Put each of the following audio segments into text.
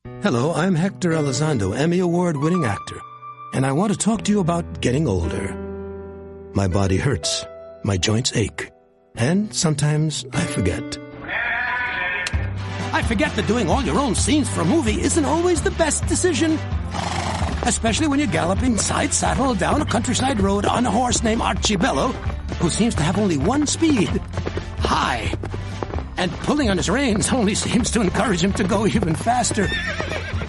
Hello, I'm Hector Elizondo, Emmy Award-winning actor, and I want to talk to you about getting older. My body hurts, my joints ache, and sometimes I forget. I forget that doing all your own scenes for a movie isn't always the best decision. Especially when you're galloping side-saddle down a countryside road on a horse named Archibello, who seems to have only one speed, high. And pulling on his reins only seems to encourage him to go even faster.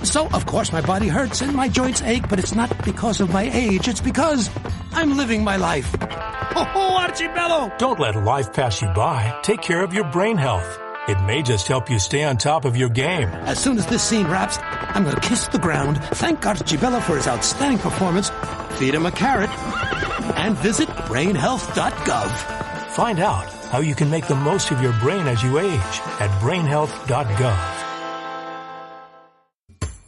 So, of course, my body hurts and my joints ache, but it's not because of my age. It's because I'm living my life. Oh, Archibello! Don't let life pass you by. Take care of your brain health. It may just help you stay on top of your game. As soon as this scene wraps, I'm going to kiss the ground, thank Archibello for his outstanding performance, feed him a carrot, and visit brainhealth.gov. Find out how you can make the most of your brain as you age at brainhealth.gov.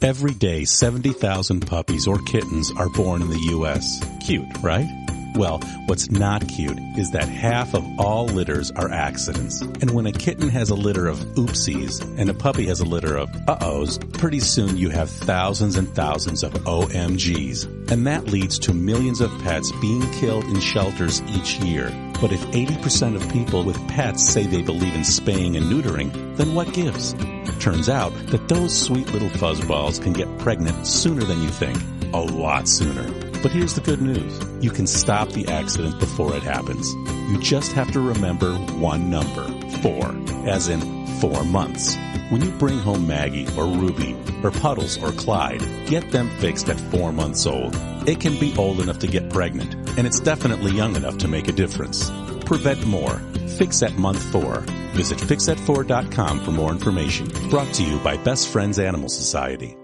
Every day, 70,000 puppies or kittens are born in the U.S. Cute, right? Well, what's not cute is that half of all litters are accidents. And when a kitten has a litter of oopsies and a puppy has a litter of uh-ohs, pretty soon you have thousands and thousands of OMGs. And that leads to millions of pets being killed in shelters each year. But if 80% of people with pets say they believe in spaying and neutering, then what gives? Turns out that those sweet little fuzzballs can get pregnant sooner than you think. A lot sooner. But here's the good news. You can stop the accident before it happens. You just have to remember one number, 4, as in 4 months. When you bring home Maggie or Ruby or Puddles or Clyde, get them fixed at 4 months old. It can be old enough to get pregnant, and it's definitely young enough to make a difference. Prevent more. Fix at month 4. Visit fixat4.com for more information. Brought to you by Best Friends Animal Society.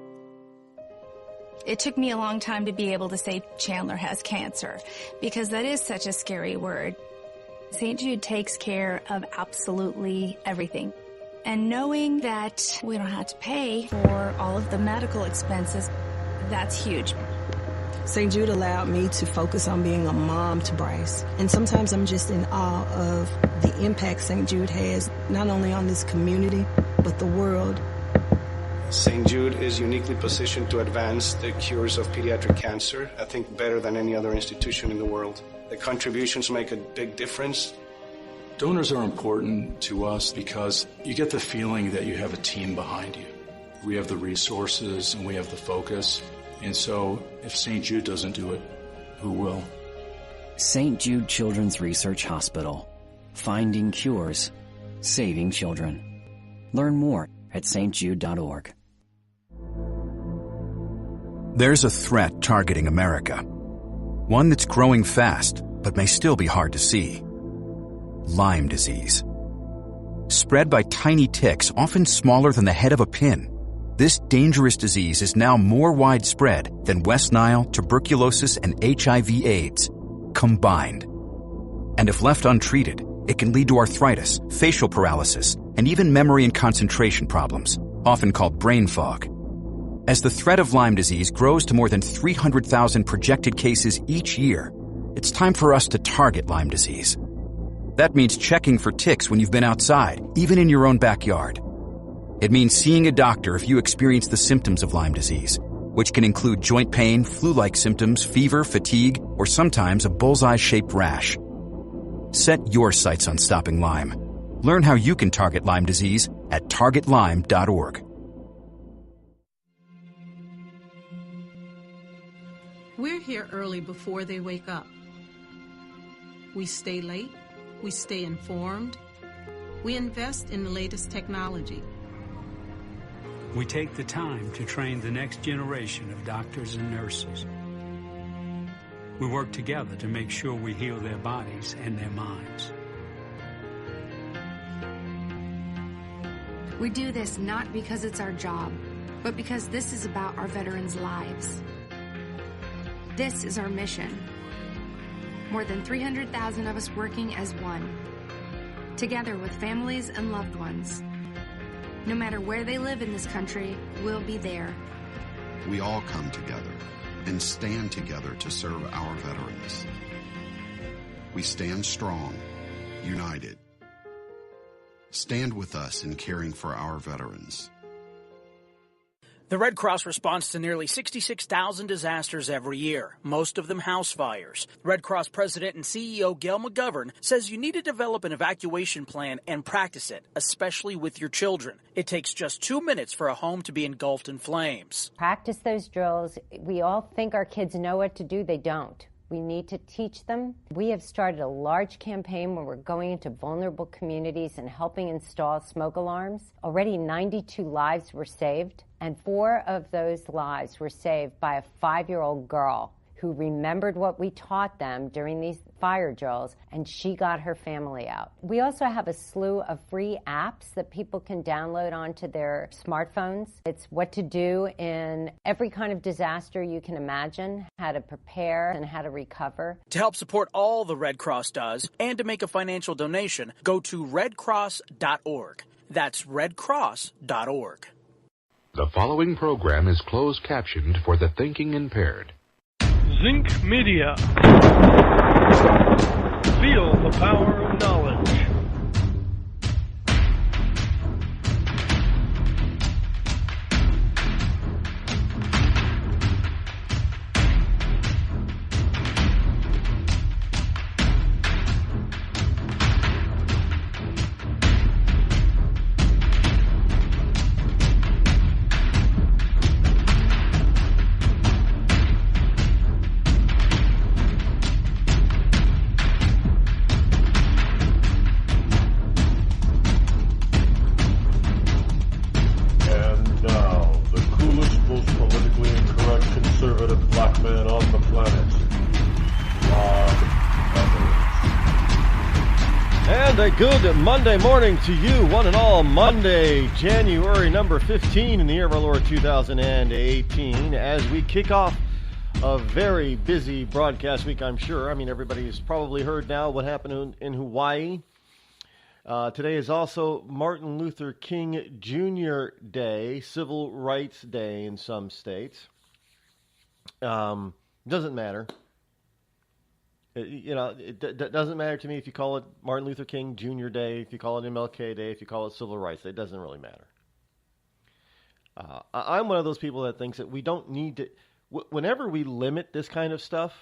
It took me a long time to be able to say Chandler has cancer, because that is such a scary word. St. Jude takes care of absolutely everything. And knowing that we don't have to pay for all of the medical expenses, that's huge. St. Jude allowed me to focus on being a mom to Bryce. And sometimes I'm just in awe of the impact St. Jude has, not only on this community, but the world. St. Jude is uniquely positioned to advance the cures of pediatric cancer, I think better than any other institution in the world. The contributions make a big difference. Donors are important to us because you get the feeling that you have a team behind you. We have the resources and we have the focus. And so if St. Jude doesn't do it, who will? St. Jude Children's Research Hospital. Finding cures. Saving children. Learn more at stjude.org. There's a threat targeting America. One that's growing fast, but may still be hard to see. Lyme disease. Spread by tiny ticks, often smaller than the head of a pin. This dangerous disease is now more widespread than West Nile, tuberculosis, and HIV/AIDS combined. And if left untreated, it can lead to arthritis, facial paralysis, and even memory and concentration problems, often called brain fog. As the threat of Lyme disease grows to more than 300,000 projected cases each year, it's time for us to target Lyme disease. That means checking for ticks when you've been outside, even in your own backyard. It means seeing a doctor if you experience the symptoms of Lyme disease, which can include joint pain, flu-like symptoms, fever, fatigue, or sometimes a bullseye-shaped rash. Set your sights on stopping Lyme. Learn how you can target Lyme disease at targetlyme.org. We're here early before they wake up. We stay late. We stay informed. We invest in the latest technology. We take the time to train the next generation of doctors and nurses. We work together to make sure we heal their bodies and their minds. We do this not because it's our job, but because this is about our veterans' lives. This is our mission. More than 300,000 of us working as one, together with families and loved ones. No matter where they live in this country, we'll be there. We all come together and stand together to serve our veterans. We stand strong, united. Stand with us in caring for our veterans. The Red Cross responds to nearly 66,000 disasters every year, most of them house fires. Red Cross President and CEO Gail McGovern says you need to develop an evacuation plan and practice it, especially with your children. It takes just 2 minutes for a home to be engulfed in flames. Practice those drills. We all think our kids know what to do. They don't. We need to teach them. We have started a large campaign where we're going into vulnerable communities and helping install smoke alarms. Already 92 lives were saved, and 4 of those lives were saved by a 5-year-old girl who remembered what we taught them during these fire drills, and she got her family out. We also have a slew of free apps that people can download onto their smartphones. It's what to do in every kind of disaster you can imagine, how to prepare and how to recover. To help support all the Red Cross does and to make a financial donation, go to redcross.org. That's redcross.org. The following program is closed captioned for the thinking impaired. Zinc Media. Feel the power of knowledge. Good Monday morning to you, one and all. Monday, January number 15 in the year of our Lord 2018, as we kick off a very busy broadcast week, I'm sure. I mean, everybody's probably heard now what happened in Hawaii. Today is also Martin Luther King Jr. Day, Civil Rights Day in some states. Doesn't matter. It doesn't matter to me if you call it Martin Luther King Jr. Day, if you call it MLK Day, if you call it Civil Rights Day. It doesn't really matter. I'm one of those people that thinks that we don't need to... Whenever we limit this kind of stuff,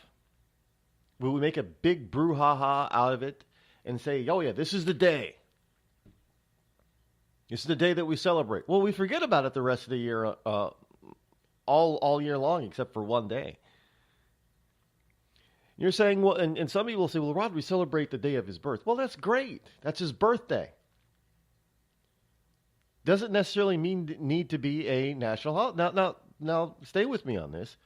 we make a big brouhaha out of it and say, oh yeah, this is the day. This is the day that we celebrate. Well, we forget about it the rest of the year, all year long, except for one day. You're saying, well, and some people say, well, Rod, we celebrate the day of his birth. Well, that's great. That's his birthday. Doesn't necessarily need to be a national holiday. Now, stay with me on this.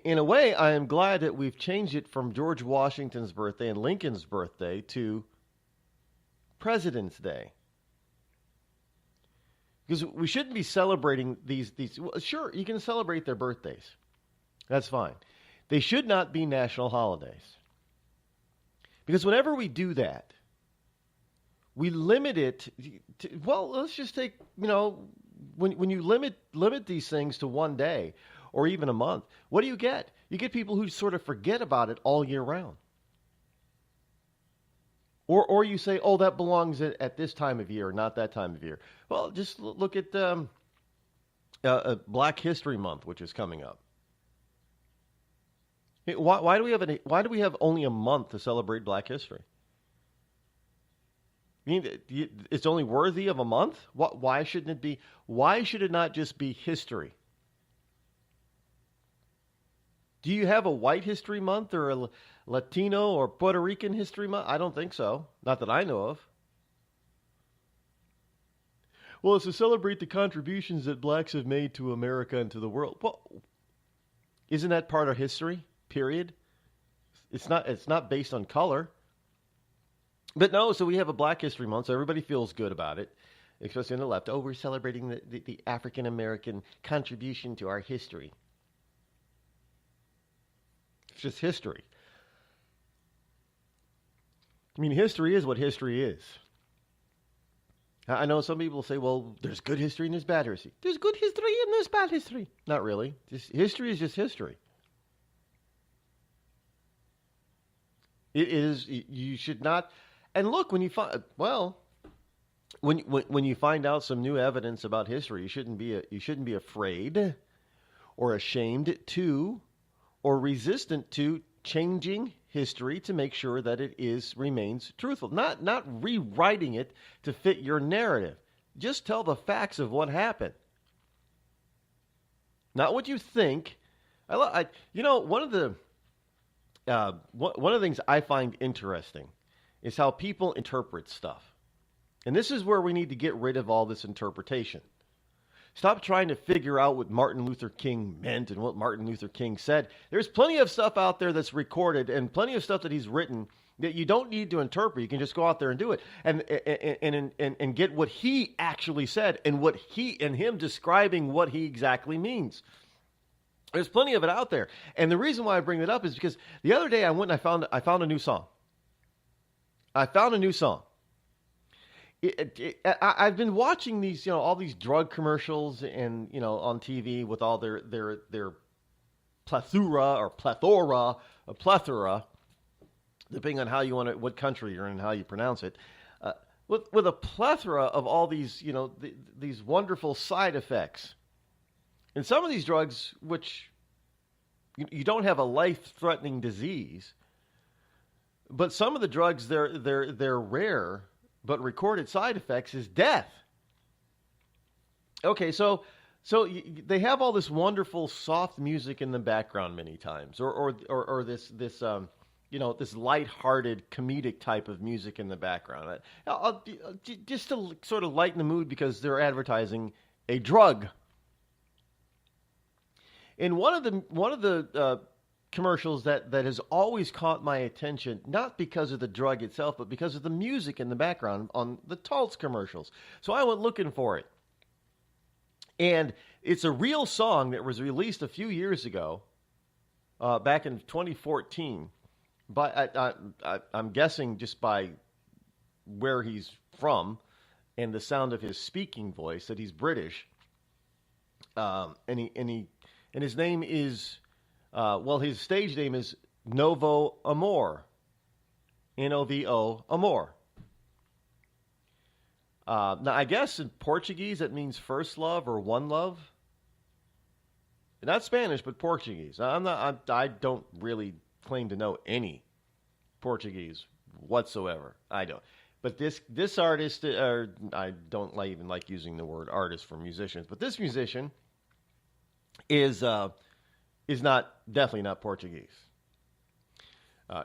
In a way, I am glad that we've changed it from George Washington's birthday and Lincoln's birthday to President's Day. Because we shouldn't be celebrating these. Well, sure, you can celebrate their birthdays. That's fine. They should not be national holidays. Because whenever we do that, we limit it to, well, let's just take, when you limit these things to one day or even a month, what do you get? You get people who sort of forget about it all year round. Or you say, oh, that belongs at this time of year, not that time of year. Well, just look at Black History Month, which is coming up. Why do we have only a month to celebrate Black history? I mean, it's only worthy of a month? Why shouldn't it be? Why should it not just be history? Do you have a White History Month or a Latino or Puerto Rican History Month? I don't think so. Not that I know of. Well, it's to celebrate the contributions that blacks have made to America and to the world. Well, isn't that part of history? Period. It's not based on color. But no, so we have a Black History Month, so everybody feels good about it, especially on the left. Oh, we're celebrating the African-American contribution to our history. It's just history. I mean, history is what history is. I know some people say, well, there's good history and there's bad history. There's good history and there's bad history. Not really. History is just history. It is, you should not, and look, when you find, well, when you find out some new evidence about history, you shouldn't be afraid or ashamed to or resistant to changing history to make sure that it remains truthful. Not rewriting it to fit your narrative. Just tell the facts of what happened. Not what you think. One of the things I find interesting is how people interpret stuff. And this is where we need to get rid of all this interpretation. Stop trying to figure out what Martin Luther King meant and what Martin Luther King said. There's plenty of stuff out there that's recorded and plenty of stuff that he's written that you don't need to interpret. You can just go out there and do it and get what he actually said and him describing what he exactly means. There's plenty of it out there. And the reason why I bring it up is because the other day I went and I found a new song. I've been watching these, all these drug commercials and, on TV with all their plethora, depending on how you want it, what country you're in and how you pronounce it, with a plethora of all these, these wonderful side effects. And some of these drugs, which you don't have a life-threatening disease, but some of the drugs, they're rare, but recorded side effects is death. Okay, so they have all this wonderful soft music in the background many times, or this this lighthearted comedic type of music in the background. Just to sort of lighten the mood because they're advertising a drug. And one of the commercials that has always caught my attention, not because of the drug itself, but because of the music in the background on the Taltz commercials. So I went looking for it. And it's a real song that was released a few years ago, back in 2014. But I'm guessing just by where he's from and the sound of his speaking voice that he's British. And his name is, his stage name is Novo Amor. N-O-V-O Amor. Now, I guess in Portuguese that means first love or one love. Not Spanish, but Portuguese. I don't really claim to know any Portuguese whatsoever. I don't. But this artist, I don't even like using the word artist for musicians, but this musician is definitely not Portuguese.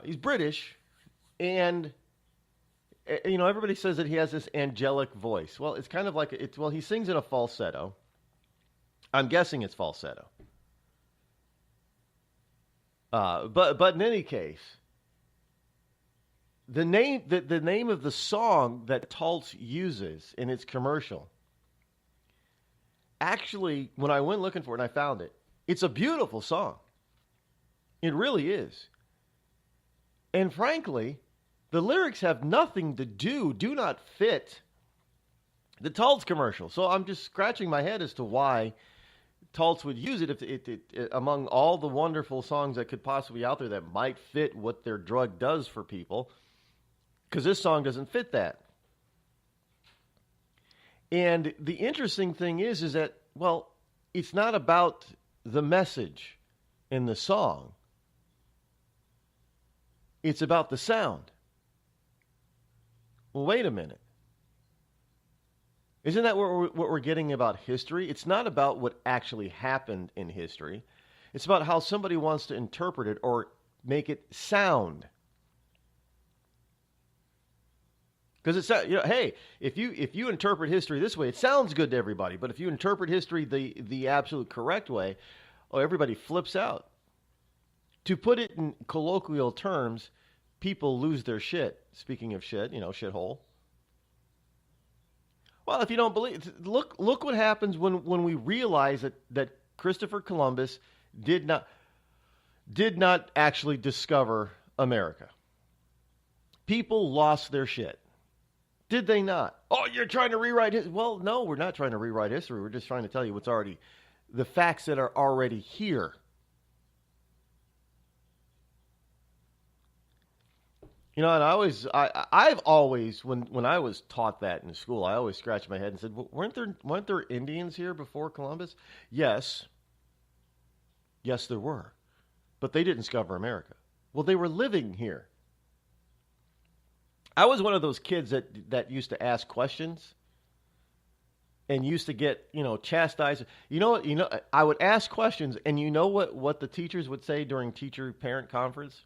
He's British, and everybody says that he has this angelic voice. Well, it's kind of like he sings in a falsetto. I'm guessing it's falsetto. But in any case, the name of the song that Taltz uses in its commercial, actually, when I went looking for it and I found it, it's a beautiful song. It really is. And frankly, the lyrics have nothing to do not fit the Taltz commercial. So I'm just scratching my head as to why Taltz would use it if it among all the wonderful songs that could possibly be out there that might fit what their drug does for people, because this song doesn't fit that. And the interesting thing is that, it's not about the message in the song. It's about the sound. Well, wait a minute. Isn't that what we're getting about history? It's not about what actually happened in history. It's about how somebody wants to interpret it or make it sound. Because it's, hey, if you interpret history this way, it sounds good to everybody. But if you interpret history the absolute correct way, everybody flips out. To put it in colloquial terms, people lose their shit. Speaking of shit, shithole. Well, if you don't believe, look what happens when we realize that Christopher Columbus did not actually discover America. People lost their shit. Did they not? Oh, you're trying to rewrite history. Well, no, we're not trying to rewrite history. We're just trying to tell you the facts that are already here. You know, and I've always, when I was taught that in school, I always scratched my head and said, well, weren't there Indians here before Columbus? Yes, there were, but they didn't discover America. Well, they were living here. I was one of those kids that used to ask questions and used to get, chastised. I would ask questions, and you know what the teachers would say during teacher-parent conference?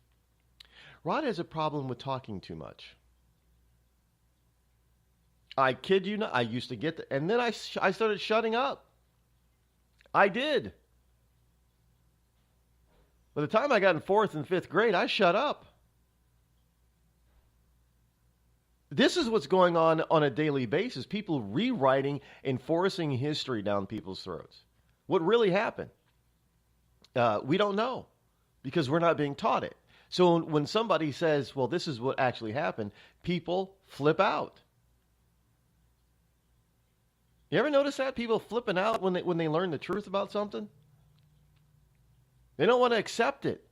Rod has a problem with talking too much. I kid you not. I used to get and then I started shutting up. I did. By the time I got in 4th and 5th grade, I shut up. This is what's going on a daily basis. People rewriting and forcing history down people's throats. What really happened? We don't know because we're not being taught it. So when somebody says, well, this is what actually happened, people flip out. You ever notice that? People flipping out when they learn the truth about something? They don't want to accept it.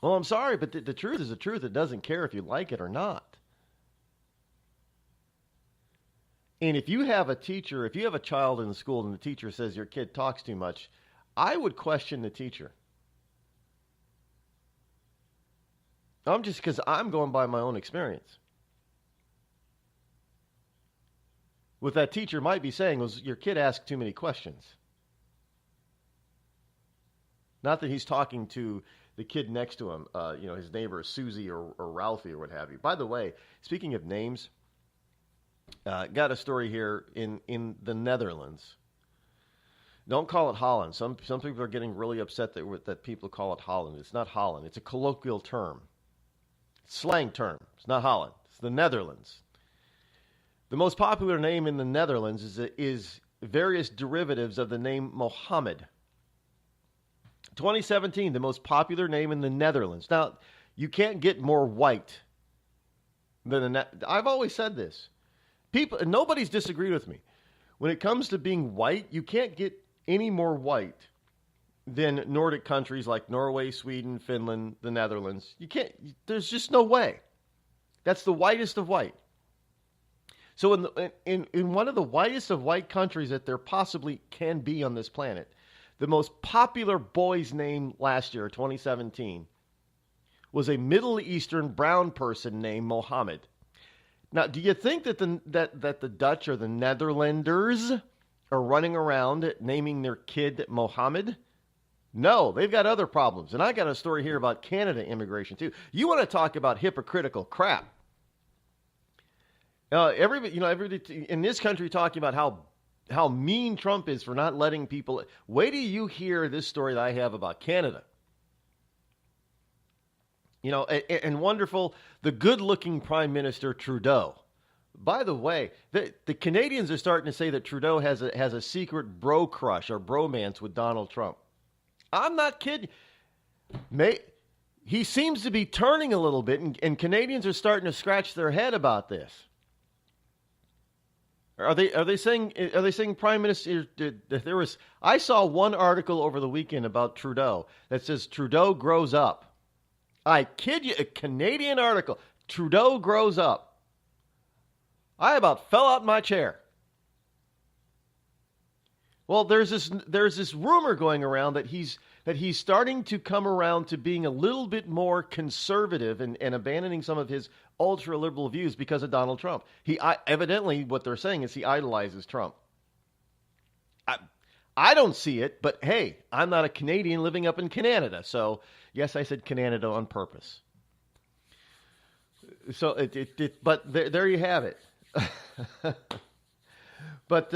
Well, I'm sorry, but the truth is the truth. It doesn't care if you like it or not. And if you have a teacher, if you have a child in the school and the teacher says your kid talks too much, I would question the teacher. Because I'm going by my own experience. What that teacher might be saying was, your kid asked too many questions. Not that he's talking to the kid next to him, his neighbor, Susie or Ralphie or what have you. By the way, speaking of names, got a story here in the Netherlands. Don't call it Holland. Some people are getting really upset that people call it Holland. It's not Holland. It's a colloquial term. Slang term. It's not Holland. It's the Netherlands. The most popular name in the Netherlands is various derivatives of the name Mohammed. 2017, the most popular name in the Netherlands. Now, you can't get more white than I've always said this. Nobody's disagreed with me. When it comes to being white, you can't get any more white than Nordic countries like Norway, Sweden, Finland, the Netherlands. You can't. There's just no way. That's the whitest of white. So in one of the whitest of white countries that there possibly can be on this planet, the most popular boy's name last year, 2017, was a Middle Eastern brown person named Mohammed. Now, do you think that the Dutch or the Netherlanders are running around naming their kid Mohammed? No, they've got other problems. And I got a story here about Canada immigration, too. You want to talk about hypocritical crap. Everybody in this country talking about how mean Trump is for not letting people. Wait till you hear this story that I have about Canada. And wonderful, the good-looking Prime Minister Trudeau. By the way, the Canadians are starting to say that Trudeau has a secret bro crush or bromance with Donald Trump. I'm not kidding. He seems to be turning a little bit, and Canadians are starting to scratch their head about this. Are they saying Prime Minister? I saw one article over the weekend about Trudeau that says Trudeau grows up. I kid you, a Canadian article. Trudeau grows up. I about fell out my chair. Well, there's this rumor going around that he's starting to come around to being a little bit more conservative and abandoning some of his ultra-liberal views because of Donald Trump. Evidently, what they're saying is he idolizes Trump. I don't see it, but hey, I'm not a Canadian living up in Canada, so yes, I said Canada on purpose. So but there you have it. But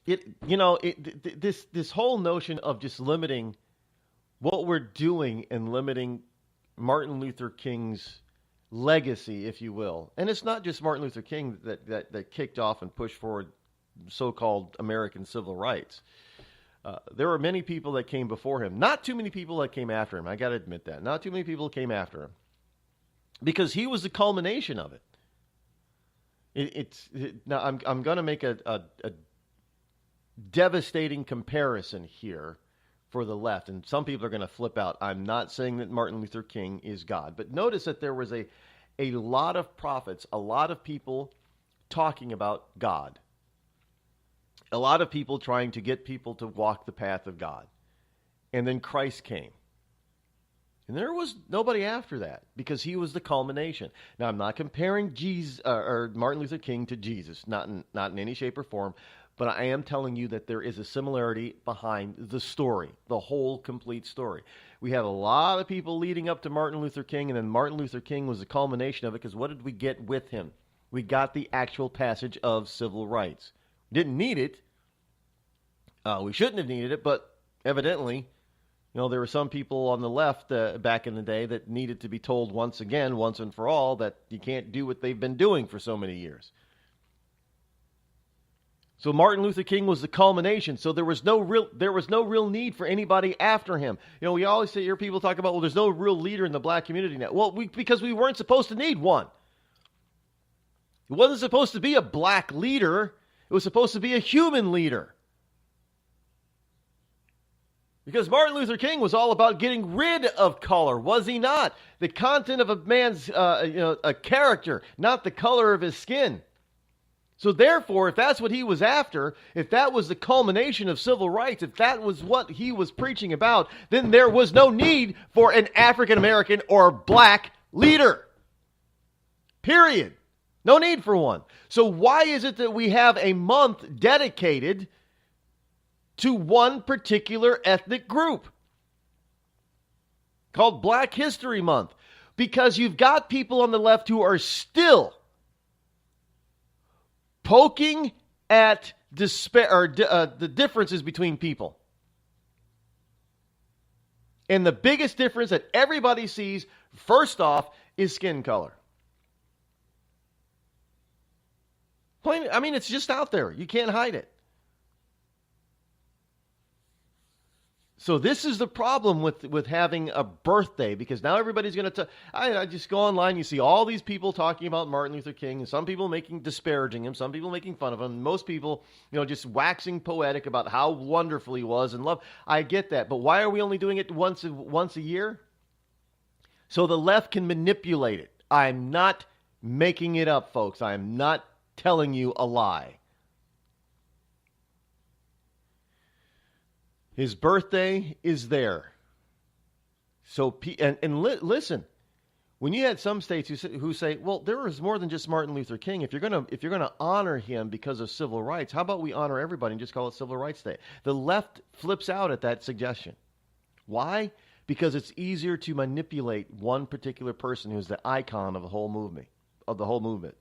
this whole notion of just limiting what we're doing and limiting Martin Luther King's legacy, if you will. And it's not just Martin Luther King that kicked off and pushed forward so-called American civil rights. There were many people that came before him. Not too many people that came after him. I got to admit that. Not too many people came after him. Because he was the culmination of it. Now, I'm going to make a devastating comparison here for the left. And some people are going to flip out. I'm not saying that Martin Luther King is God. But notice that there was a lot of prophets, a lot of people talking about God. A lot of people trying to get people to walk the path of God. And then Christ came. And there was nobody after that because he was the culmination. Now, I'm not comparing Jesus or Martin Luther King to Jesus, not in any shape or form, but I am telling you that there is a similarity behind the story, the whole complete story. We had a lot of people leading up to Martin Luther King, and then Martin Luther King was the culmination of it because what did we get with him? We got the actual passage of civil rights. Didn't need it. We shouldn't have needed it, but evidently, there were some people on the left back in the day that needed to be told once and for all, that you can't do what they've been doing for so many years. So Martin Luther King was the culmination. So there was no real need for anybody after him. We always hear people talk about, well, there's no real leader in the black community now. Well, because we weren't supposed to need one. It wasn't supposed to be a black leader. It was supposed to be a human leader. Because Martin Luther King was all about getting rid of color, was he not? The content of a man's a character, not the color of his skin. So therefore, if that's what he was after, if that was the culmination of civil rights, if that was what he was preaching about, then there was no need for an African American or black leader. Period. No need for one. So why is it that we have a month dedicated to one particular ethnic group called Black History Month? Because you've got people on the left who are still poking at the differences between people. And the biggest difference that everybody sees, first off, is skin color. It's just out there. You can't hide it. So this is the problem with having a birthday, because now everybody's going to... I just go online, you see all these people talking about Martin Luther King, and some people disparaging him, some people making fun of him, most people, just waxing poetic about how wonderful he was and love. I get that, but why are we only doing it once a year? So the left can manipulate it. I'm not making it up, folks. I'm not telling you a lie. His birthday is there. So, listen, when you had some states who say, well, there is more than just Martin Luther King. If you're gonna honor him because of civil rights, how about we honor everybody and just call it Civil Rights Day? The left flips out at that suggestion. Why? Because it's easier to manipulate one particular person who's the icon of the whole movement.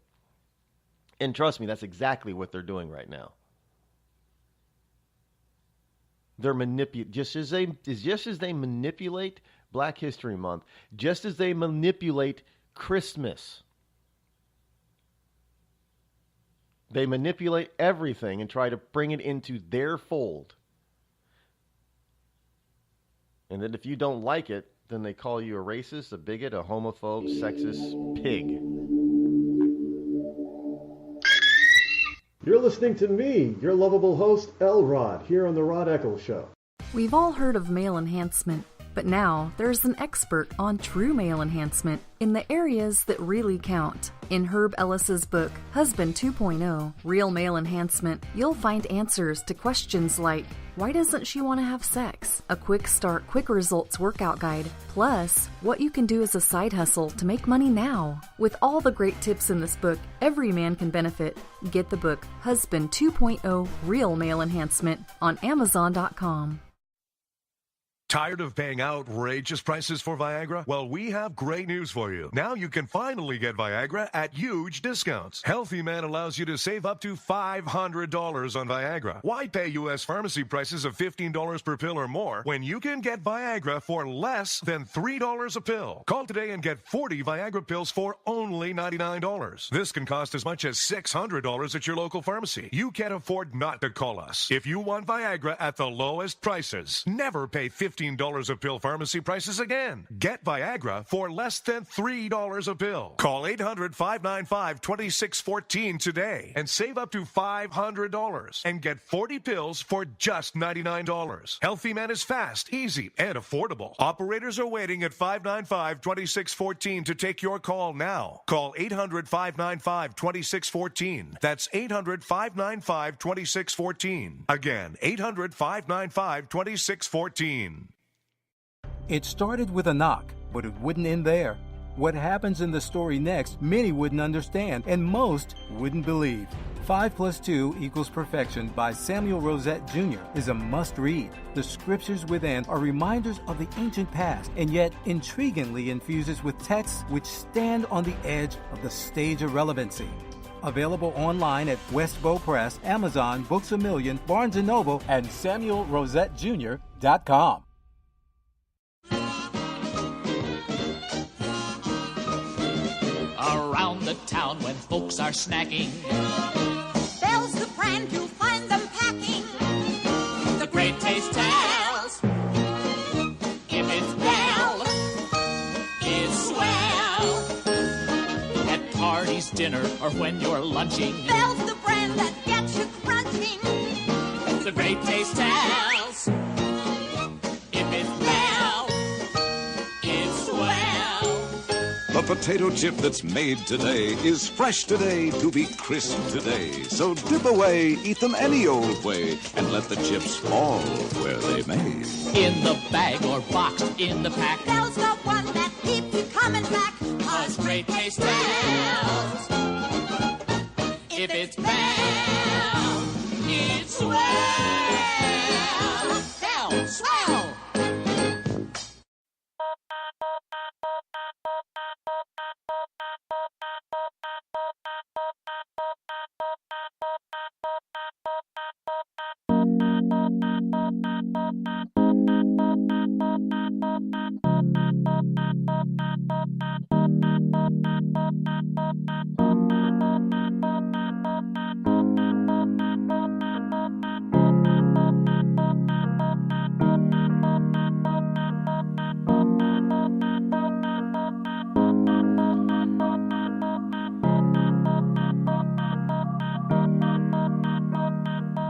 And trust me, that's exactly what they're doing right now. They're just as they manipulate Black History Month, just as they manipulate Christmas. They manipulate everything and try to bring it into their fold. And then if you don't like it, then they call you a racist, a bigot, a homophobe, sexist pig. You're listening to me, your lovable host, L. Rod, here on the Rod Eccles Show. We've all heard of male enhancement, but now there's an expert on true male enhancement in the areas that really count. In Herb Ellis's book, Husband 2.0, Real Male Enhancement, you'll find answers to questions like, why doesn't she want to have sex? A quick start, quick results workout guide, plus what you can do as a side hustle to make money now. With all the great tips in this book, every man can benefit. Get the book, Husband 2.0, Real Male Enhancement, on Amazon.com. Tired of paying outrageous prices for Viagra? Well, we have great news for you. Now you can finally get Viagra at huge discounts. Healthy Man allows you to save up to $500 on Viagra. Why pay U.S. pharmacy prices of $15 per pill or more when you can get Viagra for less than $3 a pill? Call today and get 40 Viagra pills for only $99. This can cost as much as $600 at your local pharmacy. You can't afford not to call us. If you want Viagra at the lowest prices, never pay $15 $15 a pill pharmacy prices again. Get Viagra for less than $3 a pill. Call 800-595-2614 today and save up to $500 and get 40 pills for just $99. Healthy Man is fast, easy, and affordable. Operators are waiting at 595-2614 to take your call now. Call 800-595-2614. That's 800-595-2614. Again, 800-595-2614. It started with a knock, but it wouldn't end there. What happens in the story next, many wouldn't understand, and most wouldn't believe. 5 + 2 = Perfection by Samuel Rosette Jr. is a must-read. The scriptures within are reminders of the ancient past, and yet intriguingly infuses with texts which stand on the edge of the stage of relevancy. Available online at Westbow Press, Amazon, Books A Million, Barnes & Noble, and SamuelRosetteJr.com. Around the town when folks are snacking, Bell's the brand, you'll find them packing. the great taste tells. If it's Bell, it's swell. At parties, dinner, or when you're lunching, Bell's the brand that gets you crunching. the great taste tells. If it's Bell, it's swell. The potato chip that's made today is fresh today to be crisp today. So dip away, eat them any old way, and let the chips fall where they may. In the bag or boxed in the pack, Bell's the one that keeps you coming back. 'cause great taste tells. If it's Bell, it's swell. Bell, swell.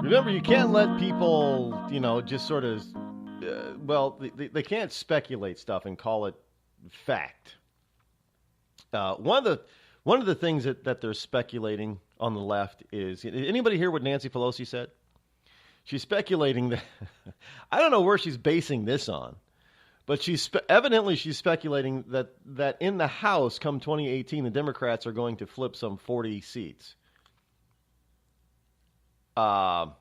Remember, you can't let people, just sort of, they can't speculate stuff and call it fact. One of the things that they're speculating on the left is, anybody hear what Nancy Pelosi said? She's speculating that, I don't know where she's basing this on, but evidently she's speculating that in the House come 2018, the Democrats are going to flip some 40 seats. I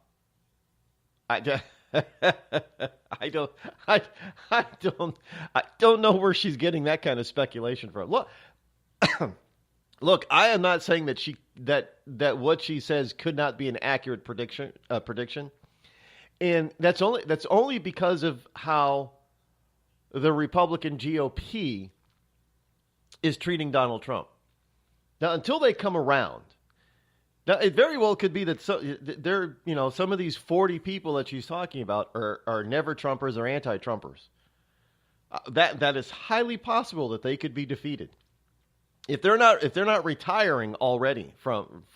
don't know where she's getting that kind of speculation from. Look, I am not saying that what she says could not be an accurate prediction, and that's only because of how the Republican GOP is treating Donald Trump. Now, until they come around. Now, it very well could be that some of these 40 people that she's talking about are never Trumpers or anti-Trumpers. That is highly possible that they could be defeated if they're not retiring already from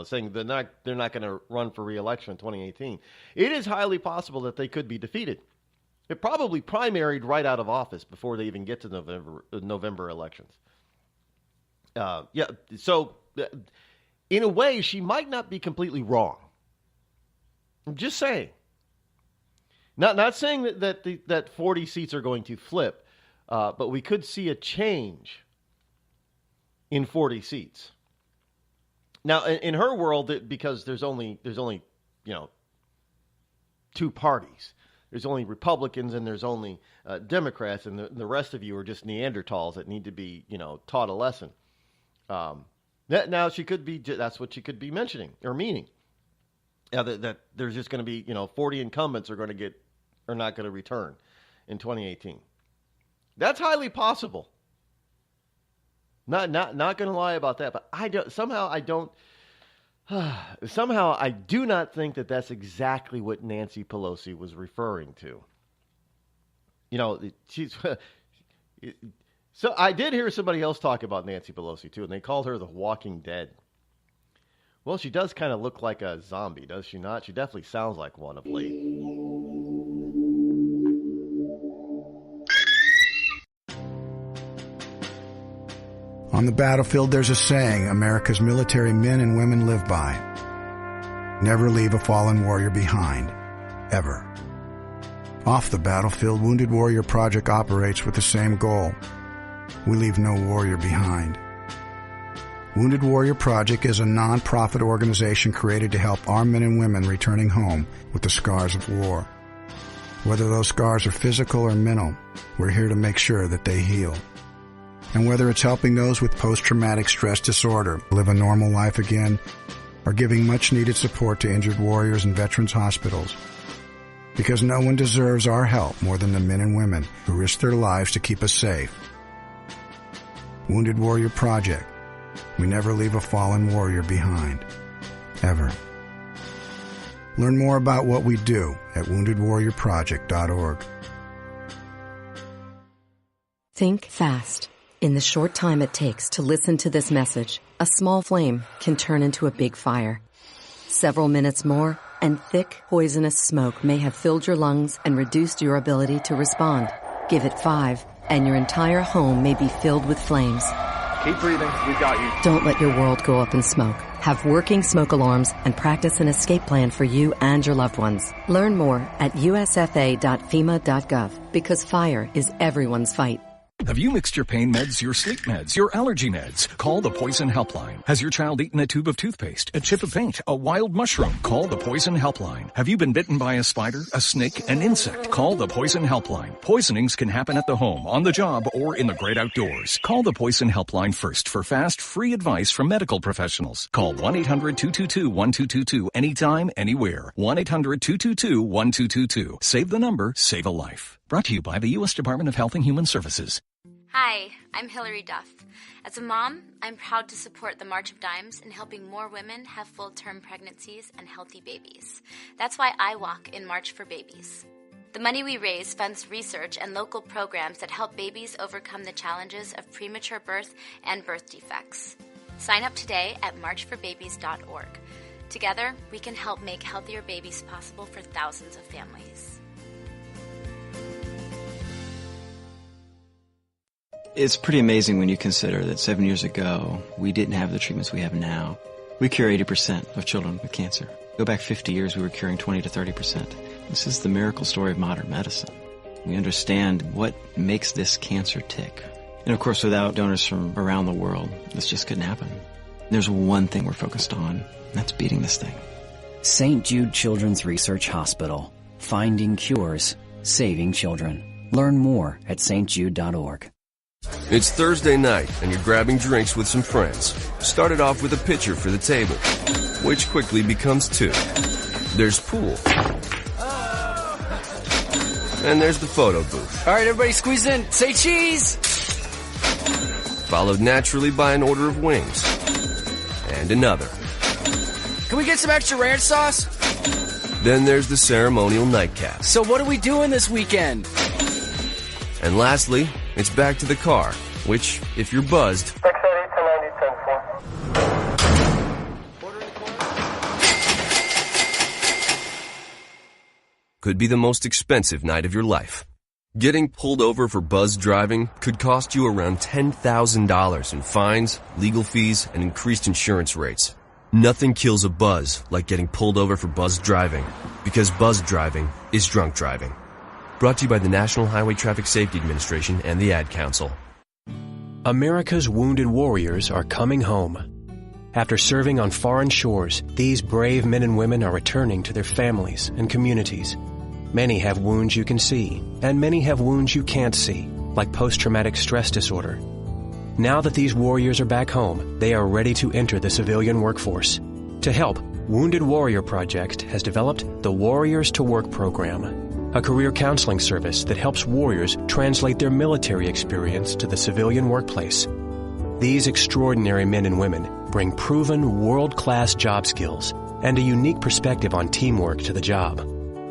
saying they're not going to run for re-election in 2018. It is highly possible that they could be defeated. It probably primaried right out of office before they even get to November elections. So. In a way, she might not be completely wrong. I'm just saying. Not saying that 40 seats are going to flip, but we could see a change in 40 seats. Now, in her world, because there's only two parties. There's only Republicans and there's only Democrats, and the rest of you are just Neanderthals that need to be taught a lesson. Now she could be. That's what she could be mentioning or meaning. That there's just going to be 40 incumbents are not going to return in 2018. That's highly possible. Not going to lie about that. But I do not think that that's exactly what Nancy Pelosi was referring to. she's. So I did hear somebody else talk about Nancy Pelosi, too, and they called her the Walking Dead. Well, she does kind of look like a zombie, does she not? She definitely sounds like one of late. On the battlefield, there's a saying America's military men and women live by. Never leave a fallen warrior behind. Ever. Off the battlefield, Wounded Warrior Project operates with the same goal. We leave no warrior behind. Wounded Warrior Project is a non-profit organization created to help our men and women returning home with the scars of war. Whether those scars are physical or mental, we're here to make sure that they heal. And whether it's helping those with post-traumatic stress disorder live a normal life again, or giving much-needed support to injured warriors in veterans' hospitals. Because no one deserves our help more than the men and women who risk their lives to keep us safe. Wounded Warrior Project. We never leave a fallen warrior behind. Ever. Learn more about what we do at woundedwarriorproject.org. Think fast. In the short time it takes to listen to this message, a small flame can turn into a big fire. Several minutes more, and thick, poisonous smoke may have filled your lungs and reduced your ability to respond. Give it 5, and your entire home may be filled with flames. Keep breathing. We've got you. Don't let your world go up in smoke. Have working smoke alarms and practice an escape plan for you and your loved ones. Learn more at usfa.fema.gov, because fire is everyone's fight. Have you mixed your pain meds, your sleep meds, your allergy meds? Call the Poison Helpline. Has your child eaten a tube of toothpaste, a chip of paint, a wild mushroom? Call the Poison Helpline. Have you been bitten by a spider, a snake, an insect? Call the Poison Helpline. Poisonings can happen at the home, on the job, or in the great outdoors. Call the Poison Helpline first for fast, free advice from medical professionals. Call 1-800-222-1222 anytime, anywhere. 1-800-222-1222. Save the number, save a life. Brought to you by the U.S. Department of Health and Human Services. Hi, I'm Hillary Duff. As a mom, I'm proud to support the March of Dimes in helping more women have full-term pregnancies and healthy babies. That's why I walk in March for Babies. The money we raise funds research and local programs that help babies overcome the challenges of premature birth and birth defects. Sign up today at marchforbabies.org. Together, we can help make healthier babies possible for thousands of families. It's pretty amazing when you consider that 7 years ago, we didn't have the treatments we have now. We cure 80% of children with cancer. Go back 50 years, we were curing 20 to 30%. This is the miracle story of modern medicine. We understand what makes this cancer tick. And of course, without donors from around the world, this just couldn't happen. There's one thing we're focused on, and that's beating this thing. St. Jude Children's Research Hospital. Finding cures, saving children. Learn more at stjude.org. It's Thursday night, and you're grabbing drinks with some friends. Started off with a pitcher for the table, which quickly becomes 2. There's pool. And there's the photo booth. All right, everybody squeeze in. Say cheese! Followed naturally by an order of wings. And another. Can we get some extra ranch sauce? Then there's the ceremonial nightcap. So what are we doing this weekend? And lastly, it's back to the car, which, if you're buzzed, could be the most expensive night of your life. Getting pulled over for buzz driving could cost you around $10,000 in fines, legal fees, and increased insurance rates. Nothing kills a buzz like getting pulled over for buzz driving, because buzz driving is drunk driving. Brought to you by the National Highway Traffic Safety Administration and the Ad Council. America's wounded warriors are coming home. After serving on foreign shores, these brave men and women are returning to their families and communities. Many have wounds you can see, and many have wounds you can't see, like post-traumatic stress disorder. Now that these warriors are back home, they are ready to enter the civilian workforce. To help, Wounded Warrior Project has developed the Warriors to Work program, a career counseling service that helps warriors translate their military experience to the civilian workplace. These extraordinary men and women bring proven world-class job skills and a unique perspective on teamwork to the job.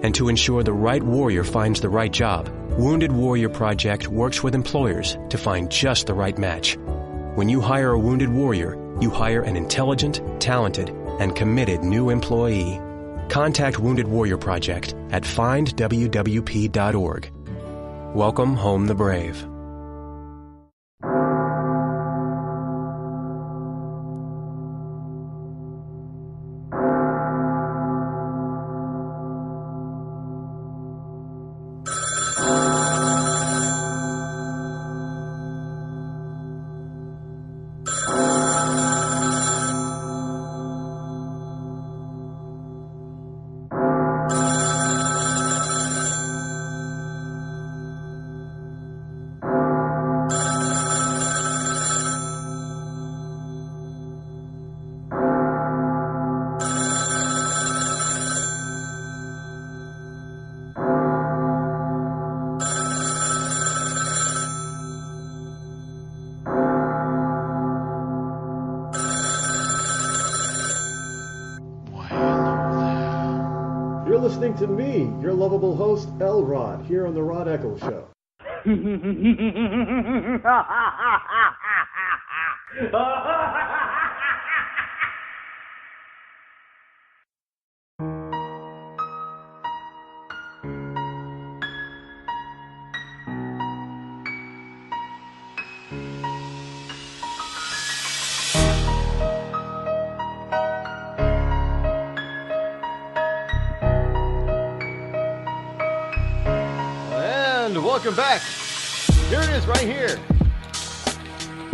And to ensure the right warrior finds the right job, Wounded Warrior Project works with employers to find just the right match. When you hire a wounded warrior, you hire an intelligent, talented, and committed new employee. Contact Wounded Warrior Project at findwwp.org. Welcome home the brave. Listening to me, your lovable host, Rod, here on the Rod Eccles Show. Welcome back. Here it is right here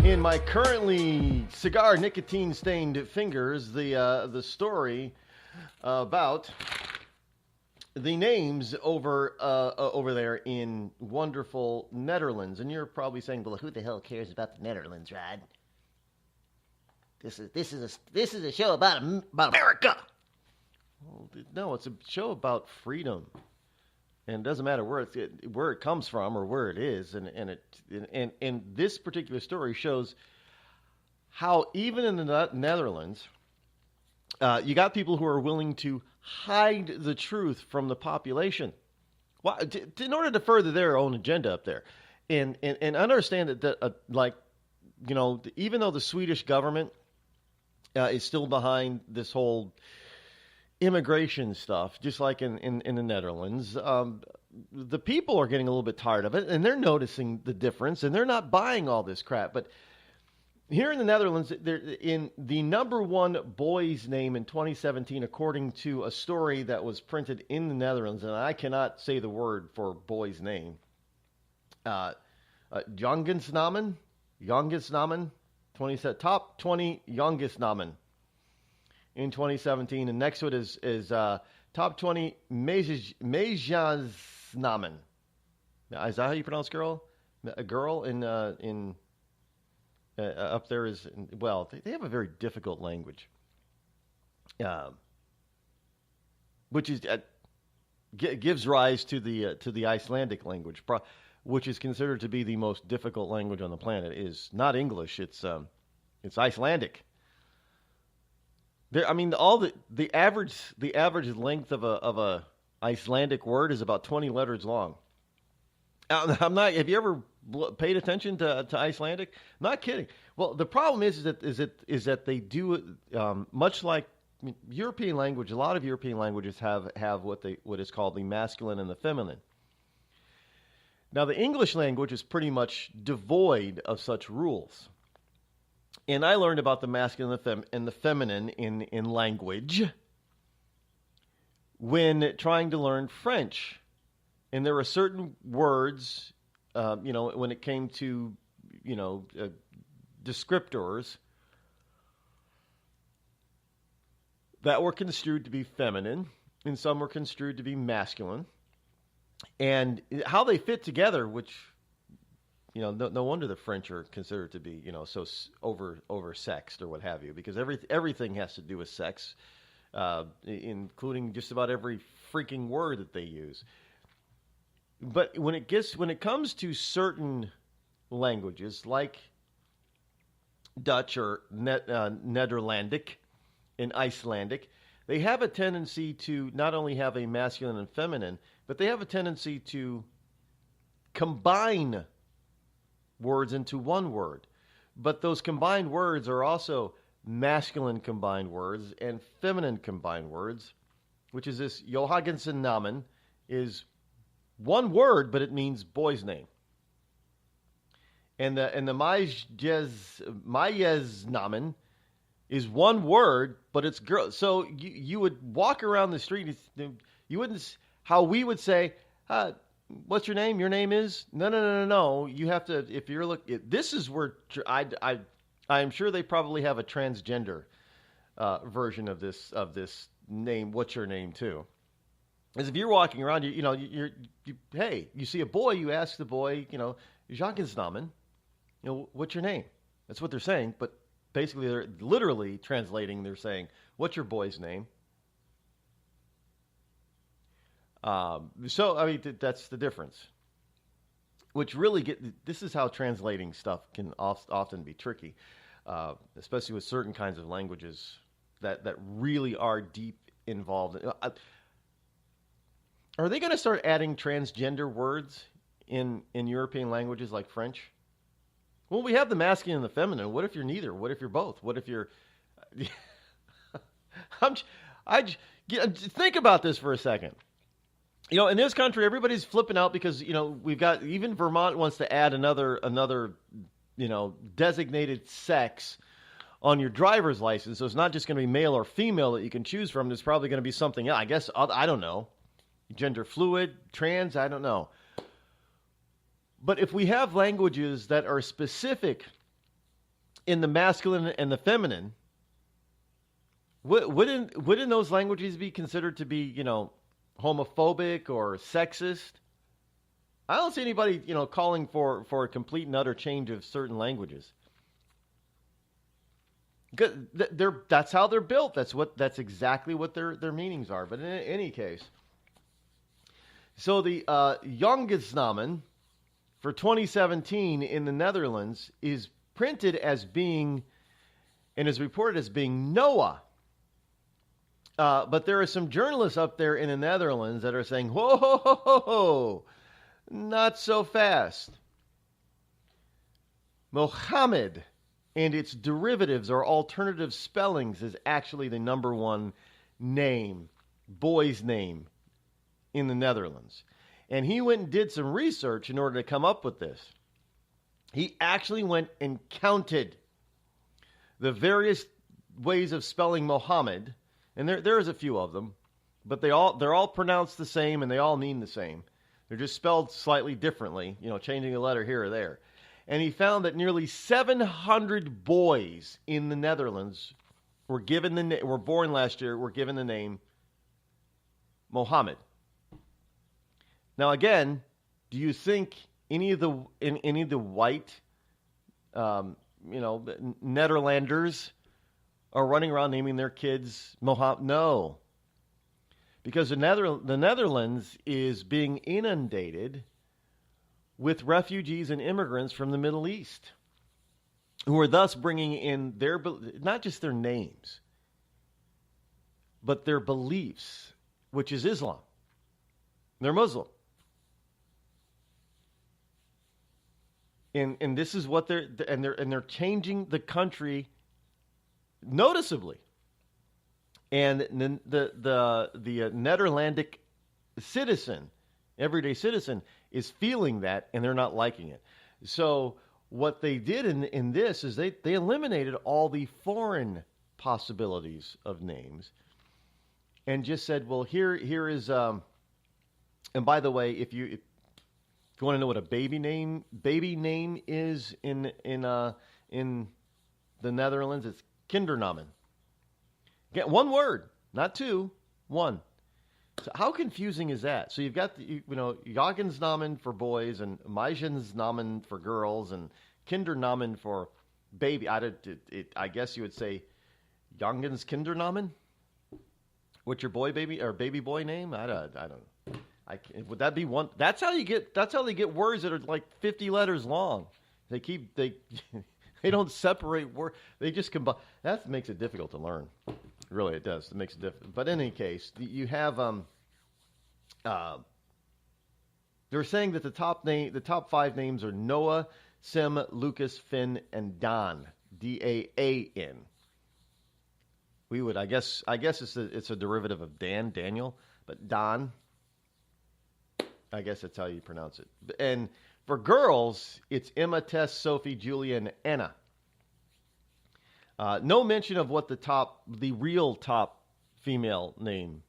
in my currently cigar nicotine stained fingers, the story about the names over there in wonderful Netherlands. And you're probably saying, well, who the hell cares about the Netherlands, Rod? This is a show about America. Well, no, it's a show about freedom. And it doesn't matter where it comes from or where it is, and this particular story shows how even in the Netherlands, you got people who are willing to hide the truth from the population, in order to further their own agenda up there, and understand that even though the Swedish government is still behind this whole immigration stuff, just like in the Netherlands, the people are getting a little bit tired of it, and they're noticing the difference, and they're not buying all this crap. But here in the Netherlands, in the number one boy's name in 2017, according to a story that was printed in the Netherlands, and I cannot say the word for boy's name, Jongensnamen, top 20 Jongensnamen in 2017, and next to it is top 20 Meisjesnamen. Is that how you pronounce girl? A girl in up there is, well, they have a very difficult language, which is gives rise to the Icelandic language, which is considered to be the most difficult language on the planet. It is not English; it's Icelandic. I mean, the average length of a Icelandic word is about 20 letters long. I'm not. Have you ever paid attention to Icelandic? I'm not kidding. Well, the problem is that they do it much like European language. A lot of European languages have what is called the masculine and the feminine. Now, the English language is pretty much devoid of such rules. And I learned about the masculine and the feminine in language when trying to learn French. And there were certain words, when it came to, descriptors that were construed to be feminine, and some were construed to be masculine. And how they fit together, which, no wonder the French are considered to be, so over-sexed or what have you, because everything has to do with sex, including just about every freaking word that they use. But when it comes to certain languages like Dutch or Nederlandic and Icelandic, they have a tendency to not only have a masculine and feminine, but they have a tendency to combine words into one word. But those combined words are also masculine combined words and feminine combined words, which is this Johagensen Namen is one word, but it means boy's name. And the Mayez Namen is one word, but it's girl. So you would walk around the street, you wouldn't, how we would say, what's your name? Your name is? No. You have to, if you're looking, this is where I'm sure they probably have a transgender version of this name. What's your name too? As if you're walking around, hey, you see a boy, you ask the boy, Jagensnamen, what's your name? That's what they're saying, but basically they're literally translating. They're saying, what's your boy's name? So, I mean, that's the difference. Which really this is how translating stuff can often be tricky, especially with certain kinds of languages that really are deep involved. Are they going to start adding transgender words in European languages like French? Well, we have the masculine and the feminine. What if you're neither? What if you're both? What if you're... think about this for a second. In this country, everybody's flipping out because, we've got... Even Vermont wants to add another designated sex on your driver's license. So it's not just going to be male or female that you can choose from. There's probably going to be something else. I guess, I don't know. Gender fluid, trans, I don't know. But if we have languages that are specific in the masculine and the feminine, wouldn't those languages be considered to be, homophobic or sexist? I don't see anybody, calling for a complete and utter change of certain languages. That's how they're built. That's exactly what their meanings are. But in any case, so the Jongesnamen for 2017 in the Netherlands is printed as being, and is reported as being Noah. But there are some journalists up there in the Netherlands that are saying, whoa, ho, ho, ho, ho, not so fast. Mohammed and its derivatives or alternative spellings is actually the number one name, boy's name in the Netherlands. And he went and did some research in order to come up with this. He actually went and counted the various ways of spelling Mohammed, and there's a few of them, but they're all pronounced the same and they all mean the same. They're just spelled slightly differently, changing a letter here or there. And he found that nearly 700 boys in the Netherlands were born last year, were given the name Mohammed. Now, again, do you think any of the white, Netherlanders are running around naming their kids Mohammed? No, because the Netherlands is being inundated with refugees and immigrants from the Middle East, who are thus bringing in not just their names, but their beliefs, which is Islam. They're Muslim. And this is what they're changing the country noticeably. And the Netherlandic citizen, everyday citizen, is feeling that, and they're not liking it. So what they did in this is they eliminated all the foreign possibilities of names and just said, well, here is and by the way, if you want to know what a baby name is in the Netherlands, it's kindernamen. Get one word, not two, one. So how confusing is that? So you've got Jagensnamen for boys and Meisjensnamen for girls and Kindernamen for baby. I guess you would say Jangens Kindernamen. What's your baby boy name? I don't. Would that be one? That's how they get words that are like 50 letters long. They don't separate words. They just combine. That makes it difficult to learn. Really, it does. It makes it difficult. But in any case, you have They're saying that the top 5 names are Noah, Sem, Lucas, Finn, and Dan. D-A-A-N. We would, I guess it's a derivative of Daniel, but Dan, I guess that's how you pronounce it. And for girls, it's Emma, Tess, Sophie, Julia, and Anna. No mention of what the real top female name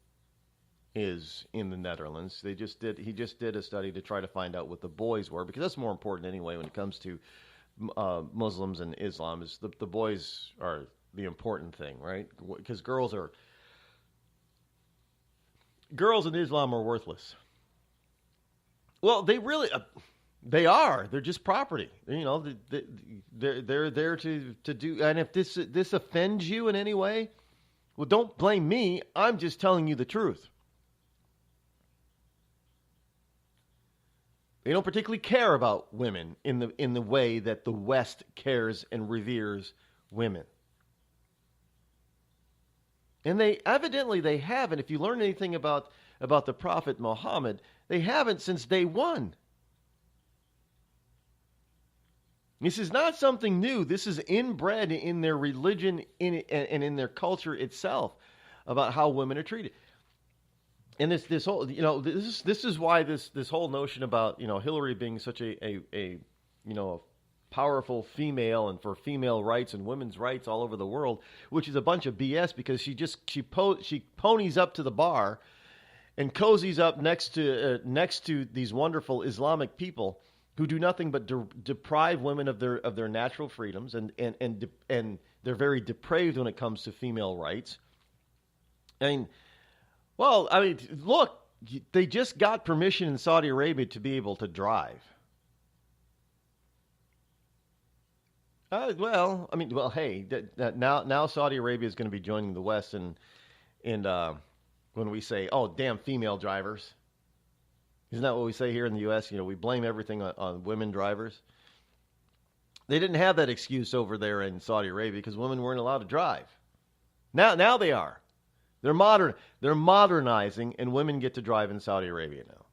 is in the Netherlands. He just did a study to try to find out what the boys were, because that's more important anyway when it comes to Muslims and Islam. Is the boys are the important thing, right? Because girls in Islam are worthless. Well, they really they are. They're just property. You know, they're there to do. And if this offends you in any way, well, don't blame me. I'm just telling you the truth. They don't particularly care about women in the way that the West cares and reveres women. And they haven't. If you learn anything about the Prophet Muhammad, they haven't since day one. This is not something new. This is inbred in their religion and in their culture itself about how women are treated. And this whole, this is why this whole notion about, Hillary being such a powerful female and for female rights and women's rights all over the world, which is a bunch of BS, because she ponies up to the bar and cozies up next to these wonderful Islamic people who do nothing but deprive women of their natural freedoms, and they're very depraved when it comes to female rights. Look, they just got permission in Saudi Arabia to be able to drive. Hey, now Saudi Arabia is going to be joining the West, and when we say, oh, damn female drivers, isn't that what we say here in the U.S.? We blame everything on women drivers. They didn't have that excuse over there in Saudi Arabia because women weren't allowed to drive. Now they are. They're modern. They're modernizing, and women get to drive in Saudi Arabia now.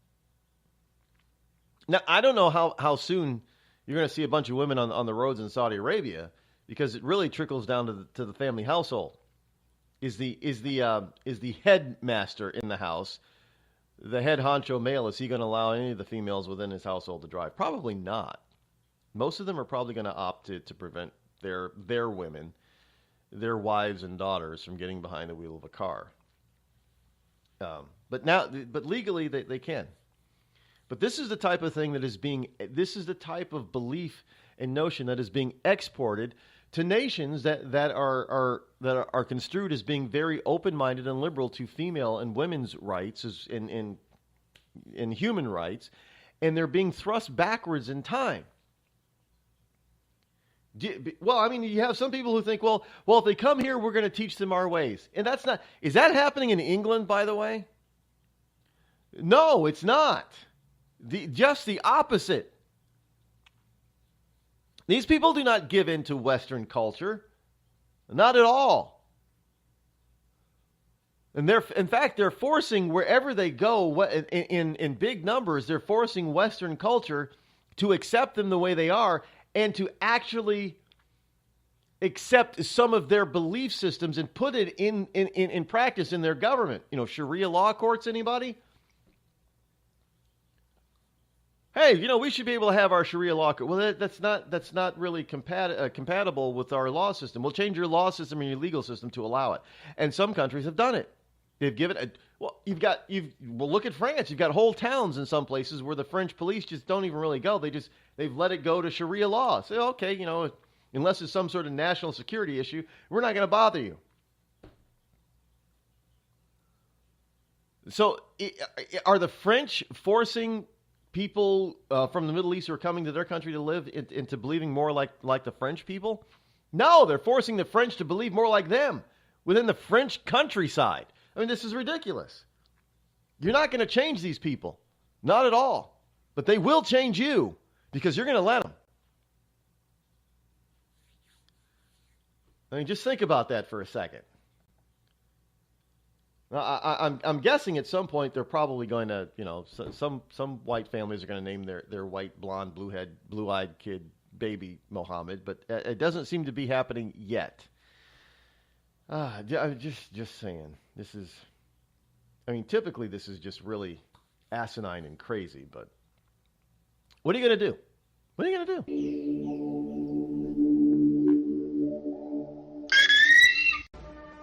Now, I don't know how soon you're going to see a bunch of women on the roads in Saudi Arabia, because it really trickles down to the family household. Is the headmaster in the house, the head honcho male, is he going to allow any of the females within his household to drive? Probably not. Most of them are probably going to opt to prevent their women, their wives and daughters, from getting behind the wheel of a car. But legally they can. But this is the type of thing this is the type of belief and notion that is being exported to nations that are construed as being very open-minded and liberal to female and women's rights in human rights, and they're being thrust backwards in time. Well, you have some people who think, well, if they come here, we're going to teach them our ways. And that's not... Is that happening in England, by the way? No, it's not. Just the opposite. These people do not give in to Western culture. Not at all. And in fact, they're forcing, wherever they go, in big numbers, they're forcing Western culture to accept them the way they are, and to actually accept some of their belief systems and put it in practice in their government. Sharia law courts, anybody? Hey, we should be able to have our Sharia law court. Well, that's not really compatible with our law system. We'll change your law system and your legal system to allow it. And some countries have done it. They've given look at France. You've got whole towns in some places where the French police just don't even really go. They've let it go to Sharia law. Say, okay, unless it's some sort of national security issue, we're not going to bother you. So, are the French forcing people from the Middle East who are coming to their country to live into believing more like the French people? No, they're forcing the French to believe more like them within the French countryside. This is ridiculous. You're not going to change these people. Not at all. But they will change you, because you're going to let them. Just think about that for a second. I'm guessing at some point they're probably going to, some white families are going to name their white, blonde, blue-eyed kid baby Mohammed, but it doesn't seem to be happening yet. I'm just saying, typically this is just really asinine and crazy, but what are you going to do? What are you going to do?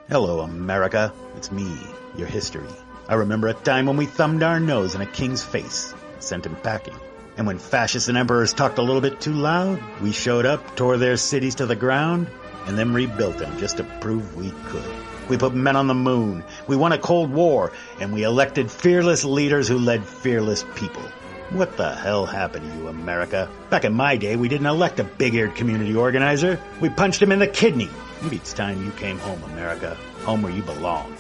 Hello, America. It's me, your history. I remember a time when we thumbed our nose in a king's face, sent him packing. And when fascists and emperors talked a little bit too loud, we showed up, tore their cities to the ground, and then rebuilt them just to prove we could. We put men on the moon, we won a Cold War, and we elected fearless leaders who led fearless people. What the hell happened to you, America? Back in my day, we didn't elect a big-eared community organizer. We punched him in the kidney. Maybe it's time you came home, America. Home where you belong.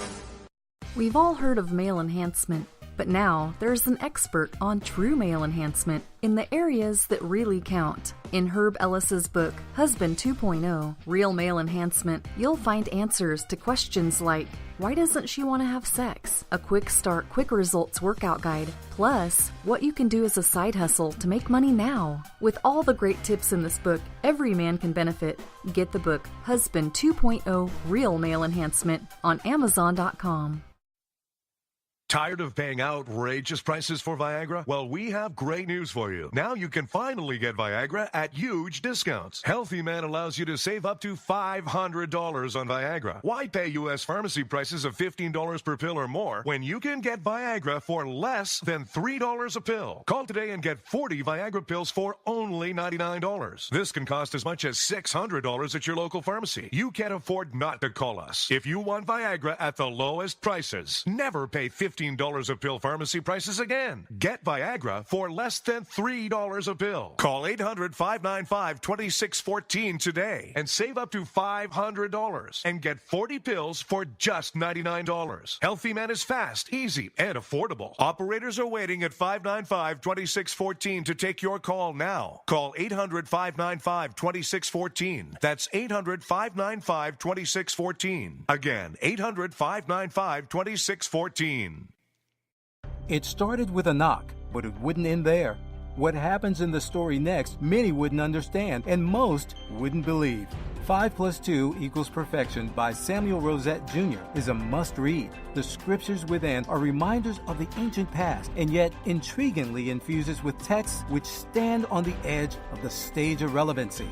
We've all heard of male enhancement, but now there's an expert on true male enhancement in the areas that really count. In Herb Ellis's book, Husband 2.0, Real Male Enhancement, you'll find answers to questions like, why doesn't she want to have sex? A quick start, quick results workout guide, plus what you can do as a side hustle to make money now. With all the great tips in this book, every man can benefit. Get the book, Husband 2.0, Real Male Enhancement, on Amazon.com. Tired of paying outrageous prices for Viagra? Well, we have great news for you. Now you can finally get Viagra at huge discounts. Healthy Man allows you to save up to $500 on Viagra. Why pay U.S. pharmacy prices of $15 per pill or more when you can get Viagra for less than $3 a pill? Call today and get 40 Viagra pills for only $99. This can cost as much as $600 at your local pharmacy. You can't afford not to call us. If you want Viagra at the lowest prices, never pay $15 a pill pharmacy prices again. Get Viagra for less than $3 a pill. Call 800-595-2614 today and save up to $500 and get 40 pills for just $99. Healthy Man is fast, easy, and affordable. Operators are waiting at 595-2614 to take your call now. Call 800-595-2614. That's 800-595-2614. Again, 800-595-2614. It started with a knock, but it wouldn't end there. What happens in the story next, many wouldn't understand, and most wouldn't believe. 5 + 2 = Perfection by Samuel Rosette Jr. is a must-read. The scriptures within are reminders of the ancient past, and yet intriguingly infuses with texts which stand on the edge of the stage of relevancy.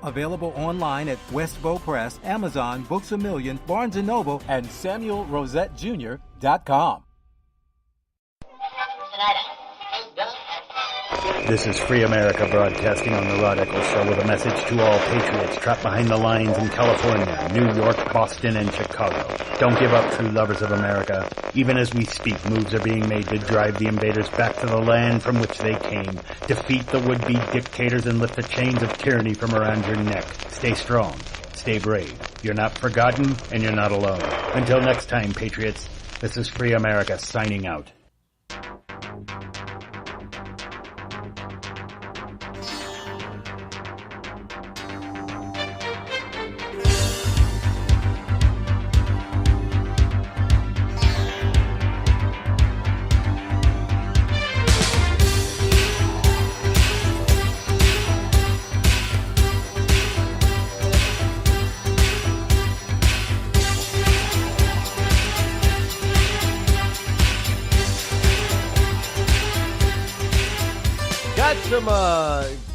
Available online at Westbow Press, Amazon, Books A Million, Barnes & Noble, and SamuelRosetteJr.com. This is Free America broadcasting on the Rod Eccles Show with a message to all patriots trapped behind the lines in California, New York, Boston, and Chicago. Don't give up, true lovers of America. Even as we speak, moves are being made to drive the invaders back to the land from which they came. Defeat the would-be dictators and lift the chains of tyranny from around your neck. Stay strong. Stay brave. You're not forgotten, and you're not alone. Until next time, patriots, this is Free America signing out.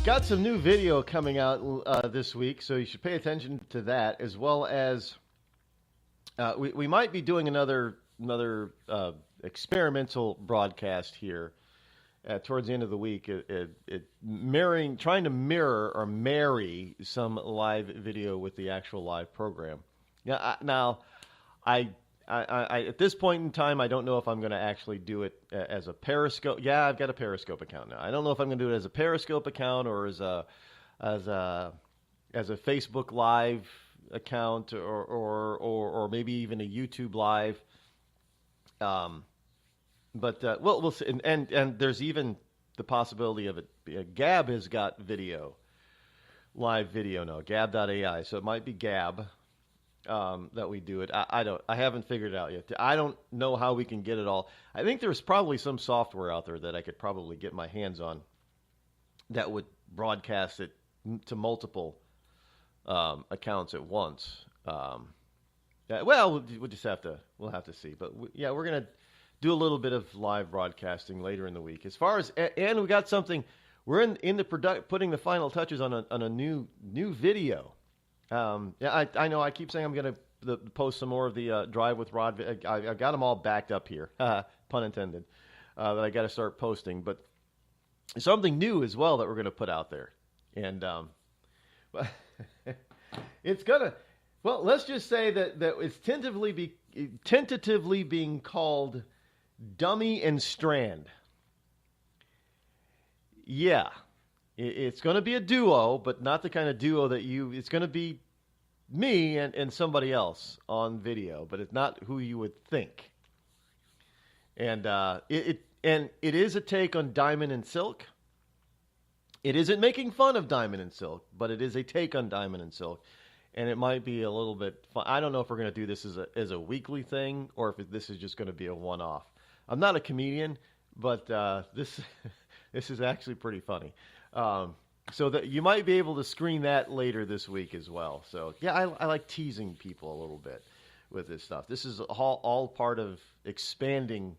Got some new video coming out this week, so you should pay attention to that, as well as we might be doing another experimental broadcast here towards the end of the week. Trying to mirror or marry some live video with the actual live program. Now, I at this point in time, I don't know if I'm going to actually do it as a Periscope. Yeah, I've got a Periscope account now. I don't know if I'm going to do it as a Periscope account or as a Facebook Live account or maybe even a YouTube Live. But we'll see. And there's even the possibility of it. Gab has got live video now. Gab.ai. So it might be Gab. that we do it. I haven't figured it out yet. I don't know how we can get it all. I think there's probably some software out there that I could probably get my hands on that would broadcast it to multiple accounts at once. Well, we'll just have to see. But we're gonna do a little bit of live broadcasting later in the week. As far as and we got something. We're in the putting the final touches on a new video. I know I keep saying I'm going to post some more of the Drive with Rod. I've got them all backed up here, pun intended, that I got to start posting. But something new as well that we're going to put out there. And it's going to, well, let's just say that it's tentatively being called Dummy and Strand. Yeah. It's going to be a duo, but not the kind of duo that it's going to be me and somebody else on video, but it's not who you would think. And it is a take on Diamond and Silk. It isn't making fun of Diamond and Silk, but it is a take on Diamond and Silk. And it might be a little bit fun. I don't know if we're going to do this as a weekly thing or if this is just going to be a one-off. I'm not a comedian, but this is actually pretty funny. So that you might be able to screen that later this week as well. So yeah, I like teasing people a little bit with this stuff. This is all part of expanding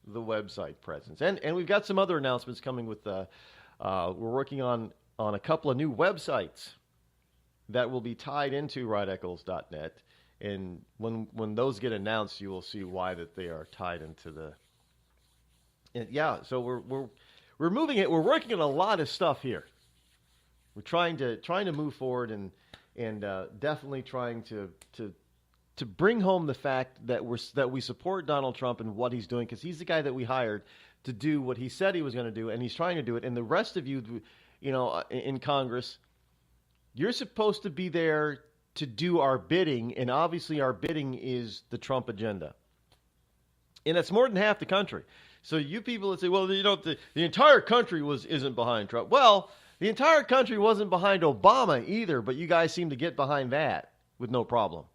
the website presence. And we've got some other announcements coming with we're working on a couple of new websites that will be tied into rodeccles.net. And when those get announced, you will see why that they are tied into the. And yeah, so we're moving it. We're working on a lot of stuff here. We're trying to move forward and definitely trying to bring home the fact that we support Donald Trump and what he's doing, because he's the guy that we hired to do what he said he was going to do, and he's trying to do it. And the rest of you, in Congress, you're supposed to be there to do our bidding, and obviously our bidding is the Trump agenda, and it's more than half the country. So you people that say, well, the entire country isn't behind Trump. Well, the entire country wasn't behind Obama either, but you guys seem to get behind that with no problem.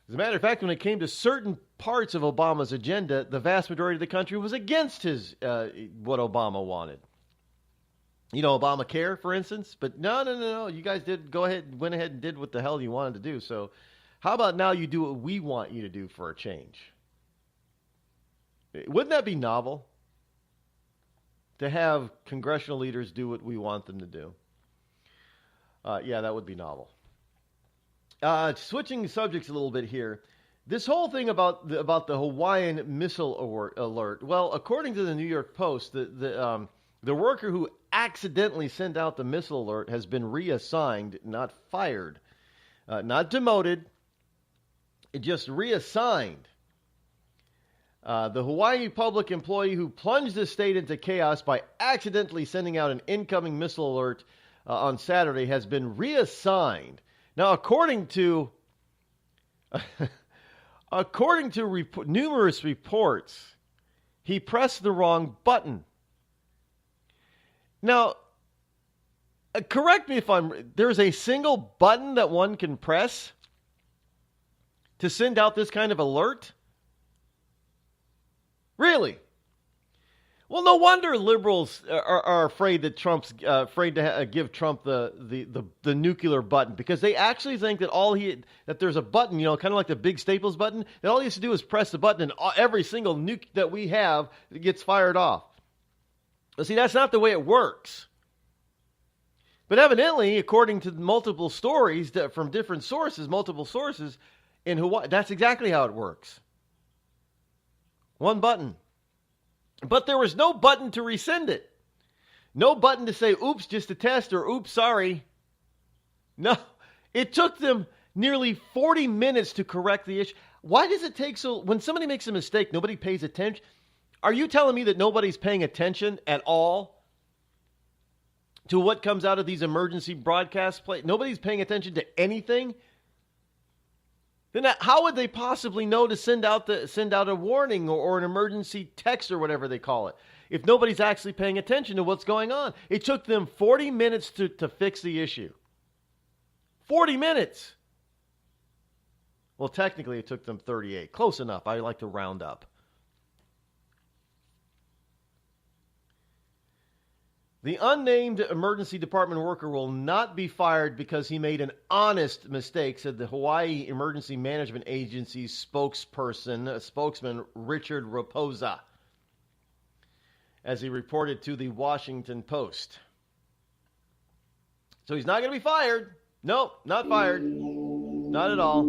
As a matter of fact, when it came to certain parts of Obama's agenda, the vast majority of the country was against what Obama wanted. Obamacare, for instance. But no. You guys went ahead and did what the hell you wanted to do. So how about now you do what we want you to do for a change? Wouldn't that be novel? To have congressional leaders do what we want them to do. Yeah, that would be novel. Switching subjects a little bit here. This whole thing about the Hawaiian missile alert. Well, according to the New York Post, the worker who accidentally sent out the missile alert has been reassigned, not fired, not demoted, just reassigned. The Hawaii public employee who plunged the state into chaos by accidentally sending out an incoming missile alert on Saturday has been reassigned. Now, according to numerous reports, he pressed the wrong button. Now, correct me if there's a single button that one can press to send out this kind of alert? Really? Well, no wonder liberals are afraid that Trump's afraid to give Trump the nuclear button, because they actually think that that there's a button, kind of like the big Staples button, that all he has to do is press the button and every single nuke that we have gets fired off. But see, that's not the way it works. But evidently, according to multiple stories from different sources, multiple sources in Hawaii, that's exactly how it works. One button. But there was no button to resend it. No button to say, oops, just a test, or oops, sorry. No, it took them nearly 40 minutes to correct the issue. Why does it take when somebody makes a mistake, nobody pays attention? Are you telling me that nobody's paying attention at all to what comes out of these emergency broadcast plays? Nobody's paying attention to anything? Then how would they possibly know to send out a warning or an emergency text or whatever they call it if nobody's actually paying attention to what's going on? It took them 40 minutes to fix the issue. 40 minutes. Well, technically it took them 38. Close enough. I like to round up. The unnamed emergency department worker will not be fired because he made an honest mistake, said the Hawaii Emergency Management Agency's spokesman Richard Raposa, as he reported to the Washington Post. So he's not going to be fired. Nope, not fired. Not at all.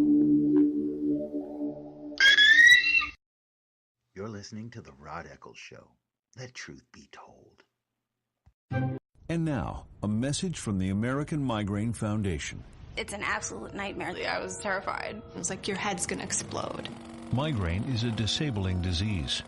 You're listening to the Rod Eccles Show. Let truth be told. And now, a message from the American Migraine Foundation. It's an absolute nightmare. I was terrified. It was like your head's going to explode. Migraine is a disabling disease.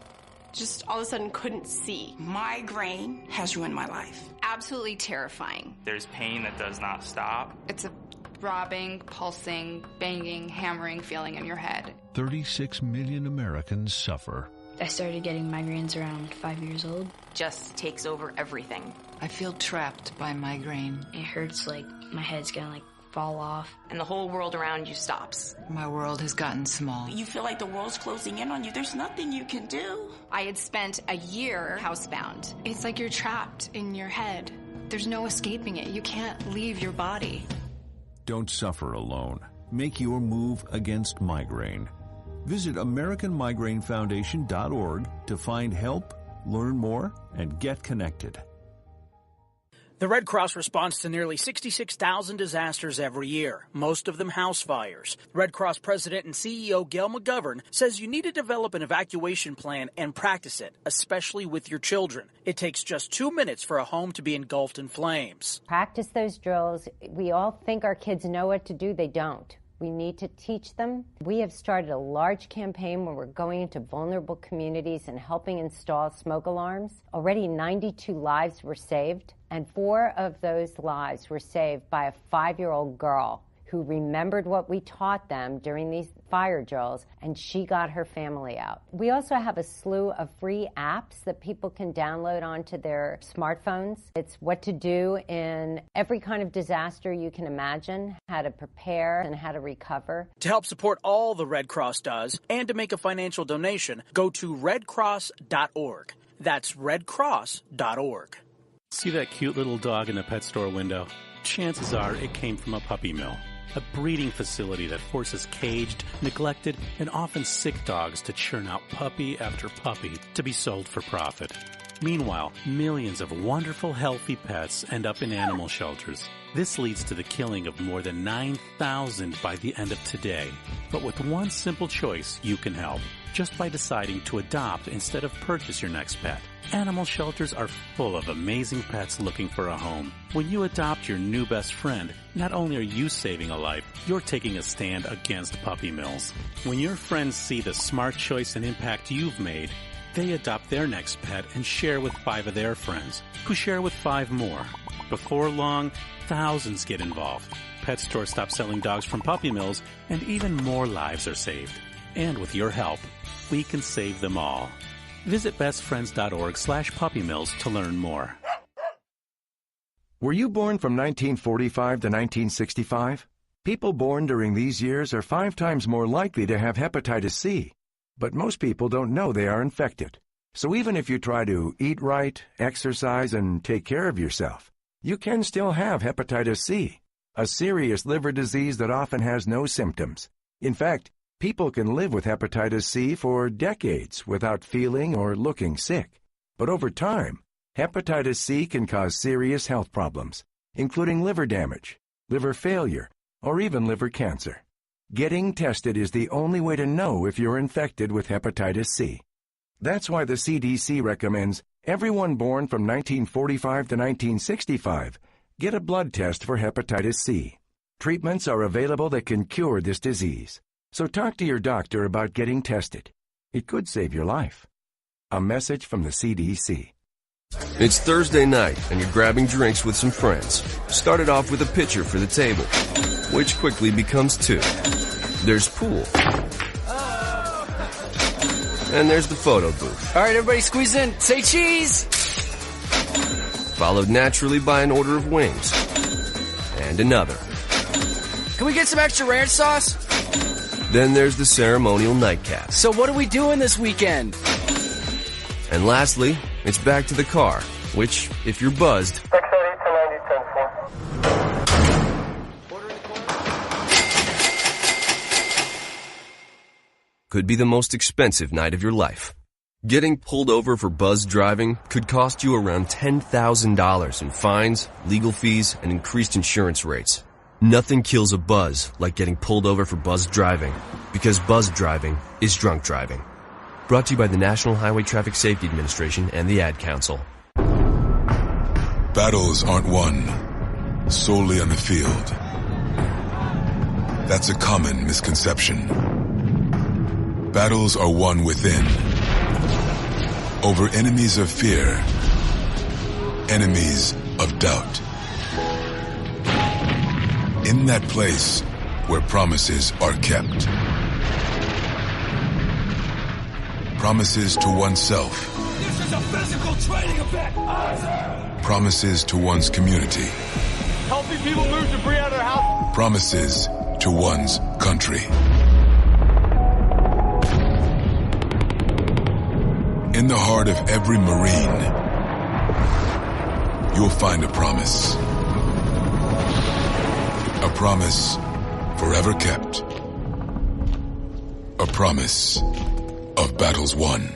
Just all of a sudden couldn't see. Migraine has ruined my life. Absolutely terrifying. There's pain that does not stop. It's a throbbing, pulsing, banging, hammering feeling in your head. 36 million Americans suffer. I started getting migraines around 5 years old. Just takes over everything. I feel trapped by migraine. It hurts like my head's gonna fall off. And the whole world around you stops. My world has gotten small. You feel like the world's closing in on you. There's nothing you can do. I had spent a year housebound. It's like you're trapped in your head. There's no escaping it. You can't leave your body. Don't suffer alone. Make your move against migraine. Visit AmericanMigraineFoundation.org to find help, learn more, and get connected. The Red Cross responds to nearly 66,000 disasters every year, most of them house fires. Red Cross President and CEO Gail McGovern says you need to develop an evacuation plan and practice it, especially with your children. It takes just 2 minutes for a home to be engulfed in flames. Practice those drills. We all think our kids know what to do. They don't. We need to teach them. We have started a large campaign where we're going into vulnerable communities and helping install smoke alarms. Already 92 lives were saved, and 4 of those lives were saved by a 5-year-old girl who remembered what we taught them during these fire drills, and she got her family out. We also have a slew of free apps that people can download onto their smartphones. It's what to do in every kind of disaster you can imagine, how to prepare and how to recover. To help support all the Red Cross does and to make a financial donation, go to redcross.org. That's redcross.org. See that cute little dog in the pet store window? Chances are it came from a puppy mill. A breeding facility that forces caged, neglected, and often sick dogs to churn out puppy after puppy to be sold for profit. Meanwhile, millions of wonderful, healthy pets end up in animal shelters. This leads to the killing of more than 9,000 by the end of today. But with one simple choice, you can help. Just by deciding to adopt instead of purchase your next pet. Animal shelters are full of amazing pets looking for a home. When you adopt your new best friend, not only are you saving a life, you're taking a stand against puppy mills. When your friends see the smart choice and impact you've made, they adopt their next pet and share with 5 of their friends, who share with 5 more. Before long, thousands get involved. Pet stores stop selling dogs from puppy mills, and even more lives are saved. And with your help, we can save them all. Visit bestfriends.org/puppymills to learn more. Were you born from 1945 to 1965? People born during these years are 5 times more likely to have hepatitis C. But most people don't know they are infected. So even if you try to eat right, exercise, and take care of yourself, you can still have hepatitis C, a serious liver disease that often has no symptoms. In fact, people can live with hepatitis C for decades without feeling or looking sick. But over time, hepatitis C can cause serious health problems, including liver damage, liver failure, or even liver cancer. Getting tested is the only way to know if you're infected with hepatitis C. That's why the CDC recommends everyone born from 1945 to 1965 get a blood test for hepatitis C. Treatments are available that can cure this disease. So talk to your doctor about getting tested. It could save your life. A message from the CDC. It's Thursday night, and you're grabbing drinks with some friends. Started off with a pitcher for the table, which quickly becomes 2. There's pool. And there's the photo booth. All right, everybody squeeze in. Say cheese! Followed naturally by an order of wings. And another. Can we get some extra ranch sauce? Then there's the ceremonial nightcap. So what are we doing this weekend? And lastly, it's back to the car, which, if you're buzzed, could be the most expensive night of your life. Getting pulled over for buzz driving could cost you around $10,000 in fines, legal fees, and increased insurance rates. Nothing kills a buzz like getting pulled over for buzz driving, because buzz driving is drunk driving. Brought to you by the National Highway Traffic Safety Administration and the Ad Council. Battles aren't won solely on the field. That's a common misconception. Battles are won within, over enemies of fear, enemies of doubt. In that place where promises are kept. Promises to oneself. This is a physical training event. Promises to one's community. Helping people move debris out of their house. Promises to one's country. In the heart of every Marine, you'll find a promise. A promise forever kept. A promise of battles won.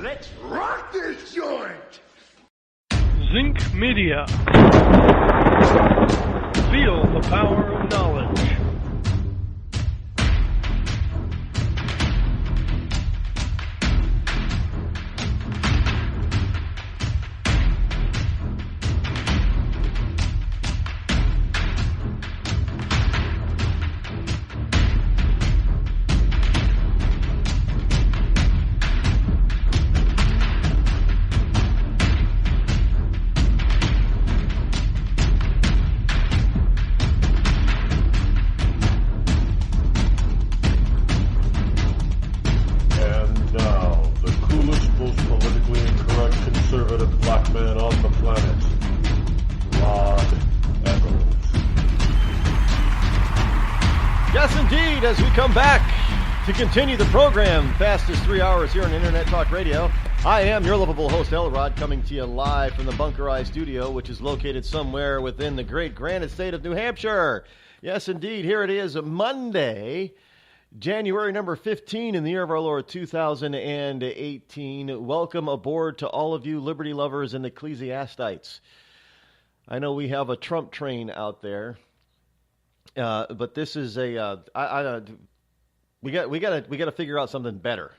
Let's rock this joint! Zinc Media. Feel the power of knowledge. As we come back to continue the program, fastest 3 hours here on Internet Talk Radio. I am your lovable host, Rod, coming to you live from the Bunker Eye Studio, which is located somewhere within the great granite state of New Hampshire. Yes, indeed. Here it is, Monday, January number 15 in the year of our Lord 2018. Welcome aboard to all of you liberty lovers and ecclesiastites. I know we have a Trump train out there. But this is a we got to figure out something better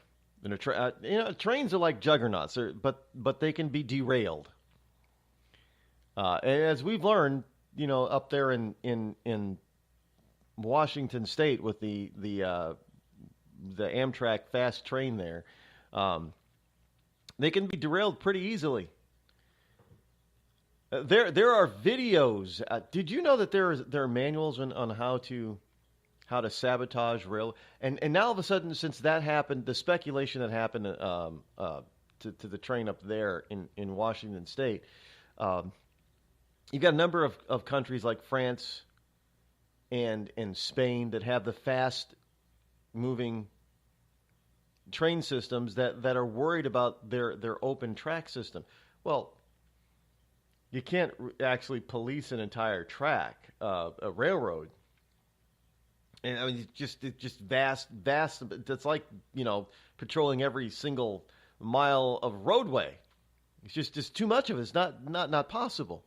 than a train. Trains are like juggernauts, but they can be derailed. And as we've learned, up there in Washington State with the Amtrak fast train there, they can be derailed pretty easily. There are videos. Did you know that there are manuals on how to sabotage rail? And now all of a sudden, since that happened, the speculation that happened to the train up there in Washington State, you've got a number of countries like France and Spain that have the fast moving train systems that are worried about their open track system. Well, you can't actually police an entire track, a railroad. And I mean, it's just vast. It's like, patrolling every single mile of roadway. It's just too much of it. It's not possible.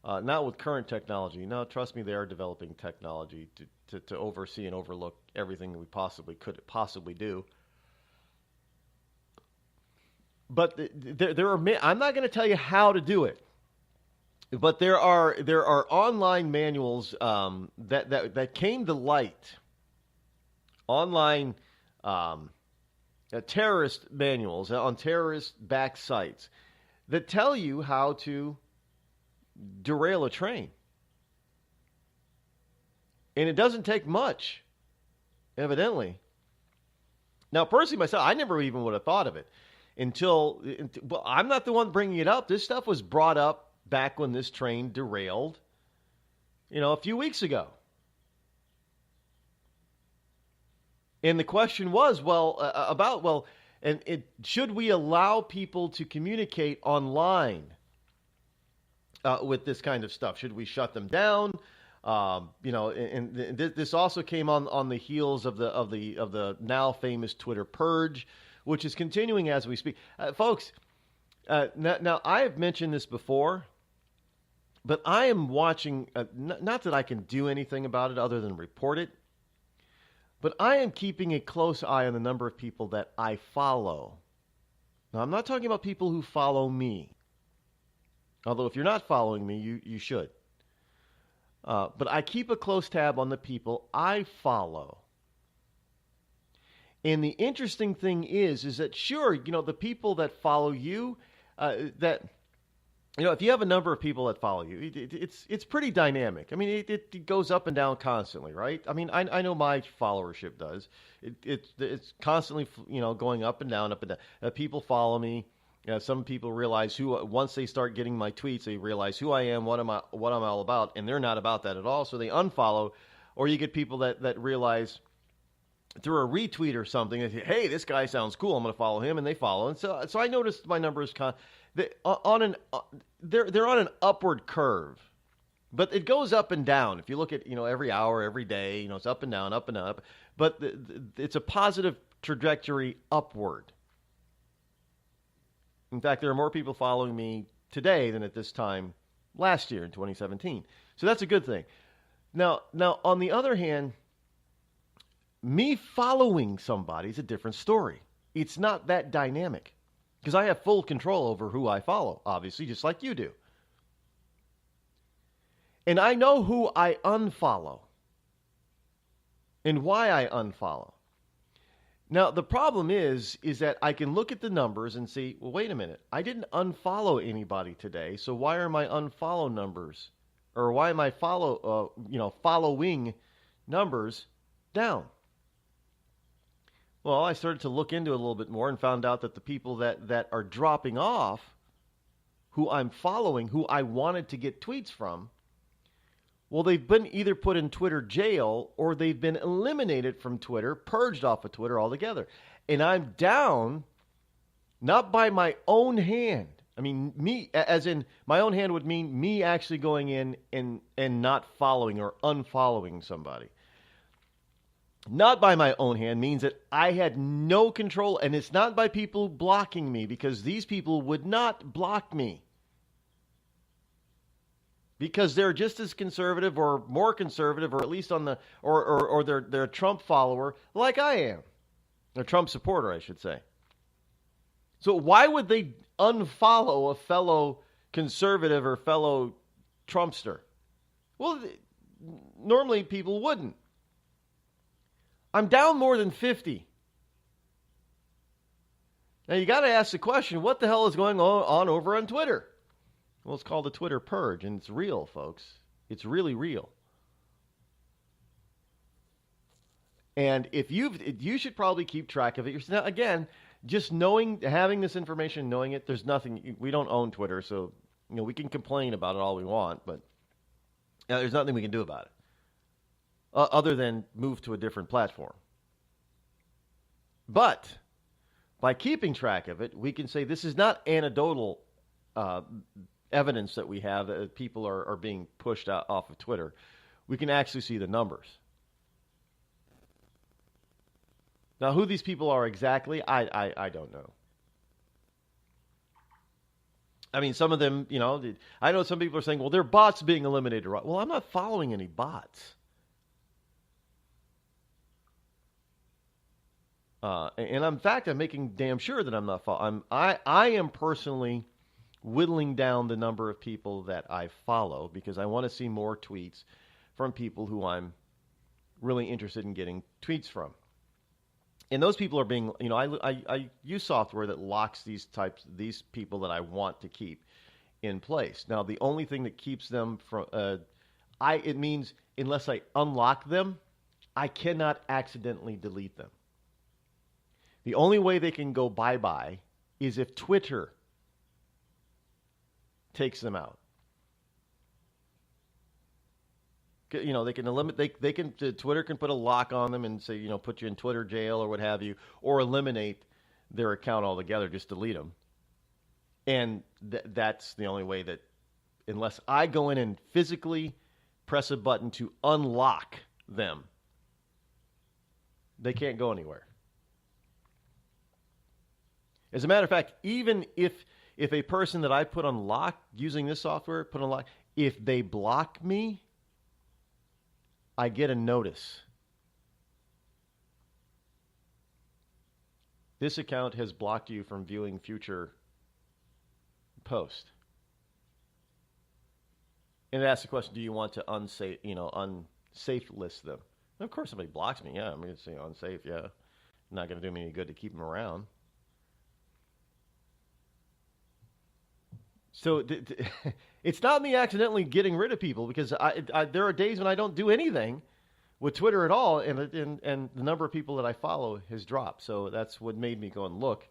Not with current technology. No, trust me, they are developing technology to oversee and overlook everything we could possibly do. But there are. I'm not going to tell you how to do it. But there are online manuals that came to light. Online terrorist manuals on terrorist-backed sites that tell you how to derail a train. And it doesn't take much, evidently. Now, personally, myself, I never even would have thought of it until well, I'm not the one bringing it up. This stuff was brought up back when this train derailed, a few weeks ago. And the question was, should we allow people to communicate online with this kind of stuff? Should we shut them down? This also came on the heels of the now famous Twitter purge, which is continuing as we speak. Folks, now I have mentioned this before, but I am watching, not that I can do anything about it other than report it, but I am keeping a close eye on the number of people that I follow. Now, I'm not talking about people who follow me. Although if you're not following me, you should. But I keep a close tab on the people I follow. And the interesting thing is that sure, the people that follow you, if you have a number of people that follow you, it's pretty dynamic. I mean, it goes up and down constantly, right? I mean, I know my followership does. It's constantly, going up and down, people follow me. Some people realize once they start getting my tweets, they realize who I am, what I'm all about, and they're not about that at all, so they unfollow. Or you get people that realize through a retweet or something, they say, hey, this guy sounds cool, I'm going to follow him, and they follow. And so I noticed my numbers they're on an upward curve, but it goes up and down. If you look at every hour, every day, it's up and down, up. But it's a positive trajectory upward. In fact, there are more people following me today than at this time last year in 2017. So that's a good thing. Now, on the other hand, me following somebody is a different story. It's not that dynamic because I have full control over who I follow, obviously, just like you do. And I know who I unfollow and why I unfollow. Now, the problem is that I can look at the numbers and see, well, wait a minute. I didn't unfollow anybody today, so why are my unfollow numbers, or why am I following numbers down? Well, I started to look into it a little bit more and found out that the people that are dropping off, who I'm following, who I wanted to get tweets from, well, they've been either put in Twitter jail or they've been eliminated from Twitter, purged off of Twitter altogether. And I'm down, not by my own hand. I mean, me, as in my own hand would mean me actually going in and not following or unfollowing somebody. Not by my own hand means that I had no control, and it's not by people blocking me because these people would not block me. Because they're just as conservative or more conservative, or at least on the, or they're a Trump follower like I am. A Trump supporter, I should say. So why would they unfollow a fellow conservative or fellow Trumpster? Well, normally people wouldn't. I'm down more than 50. Now you got to ask the question, what the hell is going on over on Twitter? Well, it's called the Twitter purge, and it's real, folks. It's really real. And if you should probably keep track of it. Now, again, just having this information, knowing it, there's nothing. We don't own Twitter, so we can complain about it all we want, but there's nothing we can do about it other than move to a different platform. But by keeping track of it, we can say this is not anecdotal evidence that we have that people are being pushed off of Twitter. We can actually see the numbers. Now, who these people are exactly, I don't know. I mean, some of them, I know some people are saying, well, they're bots being eliminated. Well, I'm not following any bots. And in fact, I'm making damn sure that I'm not following. I am personally whittling down the number of people that I follow because I want to see more tweets from people who I'm really interested in getting tweets from. And those people are being, I use software that locks these people that I want to keep in place. Now, the only thing that keeps them from, it means unless I unlock them, I cannot accidentally delete them. The only way they can go bye-bye is if Twitter takes them out. You know, they can eliminate. Twitter can put a lock on them and say, you know, put you in Twitter jail or what have you, or eliminate their account altogether, just delete them. And that's the only way that, unless I go in and physically press a button to unlock them, they can't go anywhere. As a matter of fact, even if a person that I put on lock using this software, put on lock, if they block me, I get a notice. This account has blocked you from viewing future posts. And it asks the question, do you want to unsafe list them? And of course, somebody blocks me. Yeah, I'm going to say unsafe. Yeah. Not going to do me any good to keep them around. So it's not me accidentally getting rid of people, because there are days when I don't do anything with Twitter at all, and the number of people that I follow has dropped. So that's what made me go and look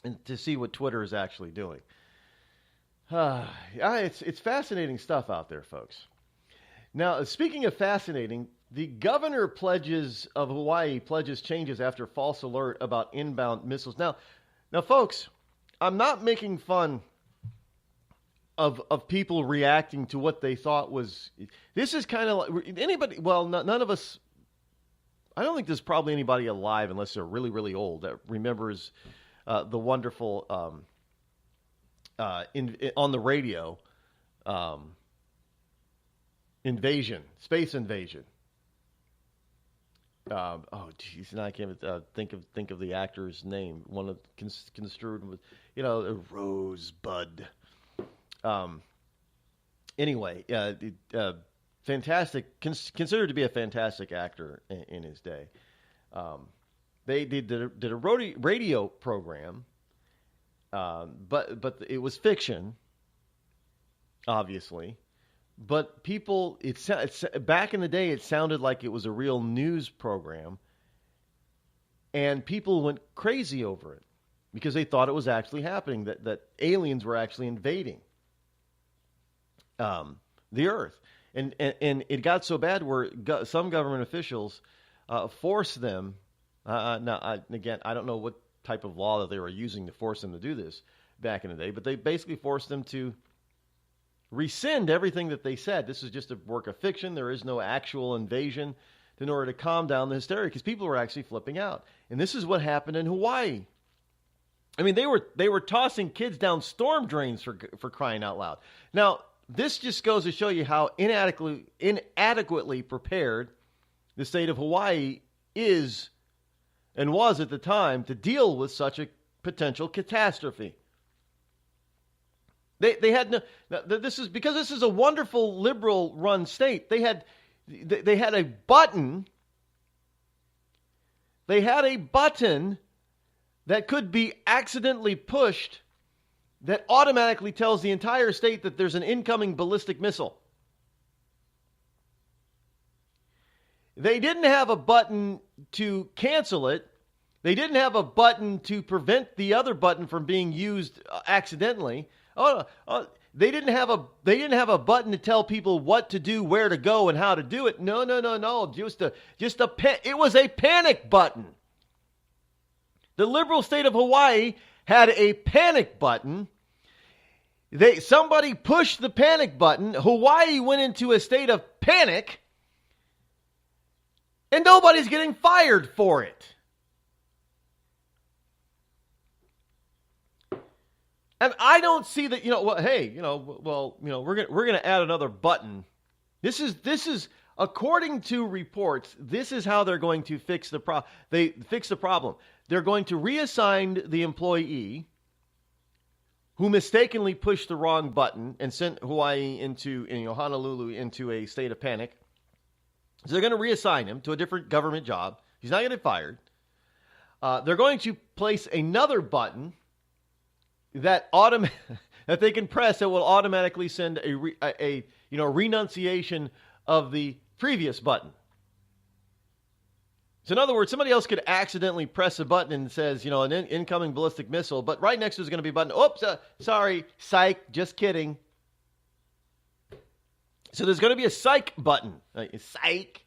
and to see what Twitter is actually doing. It's fascinating stuff out there, folks. Now, speaking of fascinating, the governor of Hawaii pledges changes after false alert about inbound missiles. Now, folks, I'm not making fun of people reacting to what they thought was. This is kind of like anybody. Well, none of us. I don't think there's probably anybody alive, unless they're really, really old, that remembers the wonderful on the radio space invasion. Oh, geez, now I can't think of the actor's name. One of construed with, Rosebud. Anyway, fantastic, considered to be a fantastic actor in his day. They did a radio program, but it was fiction, obviously. But people, it's back in the day, it sounded like it was a real news program, and people went crazy over it because they thought it was actually happening, that aliens were actually invading the Earth. And it got so bad where some government officials forced them. I don't know what type of law that they were using to force them to do this back in the day, but they basically forced them to rescind everything that they said. This is just a work of fiction. There is no actual invasion, in order to calm down the hysteria, because people were actually flipping out. And this is what happened in Hawaii. I mean, they were tossing kids down storm drains for crying out loud. Now, this just goes to show you how inadequately prepared the state of Hawaii is and was at the time to deal with such a potential catastrophe. They had no. This is because this is a wonderful liberal run state. They had a button. They had a button that could be accidentally pushed that automatically tells the entire state that there's an incoming ballistic missile. They didn't have a button to cancel it. They didn't have a button to prevent the other button from being used accidentally. They didn't have a button to tell people what to do, where to go, and how to do it. No. It was a panic button. The liberal state of Hawaii had a panic button. Somebody pushed the panic button. Hawaii went into a state of panic, and nobody's getting fired for it. And I don't see that, we're going to add another button. This is according to reports, this is how they're going to fix the problem. They fix the problem. They're going to reassign the employee who mistakenly pushed the wrong button and sent Hawaii Honolulu into a state of panic. So they're going to reassign him to a different government job. He's not going to get fired. They're going to place another button that they can press that will automatically send a renunciation of the previous button. So in other words, somebody else could accidentally press a button and says, an incoming ballistic missile, but right next to it is going to be a button. Oops, sorry, psych, just kidding. So there's going to be a psych button. Psych.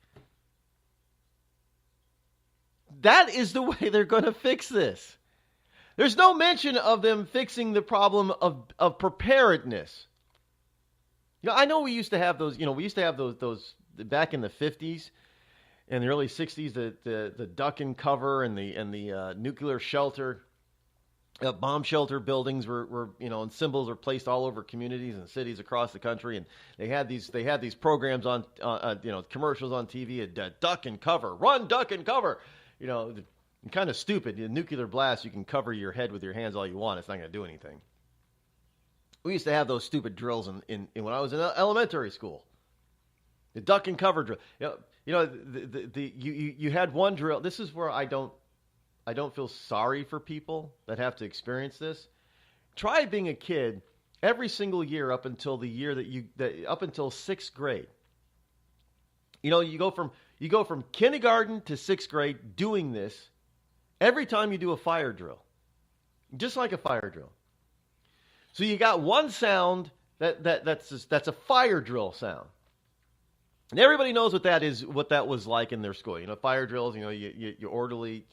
That is the way they're going to fix this. There's no mention of them fixing the problem of preparedness. I know we used to have those, those back in the 50s and the early 60s, the duck and cover and the nuclear shelter, bomb shelter buildings were and symbols were placed all over communities and cities across the country, and they had these programs on commercials on TV, duck and cover, run, duck and cover, kind of stupid. A nuclear blast, you can cover your head with your hands all you want. It's not going to do anything. We used to have those stupid drills in when I was in elementary school. The duck and cover drill. You had one drill. This is where I don't feel sorry for people that have to experience this. Try being a kid every single year up until the year up until 6th grade. You go from kindergarten to 6th grade doing this every time you do a fire drill. Just like a fire drill. So you got one sound that's a fire drill sound. And everybody knows what that is, what that was like in their school. Fire drills, you orderly,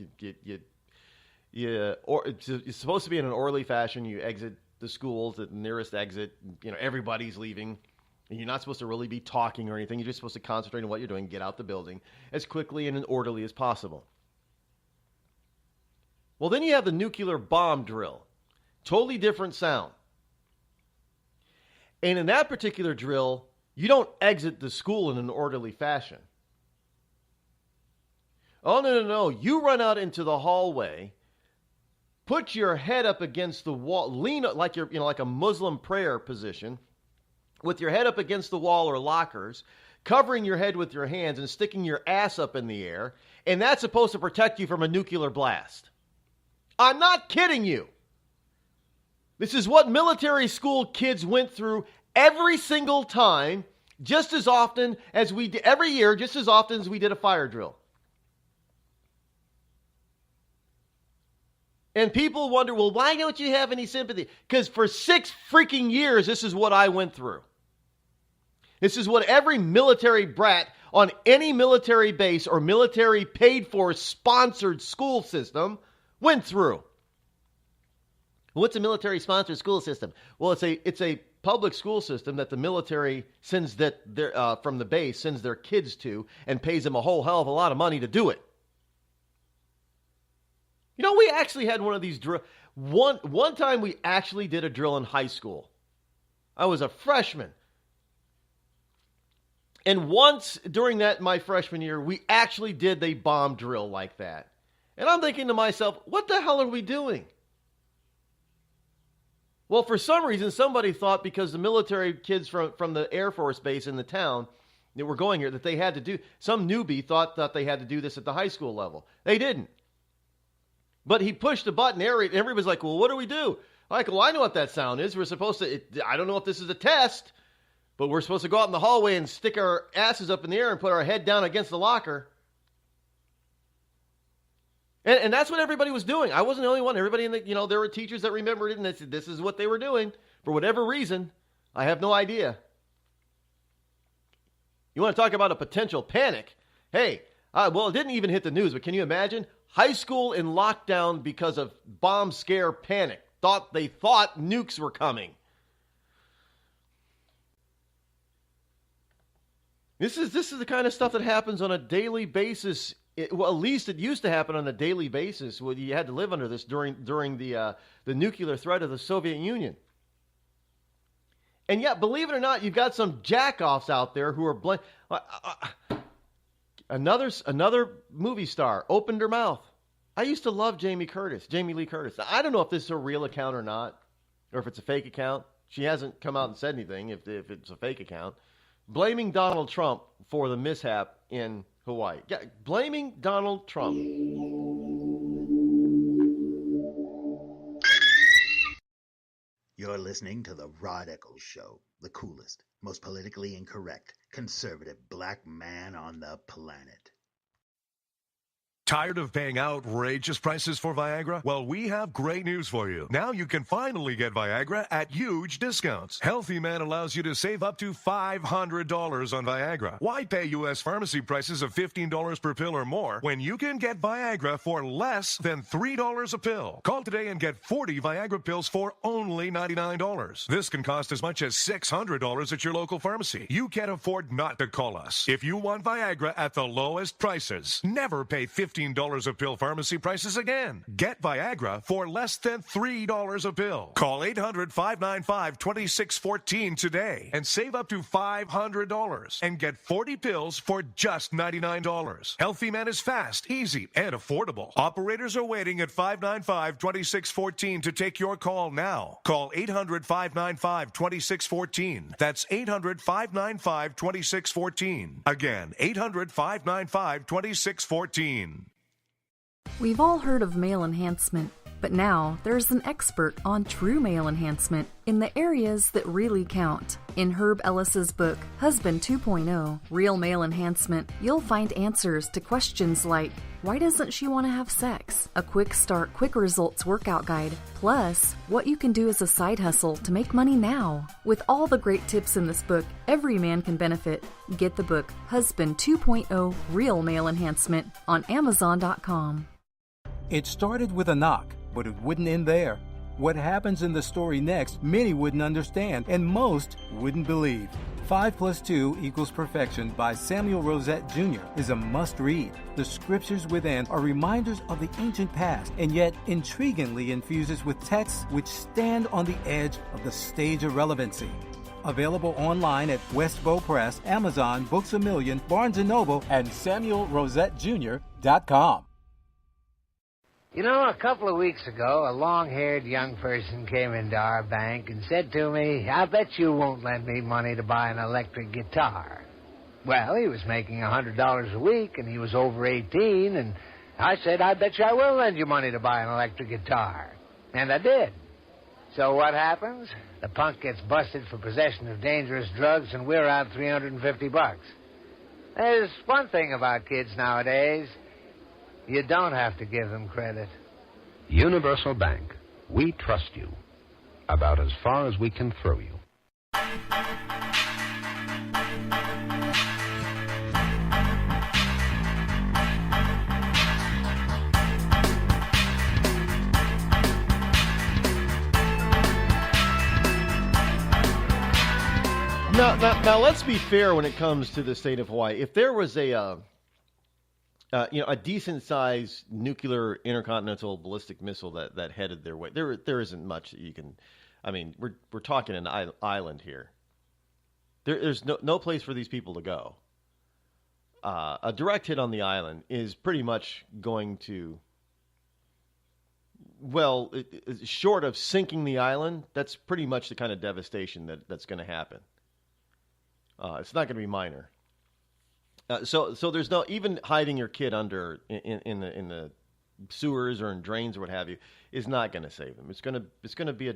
it's supposed to be in an orderly fashion. You exit the schools at the nearest exit. Everybody's leaving. And you're not supposed to really be talking or anything. You're just supposed to concentrate on what you're doing, get out the building as quickly and as orderly as possible. Well, then you have the nuclear bomb drill. Totally different sound. And in that particular drill, you don't exit the school in an orderly fashion. Oh, no. You run out into the hallway, put your head up against the wall, lean like you're, like a Muslim prayer position, with your head up against the wall or lockers, covering your head with your hands and sticking your ass up in the air, and that's supposed to protect you from a nuclear blast. I'm not kidding you. This is what military school kids went through every single time, just as often as we did, every year, just as often as we did a fire drill. And people wonder, well, why don't you have any sympathy? Because for 6 freaking years, this is what I went through. This is what every military brat on any military base or military paid-for sponsored school system went through. What's a military-sponsored school system? Well, it's a public school system that the military sends from the base sends their kids to and pays them a whole hell of a lot of money to do it. We actually had one of these drills. One time we actually did a drill in high school. I was a freshman. And once during my freshman year, we actually did a bomb drill like that. And I'm thinking to myself, what the hell are we doing? Well, for some reason, somebody thought because the military kids from the Air Force base in the town that were going here, that they had to do, some newbie thought they had to do this at the high school level. They didn't. But he pushed the button, everybody's like, well, what do we do? I'm like, well, I know what that sound is. We're supposed to, I don't know if this is a test, but we're supposed to go out in the hallway and stick our asses up in the air and put our head down against the locker. And that's what everybody was doing. I wasn't the only one. Everybody there were teachers that remembered it, and they said, this is what they were doing. For whatever reason, I have no idea. You want to talk about a potential panic? Hey, well, it didn't even hit the news, but can you imagine? High school in lockdown because of bomb scare panic. They thought nukes were coming. This is the kind of stuff that happens on a daily basis. Well, at least it used to happen on a daily basis. Well, you had to live under this during the nuclear threat of the Soviet Union. And yet, believe it or not, you've got some jackoffs out there who are another movie star opened her mouth. I used to love Jamie Lee Curtis. Now, I don't know if this is a real account or not, or if it's a fake account. She hasn't come out and said anything if it's a fake account. Blaming Donald Trump for the mishap in Hawaii. Yeah, blaming Donald Trump. You're listening to the Rod Eccles Show, the coolest, most politically incorrect, conservative black man on the planet. Tired of paying outrageous prices for Viagra? Well, we have great news for you. Now you can finally get Viagra at huge discounts. Healthy Man allows you to save up to $500 on Viagra. Why pay U.S. pharmacy prices of $15 per pill or more when you can get Viagra for less than $3 a pill? Call today and get 40 Viagra pills for only $99. This can cost as much as $600 at your local pharmacy. You can't afford not to call us. If you want Viagra at the lowest prices, never pay $15 a pill pharmacy prices again. Get Viagra for less than $3 a pill. Call 800-595-2614 today and save up to $500 and get 40 pills for just $99. Healthy Man is fast, easy, and affordable. Operators are waiting at 595-2614 to take your call now. Call 800-595-2614. That's 800-595-2614. Again, 800-595-2614. We've all heard of male enhancement, but now there's an expert on true male enhancement in the areas that really count. In Herb Ellis's book, Husband 2.0, Real Male Enhancement, you'll find answers to questions like, why doesn't she want to have sex? A quick start, quick results workout guide, plus what you can do as a side hustle to make money now. With all the great tips in this book, every man can benefit. Get the book, Husband 2.0, Real Male Enhancement, on Amazon.com. It started with a knock, but it wouldn't end there. What happens in the story next, many wouldn't understand, and most wouldn't believe. 5 + 2 = Perfection by Samuel Rosette Jr. is a must-read. The scriptures within are reminders of the ancient past, and yet intriguingly infuses with texts which stand on the edge of the stage of relevancy. Available online at Westbow Press, Amazon, Books A Million, Barnes & Noble, and SamuelRosetteJr.com. You know, a couple of weeks ago, a long-haired young person came into our bank and said to me, I bet you won't lend me money to buy an electric guitar. Well, he was making $100 a week, and he was over 18, and I said, I bet you I will lend you money to buy an electric guitar. And I did. So what happens? The punk gets busted for possession of dangerous drugs, and we're out $350. There's one thing about kids nowadays. You don't have to give them credit. Universal Bank. We trust you. About as far as we can throw you. Now, let's be fair when it comes to the state of Hawaii. If there was a decent-sized nuclear intercontinental ballistic missile that headed their way, there isn't much that you can. I mean, we're talking an island here. There's no place for these people to go. A direct hit on the island is pretty much going to, short of sinking the island, that's pretty much the kind of devastation that's going to happen. It's not going to be minor. So there's no, even hiding your kid under in the sewers or in drains or what have you is not going to save them. It's going to be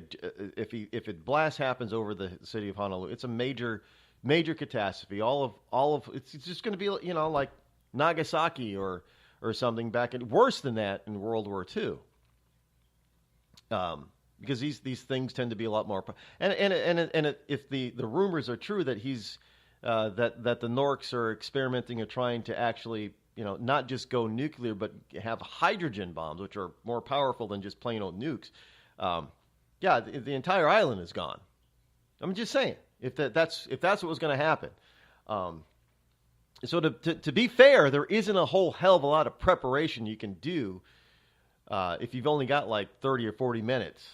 if a blast happens over the city of Honolulu, it's a major catastrophe. All of it's just going to be like Nagasaki or something back in, worse than that in World War II. Because these things tend to be a lot more, and if the rumors are true that he's that the Norks are experimenting or trying to actually, not just go nuclear, but have hydrogen bombs, which are more powerful than just plain old nukes. The entire island is gone. I'm just saying, if that's what was going to happen. So to be fair, there isn't a whole hell of a lot of preparation you can do if you've only got like 30 or 40 minutes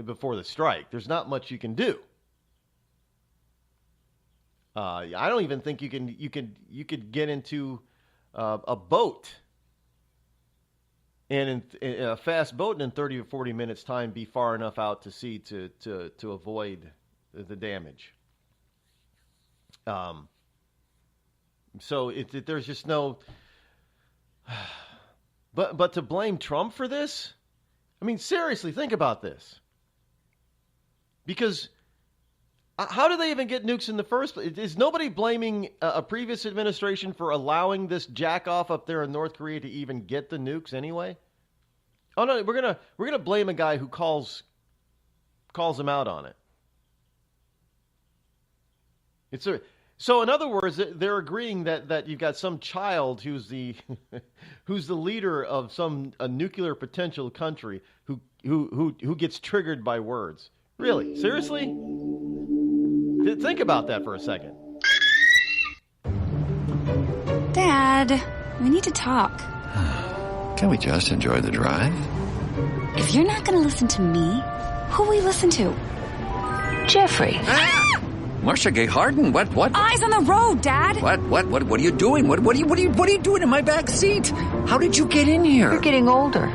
before the strike. There's not much you can do. I don't even think you could get into a boat and in a fast boat and in 30 or 40 minutes time be far enough out to sea to avoid the damage. So there's just no. But to blame Trump for this? I mean, seriously, think about this. Because How do they even get nukes in the first place? Is nobody blaming a previous administration for allowing this jack-off up there in North Korea to even get the nukes anyway? Oh no, we're gonna blame a guy who calls them out on it. So in other words, they're agreeing that you've got some child who's the who's the leader of a nuclear potential country who gets triggered by words. Really? Seriously? Think about that for a second. Dad, we need to talk. Can we just enjoy the drive? If you're not going to listen to me, who will we listen to? Jeffrey. Marcia Gay Harden, what? Eyes on the road, Dad. What are you doing? What are you doing in my back seat? How did you get in here? You're getting older.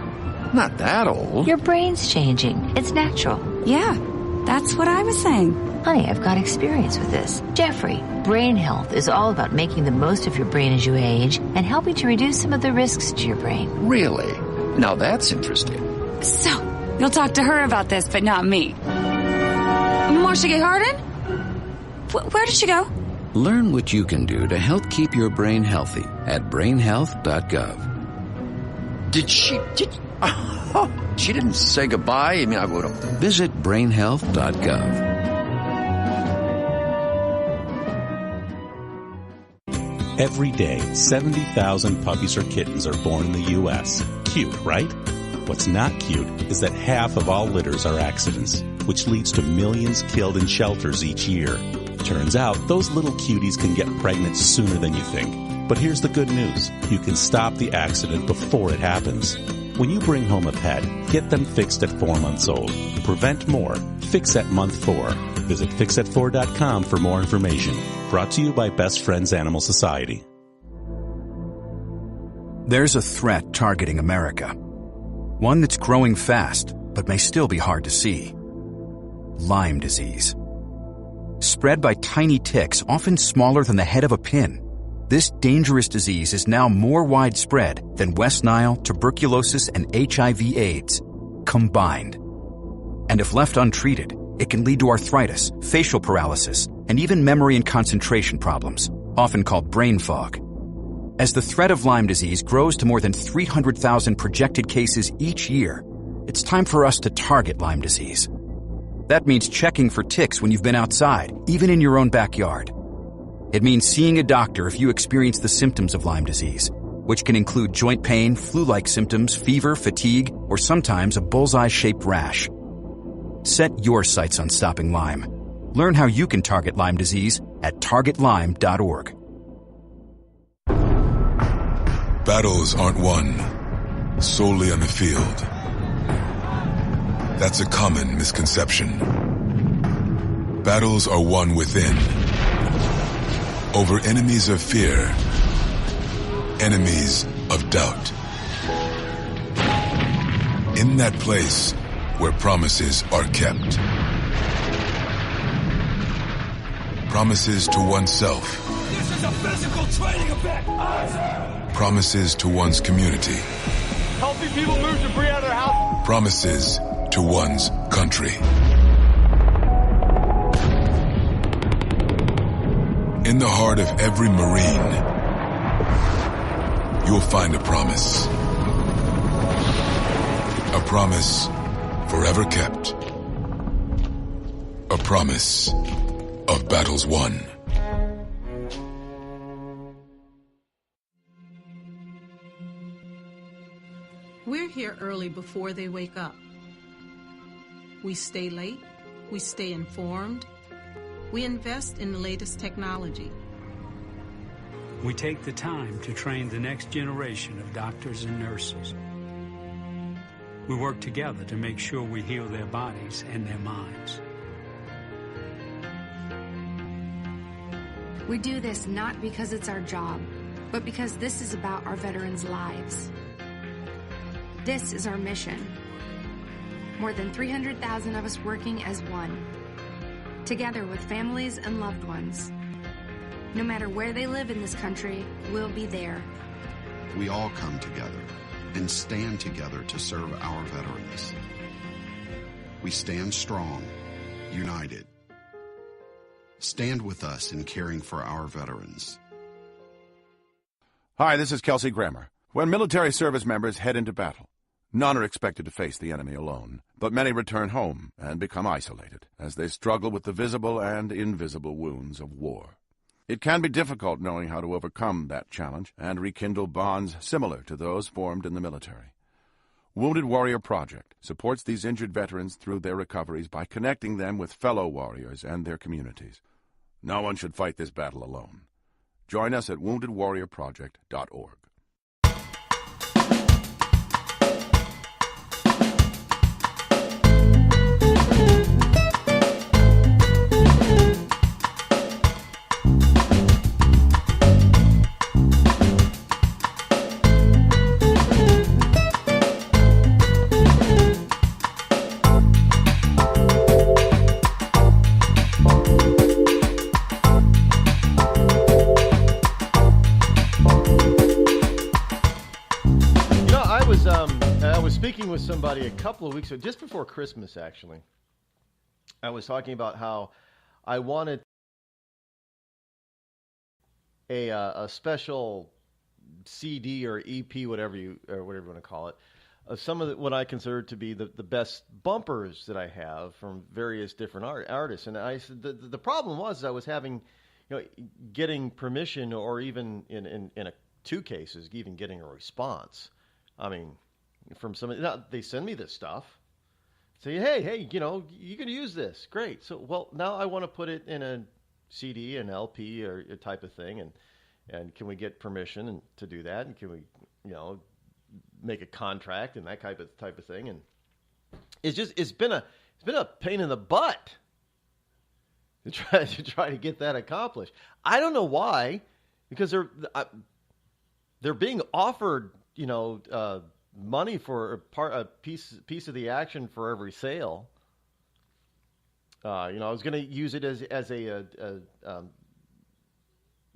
Not that old. Your brain's changing. It's natural. Yeah, that's what I was saying. Honey, I've got experience with this. Jeffrey, brain health is all about making the most of your brain as you age and helping to reduce some of the risks to your brain. Really? Now that's interesting. So, you'll talk to her about this, but not me. Marcia Gay Harden? Where did she go? Learn what you can do to help keep your brain healthy at brainhealth.gov. She didn't say goodbye. I mean, I would have. Visit brainhealth.gov. Every day, 70,000 puppies or kittens are born in the U.S. Cute, right? What's not cute is that half of all litters are accidents, which leads to millions killed in shelters each year. Turns out, those little cuties can get pregnant sooner than you think. But here's the good news. You can stop the accident before it happens. When you bring home a pet, get them fixed at 4 months old. Prevent more. Fix at month 4. Visit fixat4.com for more information. Brought to you by Best Friends Animal Society. There's a threat targeting America. One that's growing fast, but may still be hard to see. Lyme disease. Spread by tiny ticks, often smaller than the head of a pin. This dangerous disease is now more widespread than West Nile, tuberculosis, and HIV/AIDS combined. And if left untreated, it can lead to arthritis, facial paralysis, and even memory and concentration problems, often called brain fog. As the threat of Lyme disease grows to more than 300,000 projected cases each year, it's time for us to target Lyme disease. That means checking for ticks when you've been outside, even in your own backyard. It means seeing a doctor if you experience the symptoms of Lyme disease, which can include joint pain, flu-like symptoms, fever, fatigue, or sometimes a bullseye-shaped rash. Set your sights on stopping Lyme. Learn how you can target Lyme disease at targetlyme.org. Battles aren't won solely on the field. That's a common misconception. Battles are won within, over enemies of fear, enemies of doubt. In that place where promises are kept. Promises to oneself. This is a physical training event. Promises to one's community. Helping people move debris out of their house. Promises to one's country. In the heart of every Marine, you'll find a promise. A promise forever kept. A promise of battles won. We're here early before they wake up. We stay late, we stay informed, we invest in the latest technology. We take the time to train the next generation of doctors and nurses. We work together to make sure we heal their bodies and their minds. We do this not because it's our job, but because this is about our veterans' lives. This is our mission. More than 300,000 of us working as one, together with families and loved ones. No matter where they live in this country, we'll be there. We all come together and stand together to serve our veterans. We stand strong, united. Stand with us in caring for our veterans. Hi, this is Kelsey Grammer. When military service members head into battle, none are expected to face the enemy alone, but many return home and become isolated as they struggle with the visible and invisible wounds of war. It can be difficult knowing how to overcome that challenge and rekindle bonds similar to those formed in the military. Wounded Warrior Project supports these injured veterans through their recoveries by connecting them with fellow warriors and their communities. No one should fight this battle alone. Join us at woundedwarriorproject.org. Speaking with somebody a couple of weeks ago, just before Christmas, actually, I was talking about how I wanted a special CD or EP, whatever you want to call it, of some of what I consider to be the best bumpers that I have from various different artists. And I said the problem was I was having, getting permission, or even in two cases, even getting a response. I mean, from somebody, now they send me this stuff, say, hey, you can use this, great. So, well, now I want to put it in a CD, an LP, or a type of thing, and can we get permission to do that? And can we, make a contract and that type of thing? And it's been a pain in the butt to try to get that accomplished. I don't know why, because they're being offered, money for a piece of the action for every sale. I was going to use it as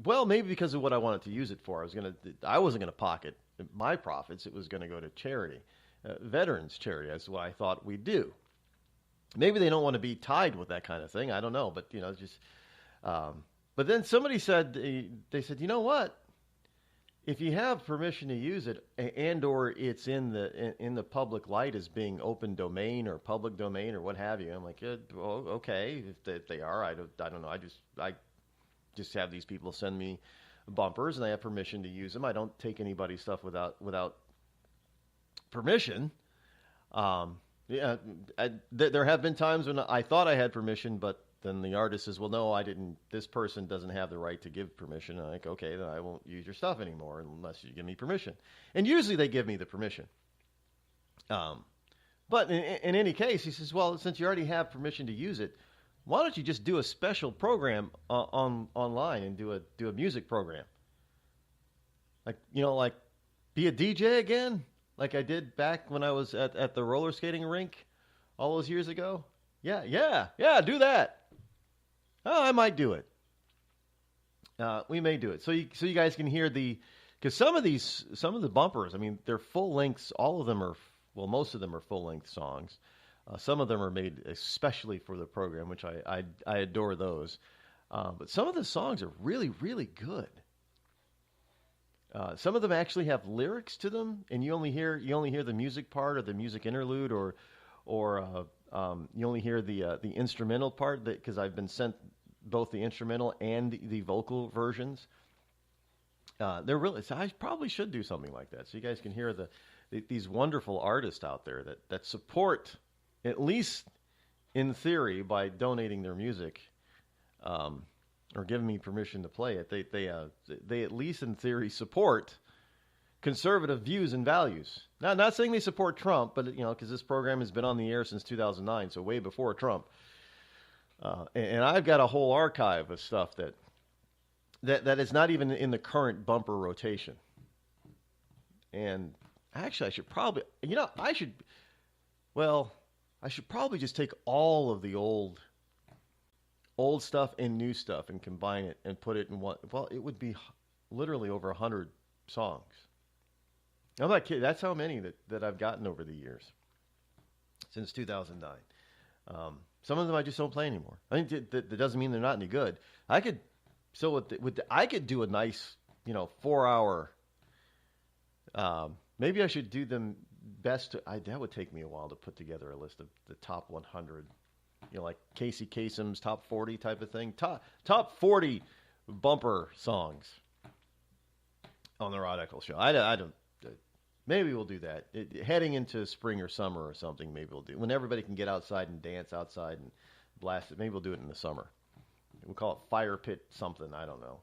well, maybe because of what I wanted to use it for. I wasn't going to pocket my profits. It was going to go to charity, veterans charity. That's what I thought we'd do. Maybe they don't want to be tied with that kind of thing. I don't know, but just. But then somebody said, they said, you know what? If you have permission to use it, and/or it's in the public light as being open domain or public domain or what have you, I'm like, well, okay, if they are, I don't know. I just have these people send me bumpers, and I have permission to use them. I don't take anybody's stuff without permission. There have been times when I thought I had permission, but then the artist says, well, no, I didn't. This person doesn't have the right to give permission. And I'm like, okay, then I won't use your stuff anymore unless you give me permission. And usually they give me the permission. But in any case, he says, well, since you already have permission to use it, why don't you just do a special program online and do a music program? Like be a DJ again, like I did back when I was at the roller skating rink all those years ago. Yeah, do that. Oh, I might do it. We may do it. So you guys can hear because some of the bumpers, I mean, they're full lengths. All of them most of them are full length songs. Some of them are made especially for the program, which I adore those. But some of the songs are really, really good. Some of them actually have lyrics to them, and you only hear the music part or the music interlude, or you only hear the instrumental part, because I've been sent both the instrumental and the vocal versions. They're really. So I probably should do something like that, so you guys can hear these wonderful artists out there that support, at least in theory, by donating their music, or giving me permission to play it. They at least in theory support conservative views and values. Now, not saying they support Trump, but because this program has been on the air since 2009, so way before Trump. And I've got a whole archive of stuff that is not even in the current bumper rotation. And actually, I should probably, I should probably just take all of the old stuff and new stuff and combine it and put it in one. Well, it would be literally over 100 songs. I'm not kidding. That's how many that I've gotten over the years since 2009. Some of them I just don't play anymore. I think that doesn't mean they're not any good. I could do a nice, 4-hour. Maybe I should do them best. That would take me a while to put together a list of the top 100. Like Casey Kasem's top 40 type of thing. Top 40 bumper songs on the Rod Eccles Show. I don't. Maybe we'll do that. Heading into spring or summer or something, maybe we'll do. When everybody can get outside and dance outside and blast it, maybe we'll do it in the summer. We'll call it fire pit something. I don't know.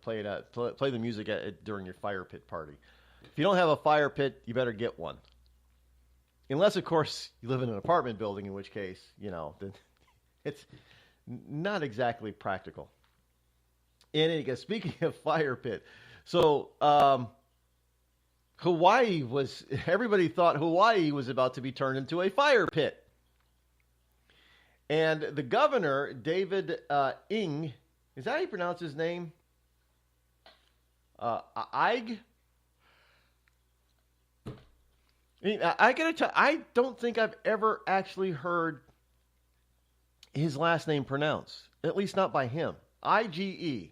Play the music during your fire pit party. If you don't have a fire pit, you better get one. Unless, of course, you live in an apartment building, in which case, then it's not exactly practical. And speaking of fire pit, so everybody thought Hawaii was about to be turned into a fire pit. And the governor, David Ng, is that how you pronounce his name? Ige? I gotta tell, I don't think I've ever actually heard his last name pronounced. At least not by him. I-G-E.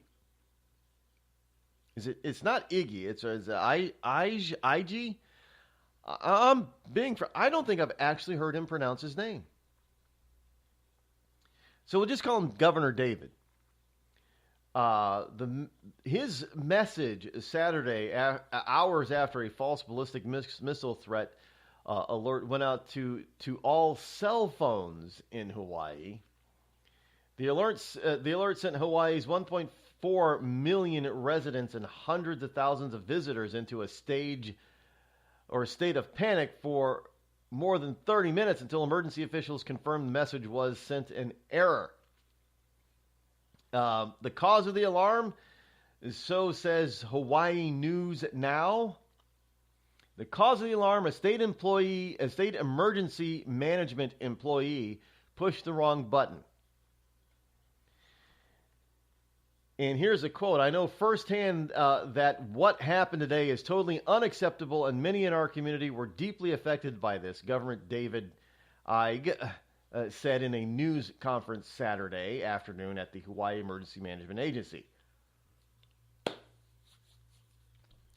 It's not Iggy. It's I-G. I don't think I've actually heard him pronounce his name. So we'll just call him Governor David. His message Saturday, hours after a false ballistic missile threat alert went out to all cell phones in Hawaii. The alert sent Hawaii's 1.4 million residents and hundreds of thousands of visitors into a state of panic for more than 30 minutes until emergency officials confirmed the message was sent in error. The cause of the alarm, so says Hawaii News Now. The cause of the alarm, a state emergency management employee pushed the wrong button. And here's a quote. I know firsthand that what happened today is totally unacceptable, and many in our community were deeply affected by this, Governor David Ige said in a news conference Saturday afternoon at the Hawaii Emergency Management Agency.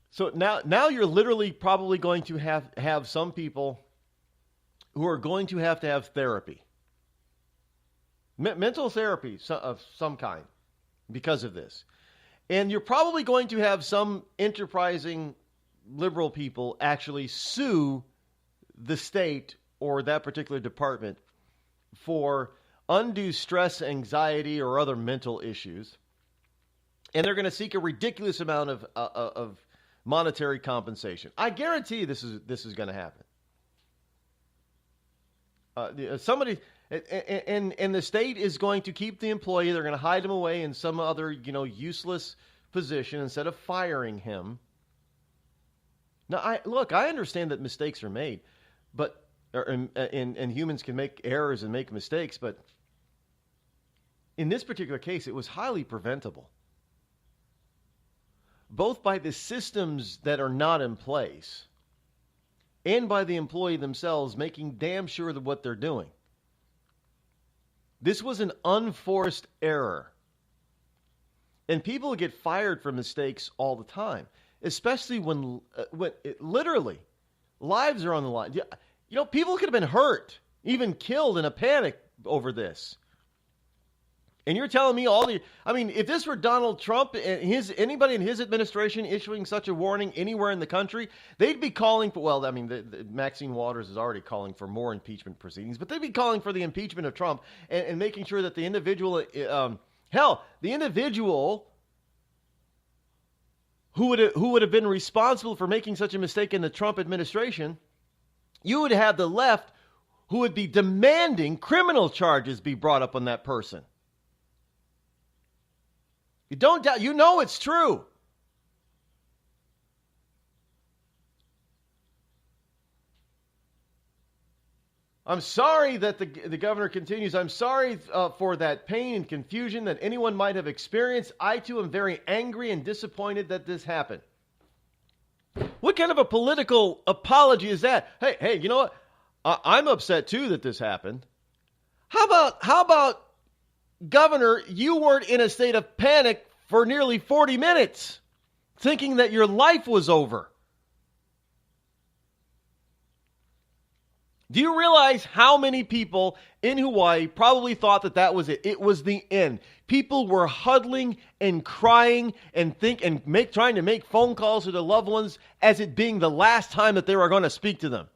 So now you're literally probably going to have some people who are going to have therapy. Mental therapy of some kind because of this. And you're probably going to have some enterprising liberal people actually sue the state or that particular department for undue stress, anxiety, or other mental issues. And they're going to seek a ridiculous amount of monetary compensation. I guarantee this is going to happen. Somebody and the state is going to keep the employee. They're going to hide him away in some other useless position instead of firing him. Now, I understand that mistakes are made, and humans can make errors and make mistakes, but in this particular case, it was highly preventable. Both by the systems that are not in place and by the employee themselves making damn sure that what they're doing. This was an unforced error. And people get fired for mistakes all the time, especially when literally lives are on the line. People could have been hurt, even killed in a panic over this. And you're telling me if this were Donald Trump and anybody in his administration issuing such a warning anywhere in the country, they'd be calling for, Maxine Waters is already calling for more impeachment proceedings, but they'd be calling for the impeachment of Trump and making sure that the individual, the individual who would have been responsible for making such a mistake in the Trump administration, you would have the left who would be demanding criminal charges be brought up on that person. You don't doubt. You know it's true. I'm sorry that the governor continues. I'm sorry for that pain and confusion that anyone might have experienced. I, too, am very angry and disappointed that this happened. What kind of a political apology is that? Hey, you know what? I'm upset, too, that this happened. How about, Governor, you weren't in a state of panic for nearly 40 minutes, thinking that your life was over? Do you realize how many people in Hawaii probably thought that that was it? It was the end. People were huddling and crying and trying to make phone calls to their loved ones as it being the last time that they were going to speak to them.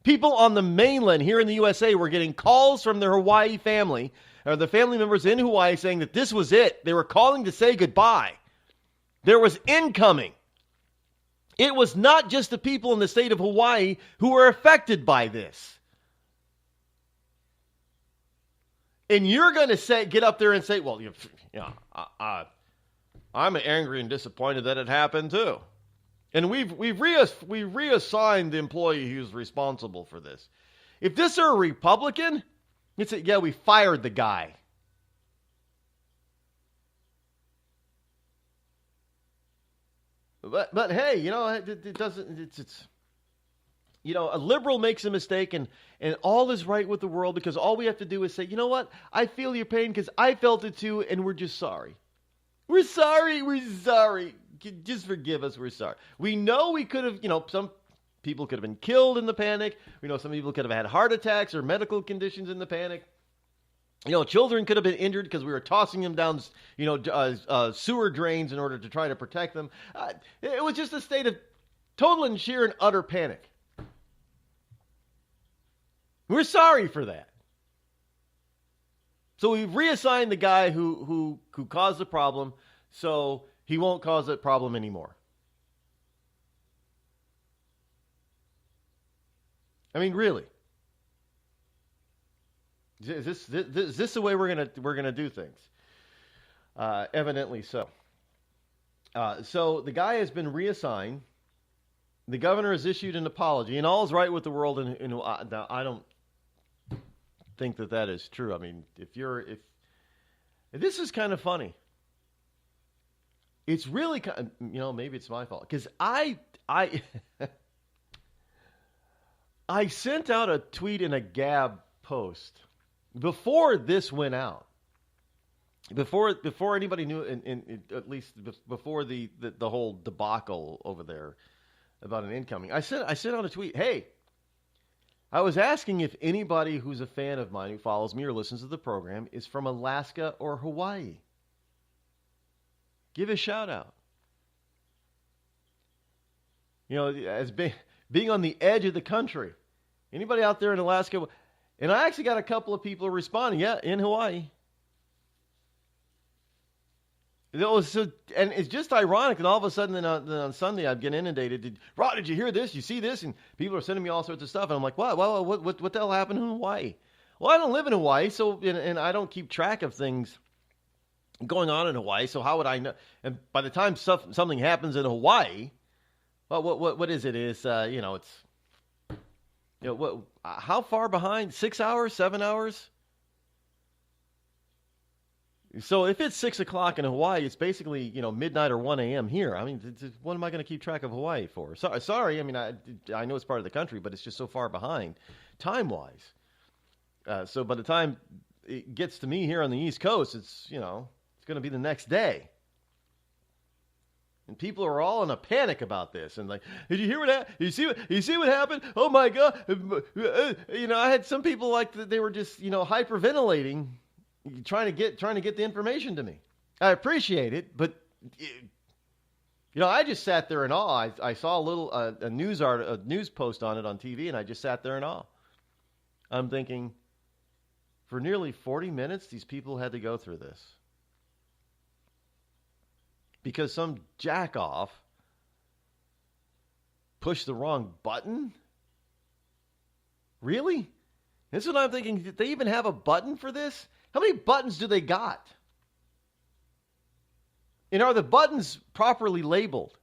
People on the mainland here in the USA were getting calls from their Hawaii family, or the family members in Hawaii, saying that this was it. They were calling to say goodbye. There was incoming. It was not just the people in the state of Hawaii who were affected by this. And you're going to get up there and say, well, I'm angry and disappointed that it happened too. And we've reassigned the employee who's responsible for this. If this are a Republican, you'd say, yeah, we fired the guy. But hey, it doesn't. It's a liberal makes a mistake and all is right with the world because all we have to do is say, you know what? I feel your pain because I felt it too, and we're just sorry. We're sorry. Just forgive us. We're sorry. We know we could have, some people could have been killed in the panic. We know some people could have had heart attacks or medical conditions in the panic. Children could have been injured because we were tossing them down, sewer drains in order to try to protect them. It was just a state of total and sheer and utter panic. We're sorry for that. So we've reassigned the guy who caused the problem, so he won't cause that problem anymore. I mean, really. Is this the way we're gonna do things? Evidently so. So the guy has been reassigned. The governor has issued an apology, and all is right with the world. Now, I don't think that is true. I mean, if this is kind of funny. It's really maybe it's my fault because I sent out a tweet and a Gab post before this went out, before anybody knew, at least before the whole debacle over there about an incoming. I sent out a tweet. Hey, I was asking if anybody who's a fan of mine who follows me or listens to the program is from Alaska or Hawaii. Give a shout out. As being on the edge of the country. Anybody out there in Alaska? And I actually got a couple of people responding. Yeah, in Hawaii. And it's just ironic. And all of a sudden, then on Sunday, I'd get inundated. Rod, did you hear this? You see this? And people are sending me all sorts of stuff. And I'm like, what the hell happened in Hawaii? Well, I don't live in Hawaii, so and I don't keep track of things going on in Hawaii. So how would I know? And by the time something happens in Hawaii, well, what is it? It's how far behind? 6 hours? 7 hours? So if it's 6 o'clock in Hawaii, it's basically, midnight or 1 a.m. here. I mean, what am I going to keep track of Hawaii for? Sorry. I mean, I know it's part of the country, but it's just so far behind time-wise. So by the time it gets to me here on the East Coast, it's going to be the next day. And people are all in a panic about this. And like, did you hear what happened? You see what happened? Oh my God. I had some people like they were just, hyperventilating, trying to get the information to me. I appreciate it, but I just sat there in awe. I saw a news post on it on TV, and I just sat there in awe. I'm thinking, for nearly 40 minutes, these people had to go through this. Because some jackoff pushed the wrong button? Really? This is what I'm thinking. Did they even have a button for this? How many buttons do they got? And are the buttons properly labeled?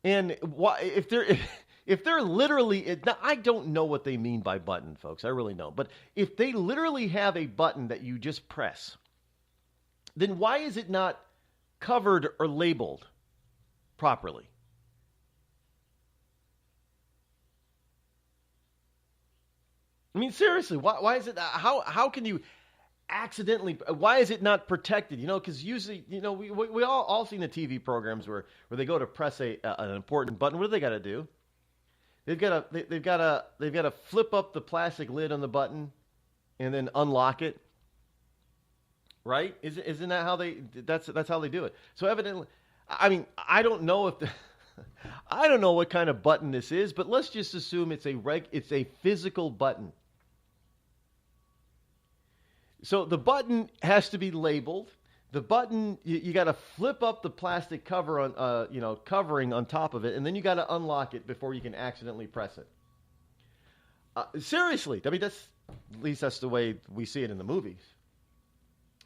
And if they're literally, I don't know what they mean by button, folks. I really don't. But if they literally have a button that you just press, then why is it not covered or labeled properly? I mean, seriously, why is it, how can you accidentally, why is it not protected? Because usually, we all seen the TV programs where they go to press an important button. What do they got to do? They've got to flip up the plastic lid on the button and then unlock it. Right? Isn't that how that's how they do it? So evidently, I mean, I don't know I don't know what kind of button this is, but let's just assume it's a physical button. So the button has to be labeled. The button, you got to flip up the plastic cover on, covering on top of it, and then you got to unlock it before you can accidentally press it. Seriously, I mean, at least that's the way we see it in the movies.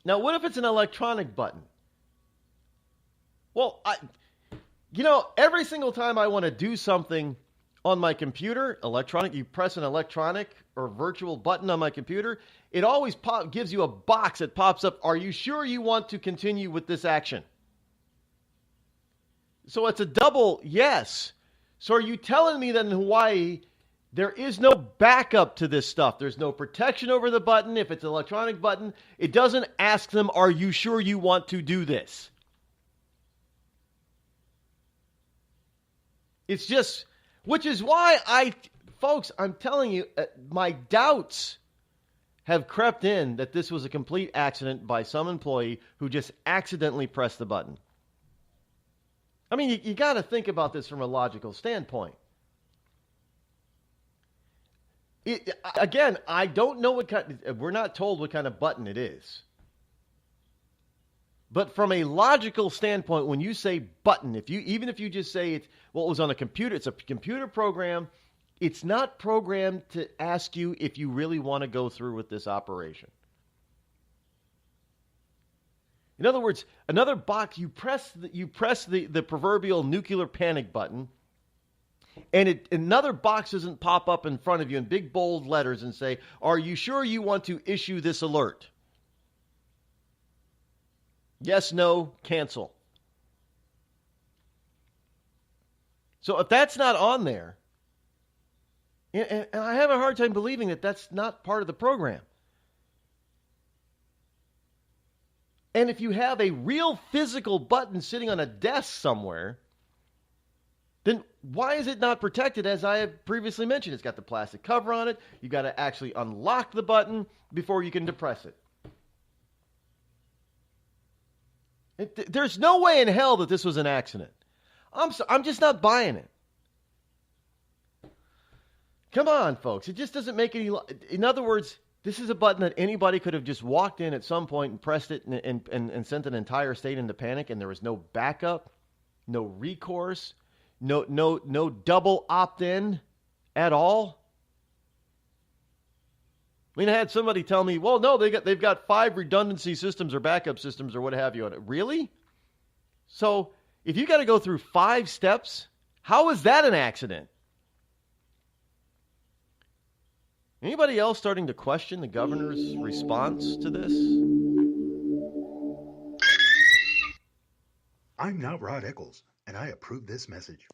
Now, what if it's an electronic button? Well, every single time I want to do something on my computer, you press an electronic or virtual button on my computer, it always gives you a box that pops up. Are you sure you want to continue with this action? So it's a double yes. So are you telling me that in Hawaii, there is no backup to this stuff? There's no protection over the button. If it's an electronic button, it doesn't ask them, are you sure you want to do this? It's just, which is why folks, I'm telling you, my doubts have crept in that this was a complete accident by some employee who just accidentally pressed the button. I mean, you got to think about this from a logical standpoint. Again, I don't know we're not told what kind of button it is. But from a logical standpoint, when you say button, even if you just say it was on a computer, it's a computer program. It's not programmed to ask you if you really want to go through with this operation. In other words, another box, you press the proverbial nuclear panic button, and another box doesn't pop up in front of you in big bold letters and say, are you sure you want to issue this alert? Yes, no, cancel. So if that's not on there, and I have a hard time believing that that's not part of the program. And if you have a real physical button sitting on a desk somewhere, then why is it not protected? As I have previously mentioned, it's got the plastic cover on it. You got to actually unlock the button before you can depress it. There's no way in hell that this was an accident. I'm just not buying it. Come on, folks. It just doesn't make any... In other words, this is a button that anybody could have just walked in at some point and pressed it and sent an entire state into panic, and there was no backup, no recourse, no double opt-in at all. I mean, I had somebody tell me, well, no, they've got 5 redundancy systems or backup systems or what have you on it. Really? So if you got to go through 5 steps, how is that an accident? Anybody else starting to question the governor's response to this? I'm not Rod Eccles, and I approve this message.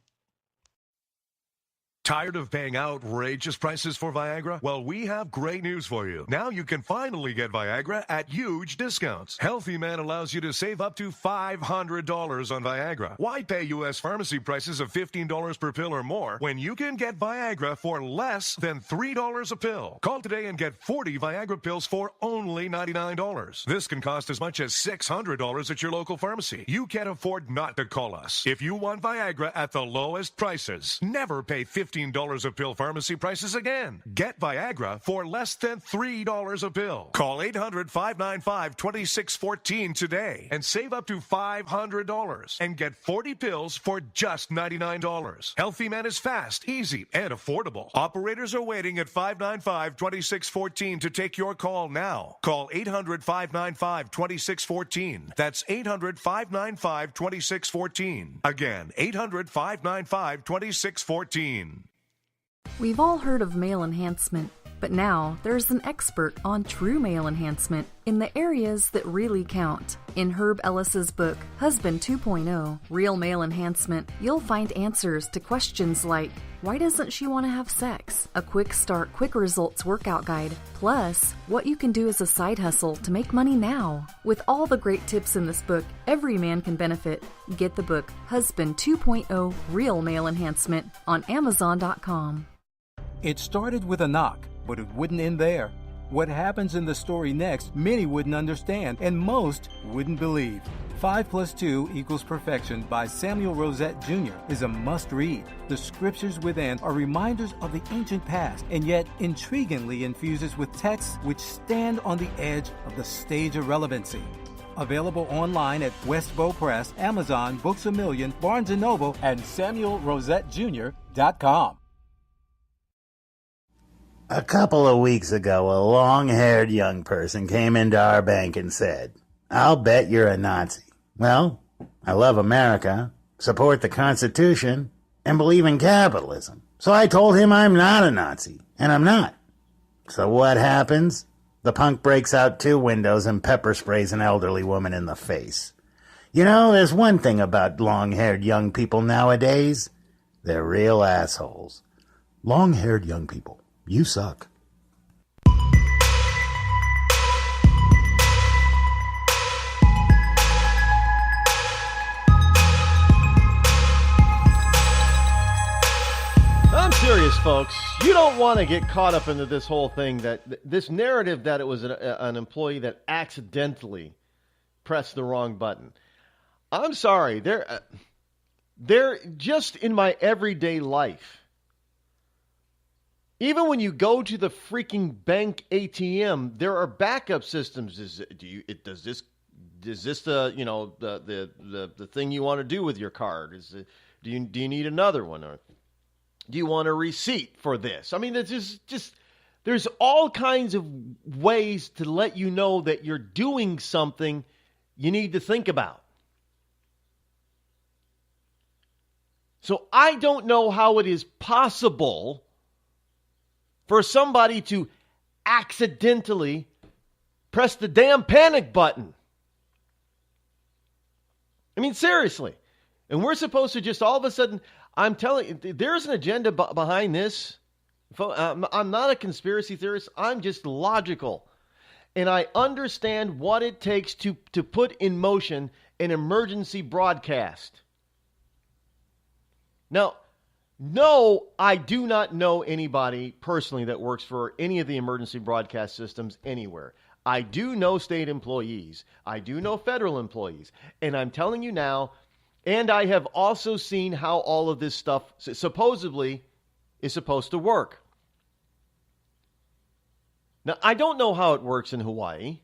Tired of paying outrageous prices for Viagra? Well, we have great news for you. Now you can finally get Viagra at huge discounts. Healthy Man allows you to save up to $500 on Viagra. Why pay U.S. pharmacy prices of $15 per pill or more when you can get Viagra for less than $3 a pill? Call today and get 40 Viagra pills for only $99. This can cost as much as $600 at your local pharmacy. You can't afford not to call us. If you want Viagra at the lowest prices, never pay $15 a pill pharmacy prices again. Get Viagra for less than $3 a pill. Call 800-595-2614 today and save up to $500 and get 40 pills for just $99. Healthy Man is fast, easy, and affordable. Operators are waiting at 595-2614 to take your call now. Call 800-595-2614. That's 800-595-2614. Again, 800-595-2614. We've all heard of male enhancement, But now there's an expert on true male enhancement in the areas that really count. In Herb Ellis's book, Husband 2.0, Real Male Enhancement, you'll find answers to questions like, why doesn't she want to have sex? A quick start, quick results workout guide. Plus, what you can do as a side hustle to make money now. With all the great tips in this book, every man can benefit. Get the book, Husband 2.0, Real Male Enhancement, on Amazon.com. It started with a knock, but it wouldn't end there. What happens in the story next, many wouldn't understand, and most wouldn't believe. 5 + 2 = Perfection by Samuel Rosette Jr. is a must-read. The scriptures within are reminders of the ancient past, and yet intriguingly infuses with texts which stand on the edge of the stage of relevancy. Available online at Westbow Press, Amazon, Books A Million, Barnes & Noble, and SamuelRosetteJr.com. A couple of weeks ago, a long-haired young person came into our bank and said, "I'll bet you're a Nazi." Well, I love America, support the Constitution, and believe in capitalism. So I told him I'm not a Nazi, and I'm not. So what happens? The punk breaks out 2 windows and pepper sprays an elderly woman in the face. You know, there's one thing about long-haired young people nowadays. They're real assholes. Long-haired young people. You suck. I'm serious, folks. You don't want to get caught up into this whole thing, that this narrative that it was an employee that accidentally pressed the wrong button. I'm sorry. They're just in my everyday life. Even when you go to the freaking bank ATM, there are backup systems. Is this the thing you want to do with your card? Do you need another one, or do you want a receipt for this? I mean, it's just there's all kinds of ways to let you know that you're doing something you need to think about. So I don't know how it is possible for somebody to accidentally press the damn panic button. I mean, seriously. And we're supposed to just all of a sudden, I'm telling you, there's an agenda behind this. I'm not a conspiracy theorist. I'm just logical. And I understand what it takes to put in motion an emergency broadcast. Now, no, I do not know anybody personally that works for any of the emergency broadcast systems anywhere. I do know state employees. I do know federal employees. And I'm telling you now, and I have also seen how all of this stuff supposedly is supposed to work. Now, I don't know how it works in Hawaii,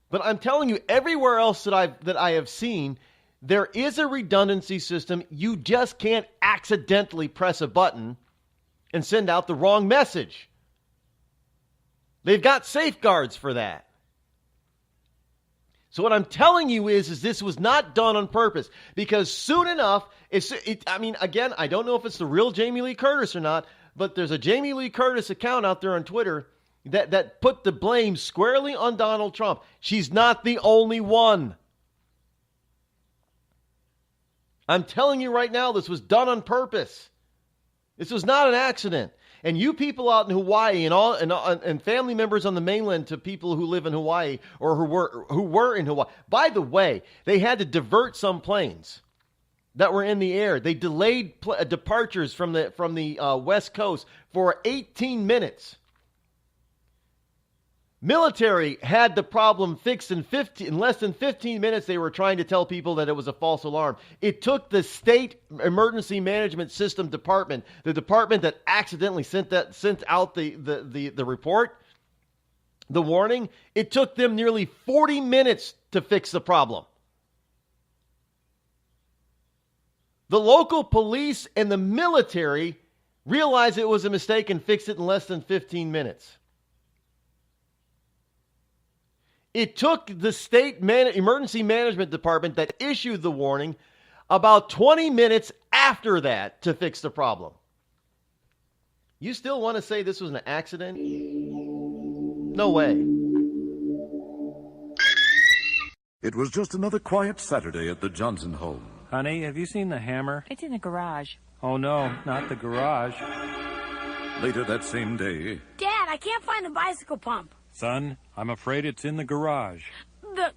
but I'm telling you, everywhere else that I have seen, there is a redundancy system. You just can't accidentally press a button and send out the wrong message. They've got safeguards for that. So what I'm telling you is this was not done on purpose, because soon enough, again, I don't know if it's the real Jamie Lee Curtis or not, but there's a Jamie Lee Curtis account out there on Twitter that put the blame squarely on Donald Trump. She's not the only one. I'm telling you right now, this was done on purpose. This was not an accident. And you people out in Hawaii and family members on the mainland to people who live in Hawaii or who were in Hawaii. By the way, they had to divert some planes that were in the air. They delayed departures from the West Coast for 18 minutes. Military had the problem fixed in less than 15 minutes. They were trying to tell people that it was a false alarm. It took the state emergency management system department, the department that accidentally sent out the report, the warning. It took them nearly 40 minutes to fix the problem. The local police and the military realized it was a mistake and fixed it in less than 15 minutes. It took the state emergency management department that issued the warning about 20 minutes after that to fix the problem. You still want to say this was an accident? No way. It was just another quiet Saturday at the Johnson home. Honey, have you seen the hammer? It's in the garage. Oh, no, not the garage. Later that same day... Dad, I can't find the bicycle pump. Son, I'm afraid it's in the garage. The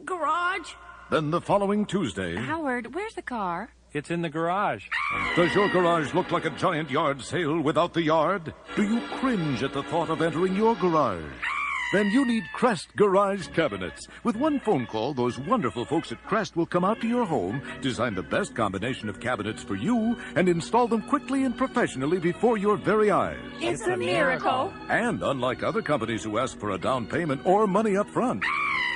garage? Then the following Tuesday... Howard, where's the car? It's in the garage. Does your garage look like a giant yard sale without the yard? Do you cringe at the thought of entering your garage? Then you need Crest Garage Cabinets. With one phone call, those wonderful folks at Crest will come out to your home, design the best combination of cabinets for you, and install them quickly and professionally before your very eyes. It's a miracle. And unlike other companies who ask for a down payment or money up front,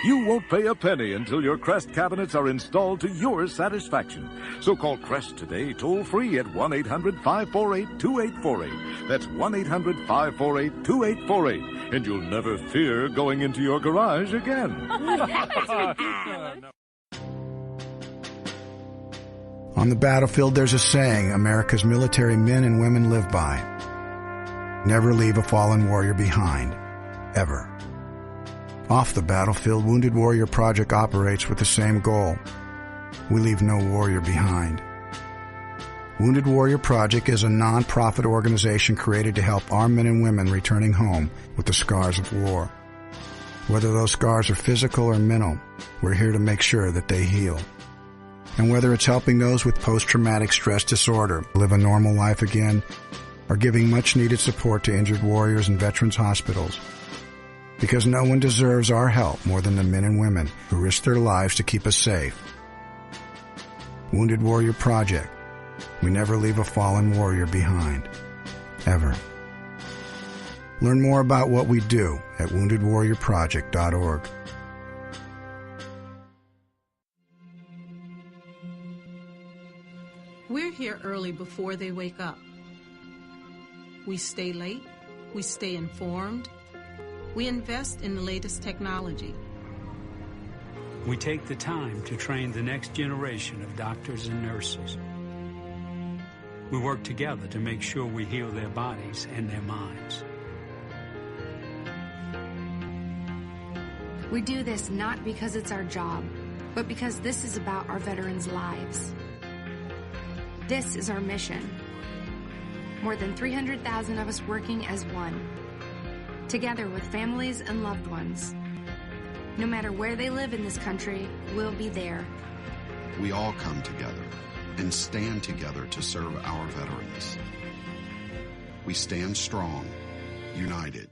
you won't pay a penny until your Crest cabinets are installed to your satisfaction. So call Crest today, toll-free at 1-800-548-2848. That's 1-800-548-2848. And you'll never fear going into your garage again. That's ridiculous. On the battlefield, there's a saying America's military men and women live by. Never leave a fallen warrior behind. Ever. Off the battlefield, Wounded Warrior Project operates with the same goal. We leave no warrior behind. Wounded Warrior Project is a non-profit organization created to help our men and women returning home with the scars of war. Whether those scars are physical or mental, we're here to make sure that they heal. And whether it's helping those with post-traumatic stress disorder live a normal life again, or giving much-needed support to injured warriors in veterans' hospitals, because no one deserves our help more than the men and women who risk their lives to keep us safe. Wounded Warrior Project. We never leave a fallen warrior behind. Ever. Learn more about what we do at woundedwarriorproject.org. We're here early before they wake up. We stay late. We stay informed. We invest in the latest technology. We take the time to train the next generation of doctors and nurses. We work together to make sure we heal their bodies and their minds. We do this not because it's our job, but because this is about our veterans' lives. This is our mission. More than 300,000 of us working as one, together with families and loved ones. No matter where they live in this country, we'll be there. We all come together and stand together to serve our veterans. We stand strong, united.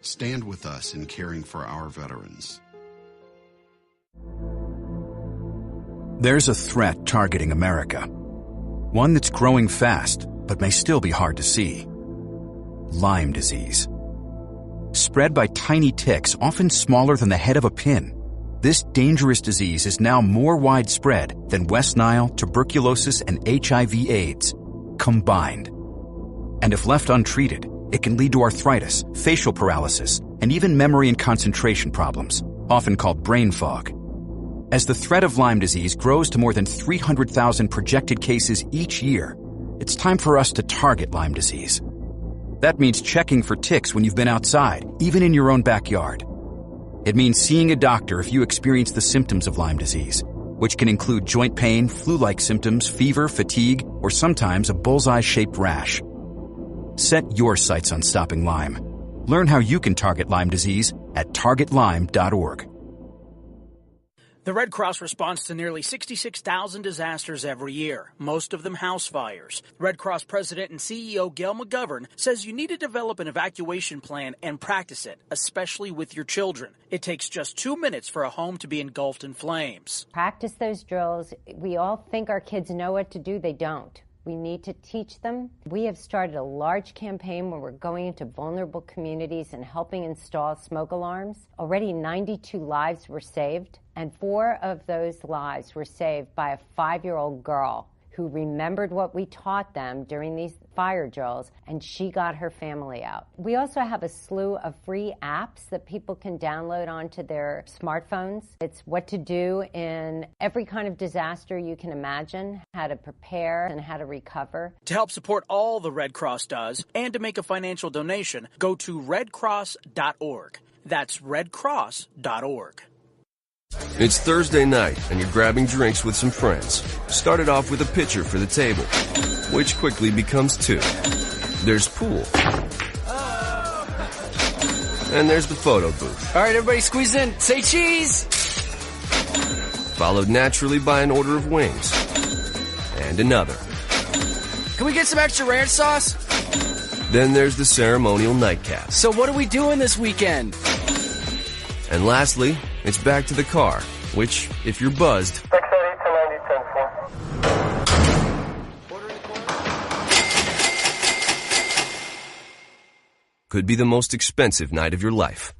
Stand with us in caring for our veterans. There's a threat targeting America. One that's growing fast, but may still be hard to see. Lyme disease. Spread by tiny ticks, often smaller than the head of a pin. This dangerous disease is now more widespread than West Nile, tuberculosis, and HIV/AIDS combined. And if left untreated, it can lead to arthritis, facial paralysis, and even memory and concentration problems, often called brain fog. As the threat of Lyme disease grows to more than 300,000 projected cases each year, it's time for us to target Lyme disease. That means checking for ticks when you've been outside, even in your own backyard. It means seeing a doctor if you experience the symptoms of Lyme disease, which can include joint pain, flu-like symptoms, fever, fatigue, or sometimes a bullseye-shaped rash. Set your sights on stopping Lyme. Learn how you can target Lyme disease at targetlyme.org. The Red Cross responds to nearly 66,000 disasters every year, most of them house fires. Red Cross President and CEO Gail McGovern says you need to develop an evacuation plan and practice it, especially with your children. It takes just 2 minutes for a home to be engulfed in flames. Practice those drills. We all think our kids know what to do. They don't. We need to teach them. We have started a large campaign where we're going into vulnerable communities and helping install smoke alarms. Already 92 lives were saved, and 4 of those lives were saved by a 5-year-old girl who remembered what we taught them during these fire drills, and she got her family out. We also have a slew of free apps that people can download onto their smartphones. It's what to do in every kind of disaster you can imagine, how to prepare and how to recover. To help support all the Red Cross does and to make a financial donation, go to redcross.org. That's redcross.org. It's Thursday night, and you're grabbing drinks with some friends. Started off with a pitcher for the table, which quickly becomes two. There's pool. And there's the photo booth. All right, everybody squeeze in. Say cheese! Followed naturally by an order of wings. And another. Can we get some extra ranch sauce? Then there's the ceremonial nightcap. So what are we doing this weekend? And lastly, it's back to the car, which, if you're buzzed, could be the most expensive night of your life.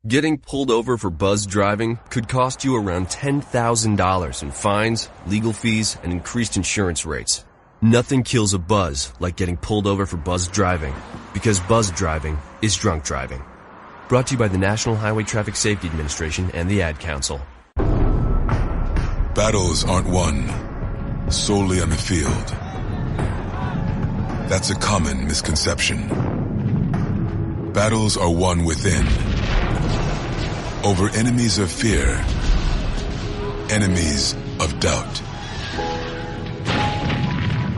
Getting pulled over for buzzed driving could cost you around $10,000 in fines, legal fees, and increased insurance rates. Nothing kills a buzz like getting pulled over for buzzed driving, because buzzed driving is drunk driving. Brought to you by the National Highway Traffic Safety Administration and the Ad Council. Battles aren't won solely on the field. That's a common misconception. Battles are won within, over enemies of fear, enemies of doubt.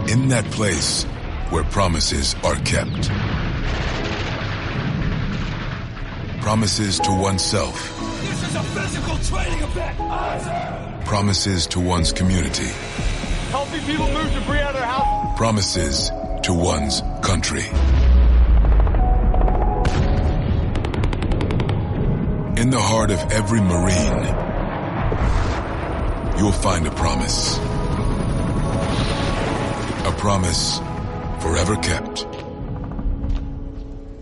In that place where promises are kept. Promises to oneself. This is a physical training event. Promises to one's community. Helping people move debris out of their house. Promises to one's country. In the heart of every Marine, you'll find a promise. A promise forever kept.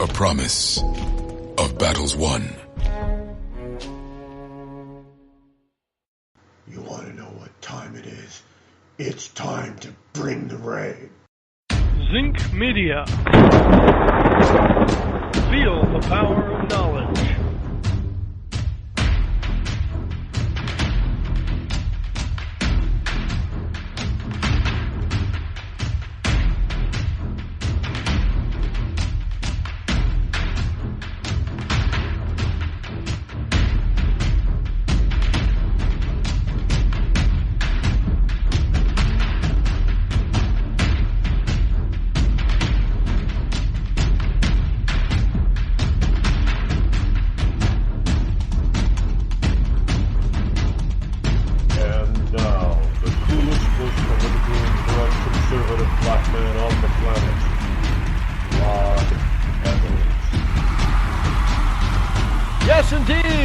A promise of battles won. You want to know what time it is? It's time to bring the rain. Zinc Media. Feel the power of knowledge.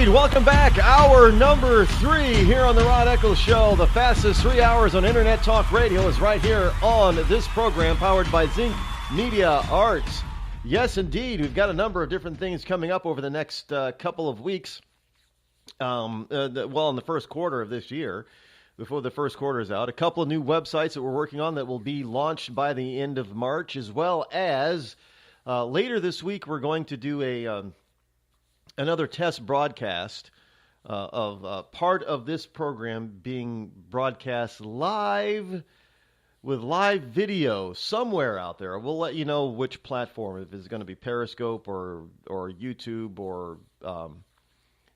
Welcome back. Hour number 3 here on the Rod Eccles Show. The fastest 3 hours on Internet Talk Radio is right here on this program, powered by Zinc Media Arts. Yes, indeed. We've got a number of different things coming up over the next couple of weeks. In the first quarter of this year, before the first quarter is out. A couple of new websites that we're working on that will be launched by the end of March, as well as later this week we're going to do another test broadcast of part of this program being broadcast live with live video somewhere out there. We'll let you know which platform, if it's going to be Periscope or YouTube or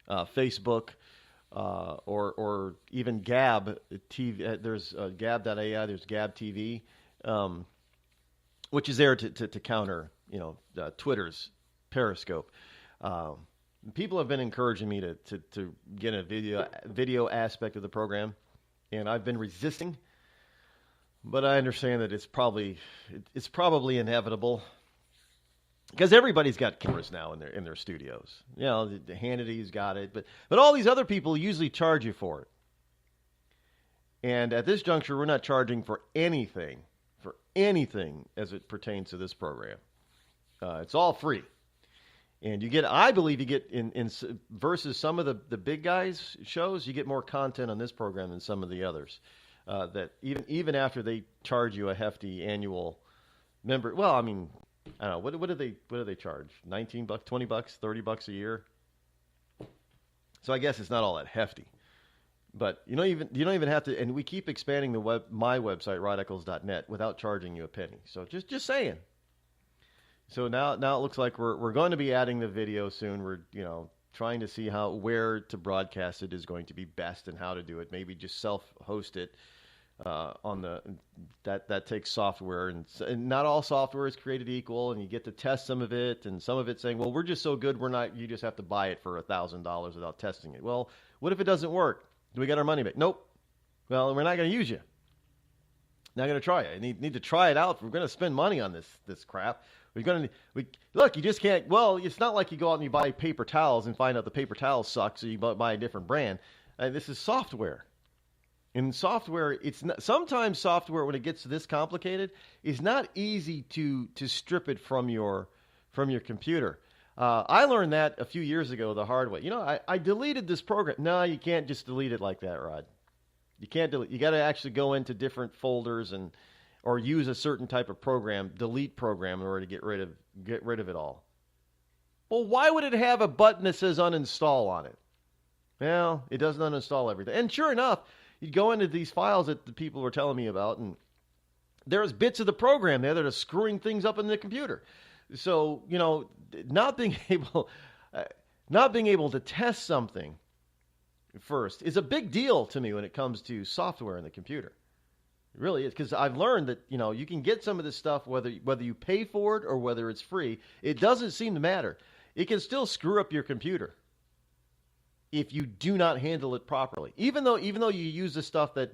Facebook or even Gab TV. There's Gab.ai, there's Gab TV, which is there to counter Twitter's Periscope. People have been encouraging me to get a video aspect of the program, and I've been resisting. But I understand that it's probably inevitable because everybody's got cameras now in their studios. You know, the Hannity's got it, but all these other people usually charge you for it. And at this juncture, we're not charging for anything as it pertains to this program. It's all free. And I believe you get in versus some of the big guys shows, you get more content on this program than some of the others. that even after they charge you a hefty annual member, well, I mean, I don't know, what do they charge? $19, $20, $30 a year. So I guess it's not all that hefty. But you don't even have to, and we keep expanding my website, rodeccles.net, without charging you a penny. So just saying. So now it looks like we're going to be adding the video soon. We're trying to see where to broadcast it is going to be best and how to do it. Maybe just self-host it that takes software, and not all software is created equal, and you get to test some of it, and some of it saying, well, we're just so good, you just have to buy it for $1,000 without testing it. Well, what if it doesn't work? Do we get our money back? Nope. Well, we're not going to use you. Not going to try it. You need to try it out. We're going to spend money on this crap. Look, you just can't. Well, it's not like you go out and you buy paper towels and find out the paper towels suck, so you buy a different brand. This is software. In software, sometimes software, when it gets this complicated, is not easy to strip it from your computer. I learned that a few years ago the hard way. I deleted this program. No, you can't just delete it like that, Rod. You can't delete. You got to actually go into different folders or use a certain type of program, delete program, in order to get rid of it all. Well, why would it have a button that says uninstall on it? Well, it doesn't uninstall everything. And sure enough, you go into these files that the people were telling me about, and there's bits of the program there that are screwing things up in the computer. So, not being able to test something first is a big deal to me when it comes to software in the computer. It really is, because I've learned that, you can get some of this stuff whether you pay for it or whether it's free. It doesn't seem to matter. It can still screw up your computer if you do not handle it properly. Even though you use the stuff that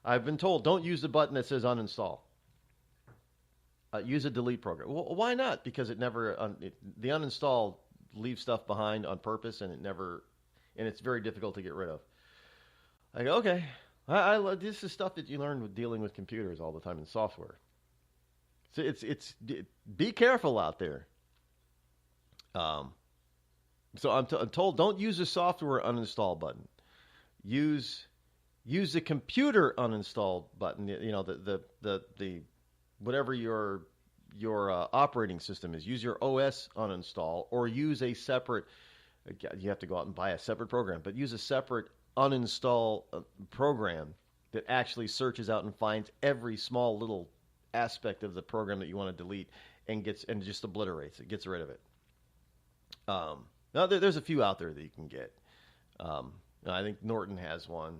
I've been told, don't use the button that says uninstall. Use a delete program. Well, why not? Because the uninstall leaves stuff behind on purpose, and it's very difficult to get rid of. I go, okay. This is stuff that you learn with dealing with computers all the time in software. So it's be careful out there. So I'm told, don't use the software uninstall button. Use the computer uninstall button. The whatever your operating system is. Use your OS uninstall, or use a separate. You have to go out and buy a separate program, but use a separate uninstall program that actually searches out and finds every small little aspect of the program that you want to delete and just obliterates it, gets rid of it. Now there's a few out there that you can get. I think Norton has one.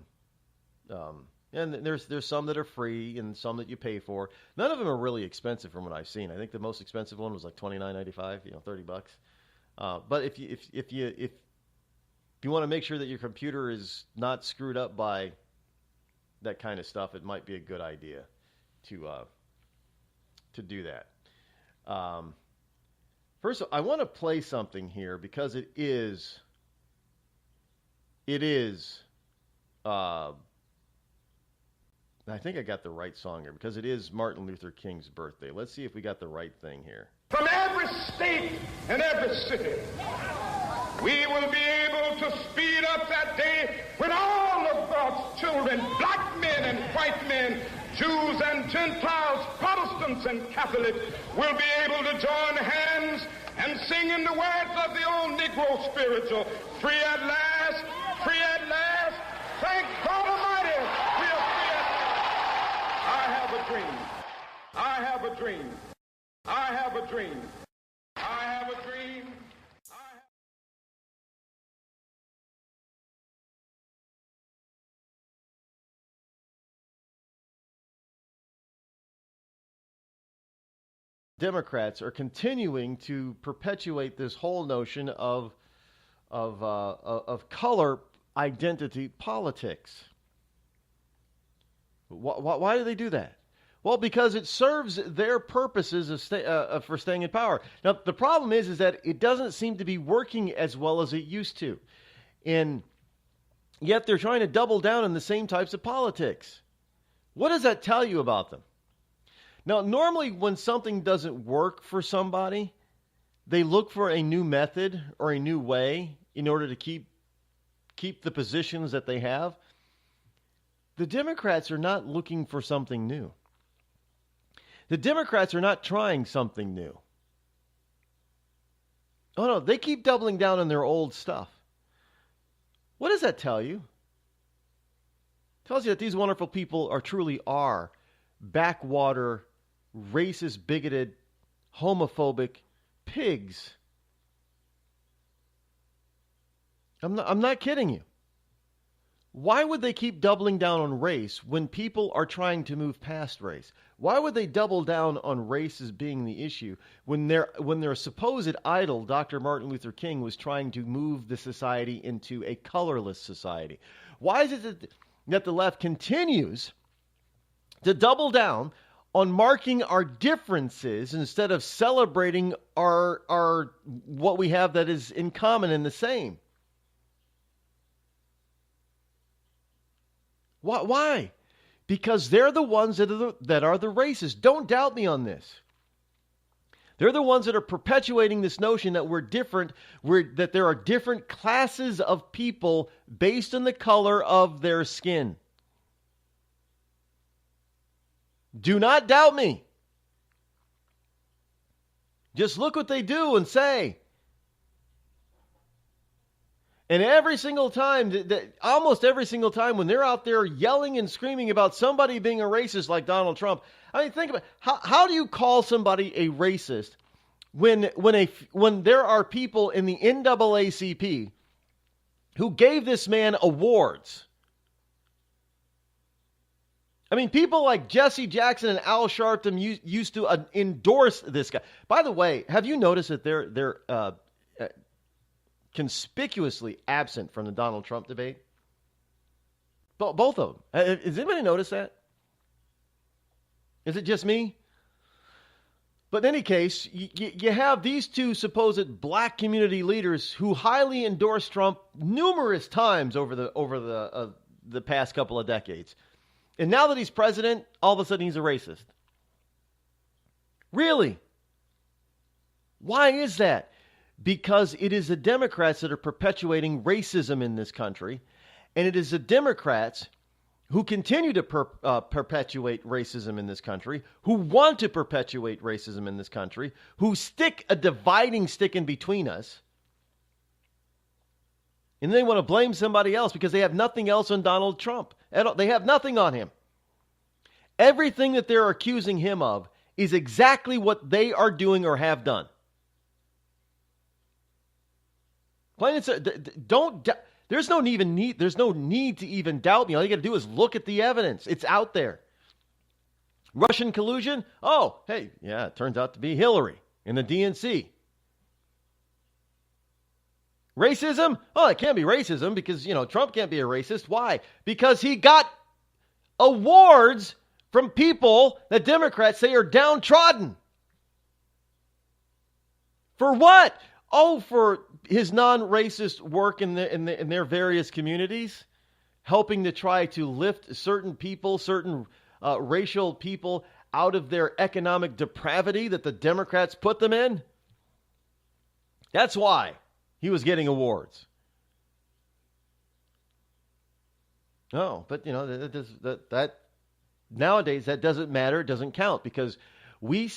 And there's some that are free and some that you pay for. None of them are really expensive from what I've seen. I think the most expensive one was like $29.95, $30. But if you want to make sure that your computer is not screwed up by that kind of stuff, it might be a good idea to do that. First, I want to play something here because it is. I think I got the right song here because it is Martin Luther King's birthday. Let's see if we got the right thing here. From every state and every city, we will be able to speed up that day when all of God's children, black men and white men, Jews and Gentiles, Protestants and Catholics, will be able to join hands and sing in the words of the old Negro spiritual, free at last, free at last, thank God Almighty, we are free at last. I have a dream. I have a dream. I have a dream. I have a dream. Democrats are continuing to perpetuate this whole notion of color identity politics. Why do they do that? Well, because it serves their purposes for staying in power. Now, the problem is that it doesn't seem to be working as well as it used to, and yet they're trying to double down on the same types of politics. What does that tell you about them? Now, normally when something doesn't work for somebody, they look for a new method or a new way in order to keep the positions that they have. The Democrats are not looking for something new. The Democrats are not trying something new. Oh, no, they keep doubling down on their old stuff. What does that tell you? It tells you that these wonderful people truly are backwater, racist, bigoted, homophobic pigs. I'm not kidding you. Why would they keep doubling down on race when people are trying to move past race? Why would they double down on race as being the issue when their supposed idol, Dr. Martin Luther King, was trying to move the society into a colorless society? Why is it that the left continues to double down on marking our differences instead of celebrating our what we have that is in common and the same? Why? Because they're the ones that are the racists. Don't doubt me on this. They're the ones that are perpetuating this notion that we're different, that there are different classes of people based on the color of their skin. Do not doubt me. Just look what they do and say. And every single time, almost every single time when they're out there yelling and screaming about somebody being a racist like Donald Trump, I mean, think about how do you call somebody a racist when there are people in the NAACP who gave this man awards? I mean, people like Jesse Jackson and Al Sharpton used to endorse this guy. By the way, have you noticed that they're conspicuously absent from the Donald Trump debate? Both of them. Has anybody noticed that? Is it just me? But in any case, you have these two supposed black community leaders who highly endorsed Trump numerous times over the past couple of decades. And now that he's president, all of a sudden he's a racist. Really? Why is that? Because it is the Democrats that are perpetuating racism in this country, and it is the Democrats who continue to perpetuate racism in this country, who want to perpetuate racism in this country, who stick a dividing stick in between us, and they want to blame somebody else because they have nothing else on Donald Trump. They have nothing on him. Everything that they're accusing him of is exactly what they are doing or have done. Plain and simple, there's no need to even doubt me. All you got to do is look at the evidence. It's out there. Russian collusion? Oh, hey, yeah, it turns out to be Hillary in the DNC. Racism? Oh, it can't be racism because, Trump can't be a racist. Why? Because he got awards from people that Democrats say are downtrodden. For what? Oh, for his non-racist work in their various communities, helping to try to lift certain people, certain racial people out of their economic depravity that the Democrats put them in. That's why he was getting awards. Oh, but that nowadays that doesn't matter, it doesn't count because we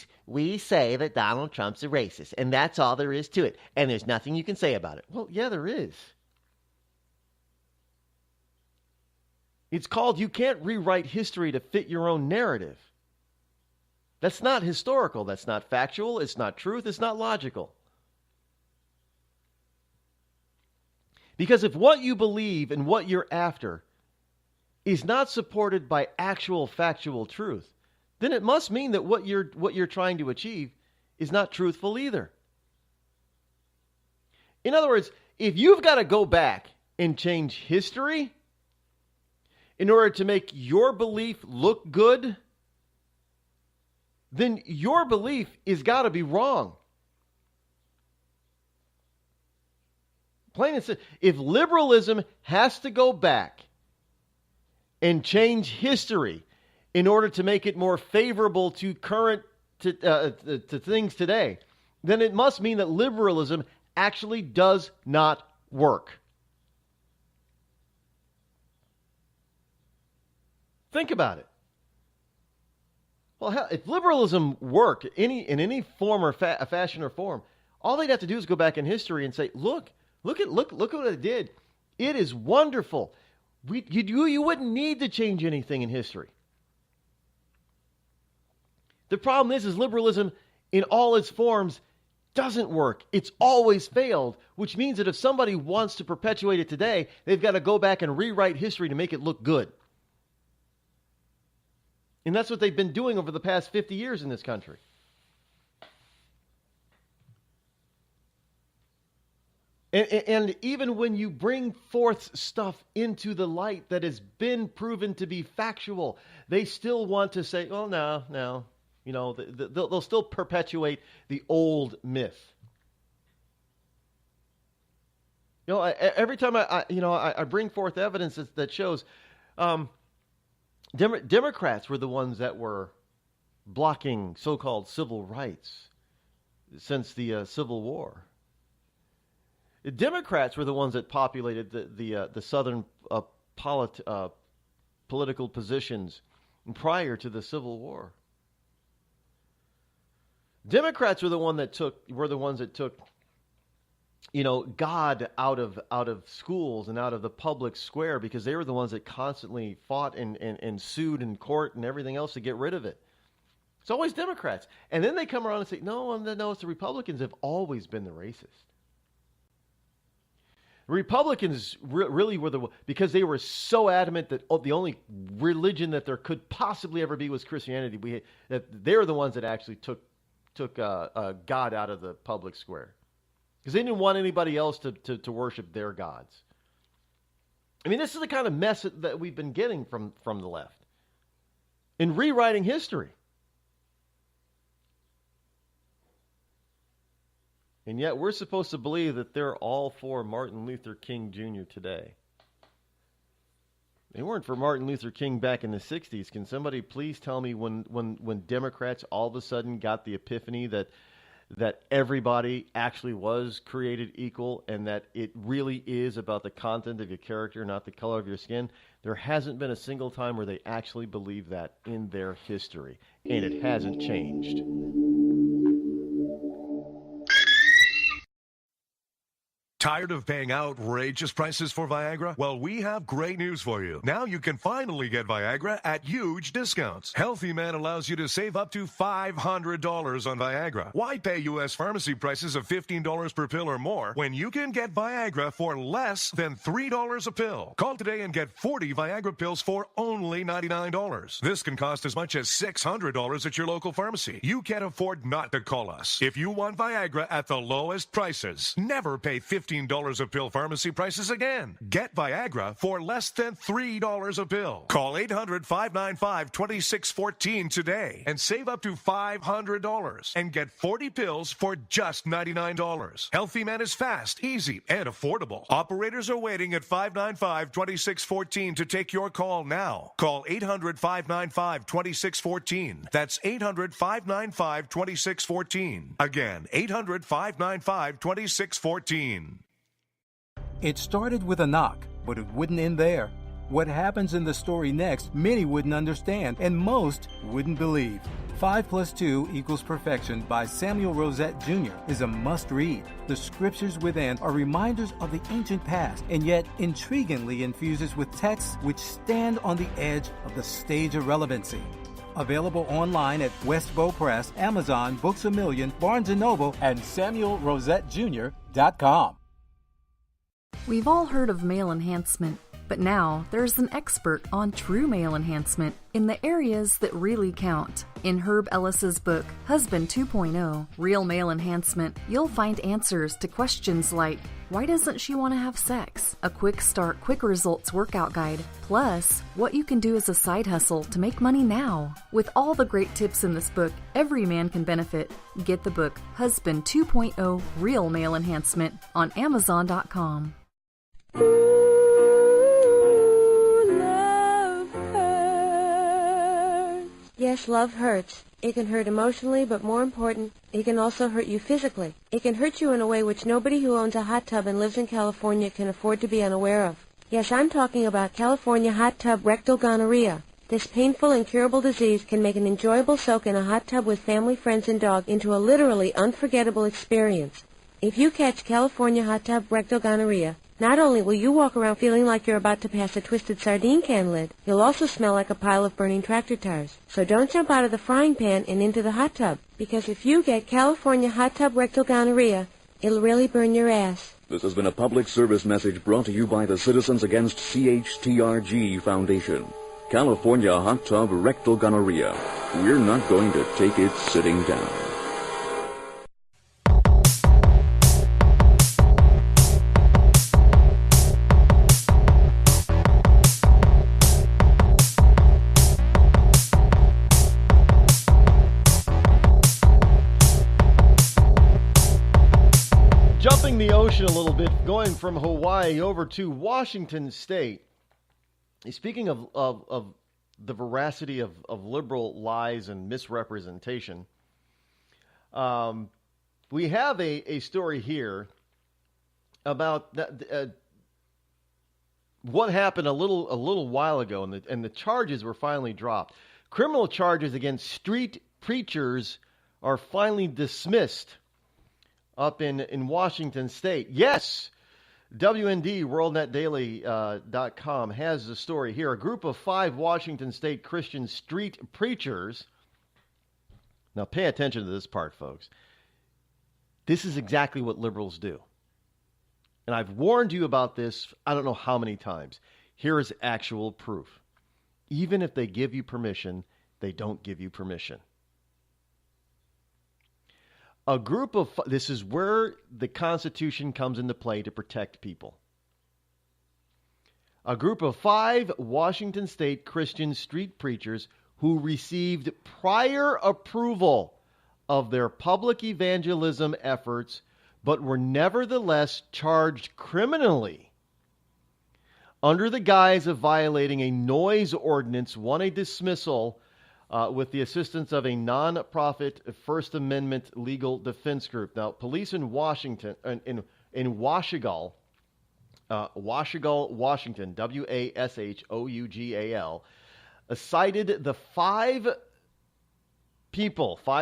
say that Donald Trump's a racist, and that's all there is to it. And there's nothing you can say about it. Well, yeah, there is. It's called you can't rewrite history to fit your own narrative. That's not historical. That's not factual. It's not truth. It's not logical. Because if what you believe and what you're after is not supported by actual factual truth, then it must mean that what you're trying to achieve is not truthful either. In other words, if you've got to go back and change history in order to make your belief look good, then your belief has got to be wrong. Plain and simple. If liberalism has to go back and change history in order to make it more favorable to to things today, then it must mean that liberalism actually does not work. Think about it. Well, hell, if liberalism worked in any form or fashion or form, all they'd have to do is go back in history and say, look what it did. It is wonderful. You wouldn't need to change anything in history. The problem is liberalism in all its forms doesn't work. It's always failed, which means that if somebody wants to perpetuate it today, they've got to go back and rewrite history to make it look good. And that's what they've been doing over the past 50 years in this country. And even when you bring forth stuff into the light that has been proven to be factual, they still want to say, oh, no. You know, they'll still perpetuate the old myth. You know, every time I bring forth evidence that shows Democrats were the ones that were blocking so-called civil rights since the Civil War. Democrats were the ones that populated the southern political positions prior to the Civil War. Democrats were the ones that took, you know, God out of schools and out of the public square, because they were the ones that constantly fought and sued in court and everything else to get rid of it. It's always Democrats. And then they come around and say, no, it's the Republicans have always been the racist. Republicans really were because they were so adamant that the only religion that there could possibly ever be was Christianity. That they were the ones that actually took God out of the public square, because they didn't want anybody else to worship their gods. I mean, this is the kind of mess that we've been getting from the left in rewriting history. And yet we're supposed to believe that they're all for Martin Luther King Jr. today. They weren't for Martin Luther King back in the 60s. Can somebody please tell me when Democrats all of a sudden got the epiphany that everybody actually was created equal and that it really is about the content of your character, not the color of your skin? There hasn't been a single time where they actually believe that in their history, and it hasn't changed. Tired of paying outrageous prices for Viagra? Well, we have great news for you. Now you can finally get Viagra at huge discounts. Healthy Man allows you to save up to $500 on Viagra. Why pay U.S. pharmacy prices of $15 per pill or more when you can get Viagra for less than $3 a pill? Call today and get 40 Viagra pills for only $99. This can cost as much as $600 at your local pharmacy. You can't afford not to call us. If you want Viagra at the lowest prices, never pay $15 a pill pharmacy prices again. Get Viagra for less than $3 a pill. Call 800-595-2614 today and save up to $500 and get 40 pills for just $99. Healthy Man is fast, easy, and affordable. Operators are waiting at 595-2614 to take your call now. Call 800-595-2614. That's 800-595-2614. Again, 800-595-2614. It started with a knock, but it wouldn't end there. What happens in the story next, many wouldn't understand, and most wouldn't believe. 5 + 2 = Perfection by Samuel Rosette Jr. is a must-read. The scriptures within are reminders of the ancient past, and yet intriguingly infuses with texts which stand on the edge of the stage of relevancy. Available online at Westbow Press, Amazon, Books A Million, Barnes & Noble, and SamuelRosetteJr.com. We've all heard of male enhancement, but now there's an expert on true male enhancement in the areas that really count. In Herb Ellis's book, Husband 2.0, Real Male Enhancement, you'll find answers to questions like, why doesn't she want to have sex? A quick start, quick results workout guide, plus what you can do as a side hustle to make money now. With all the great tips in this book, every man can benefit. Get the book, Husband 2.0, Real Male Enhancement, on Amazon.com. Yes, love hurts. It can hurt emotionally, but more important, it can also hurt you physically. It can hurt you in a way which nobody who owns a hot tub and lives in California can afford to be unaware of. Yes, I'm talking about California hot tub rectal gonorrhea. This painful, incurable disease can make an enjoyable soak in a hot tub with family, friends, and dog into a literally unforgettable experience. If you catch California hot tub rectal gonorrhea, not only will you walk around feeling like you're about to pass a twisted sardine can lid, you'll also smell like a pile of burning tractor tires. So don't jump out of the frying pan and into the hot tub, because if you get California hot tub rectal gonorrhea, it'll really burn your ass. This has been a public service message brought to you by the Citizens Against CHTRG Foundation. California hot tub rectal gonorrhea. We're not going to take it sitting down. Jumping the ocean a little bit, going from Hawaii over to Washington State. Speaking of the veracity of liberal lies and misrepresentation, we have a story here about what happened a little while ago, and the charges were finally dropped. Criminal charges against street preachers are finally dismissed up in Washington State. Yes, WND, WorldNetDaily.com, has the story here. A group of 5 Washington State Christian street preachers. Now pay attention to this part, folks. This is exactly what liberals do. And I've warned you about this, I don't know how many times. Here is actual proof. Even if they give you permission, they don't give you permission. A group of, this is where the Constitution comes into play to protect people. A group of 5 Washington State Christian street preachers who received prior approval of their public evangelism efforts, but were nevertheless charged criminally under the guise of violating a noise ordinance, won a dismissal with the assistance of a non-profit First Amendment legal defense group. Now, police in Washington, in Washugal, Washington, Washougal, cited the 5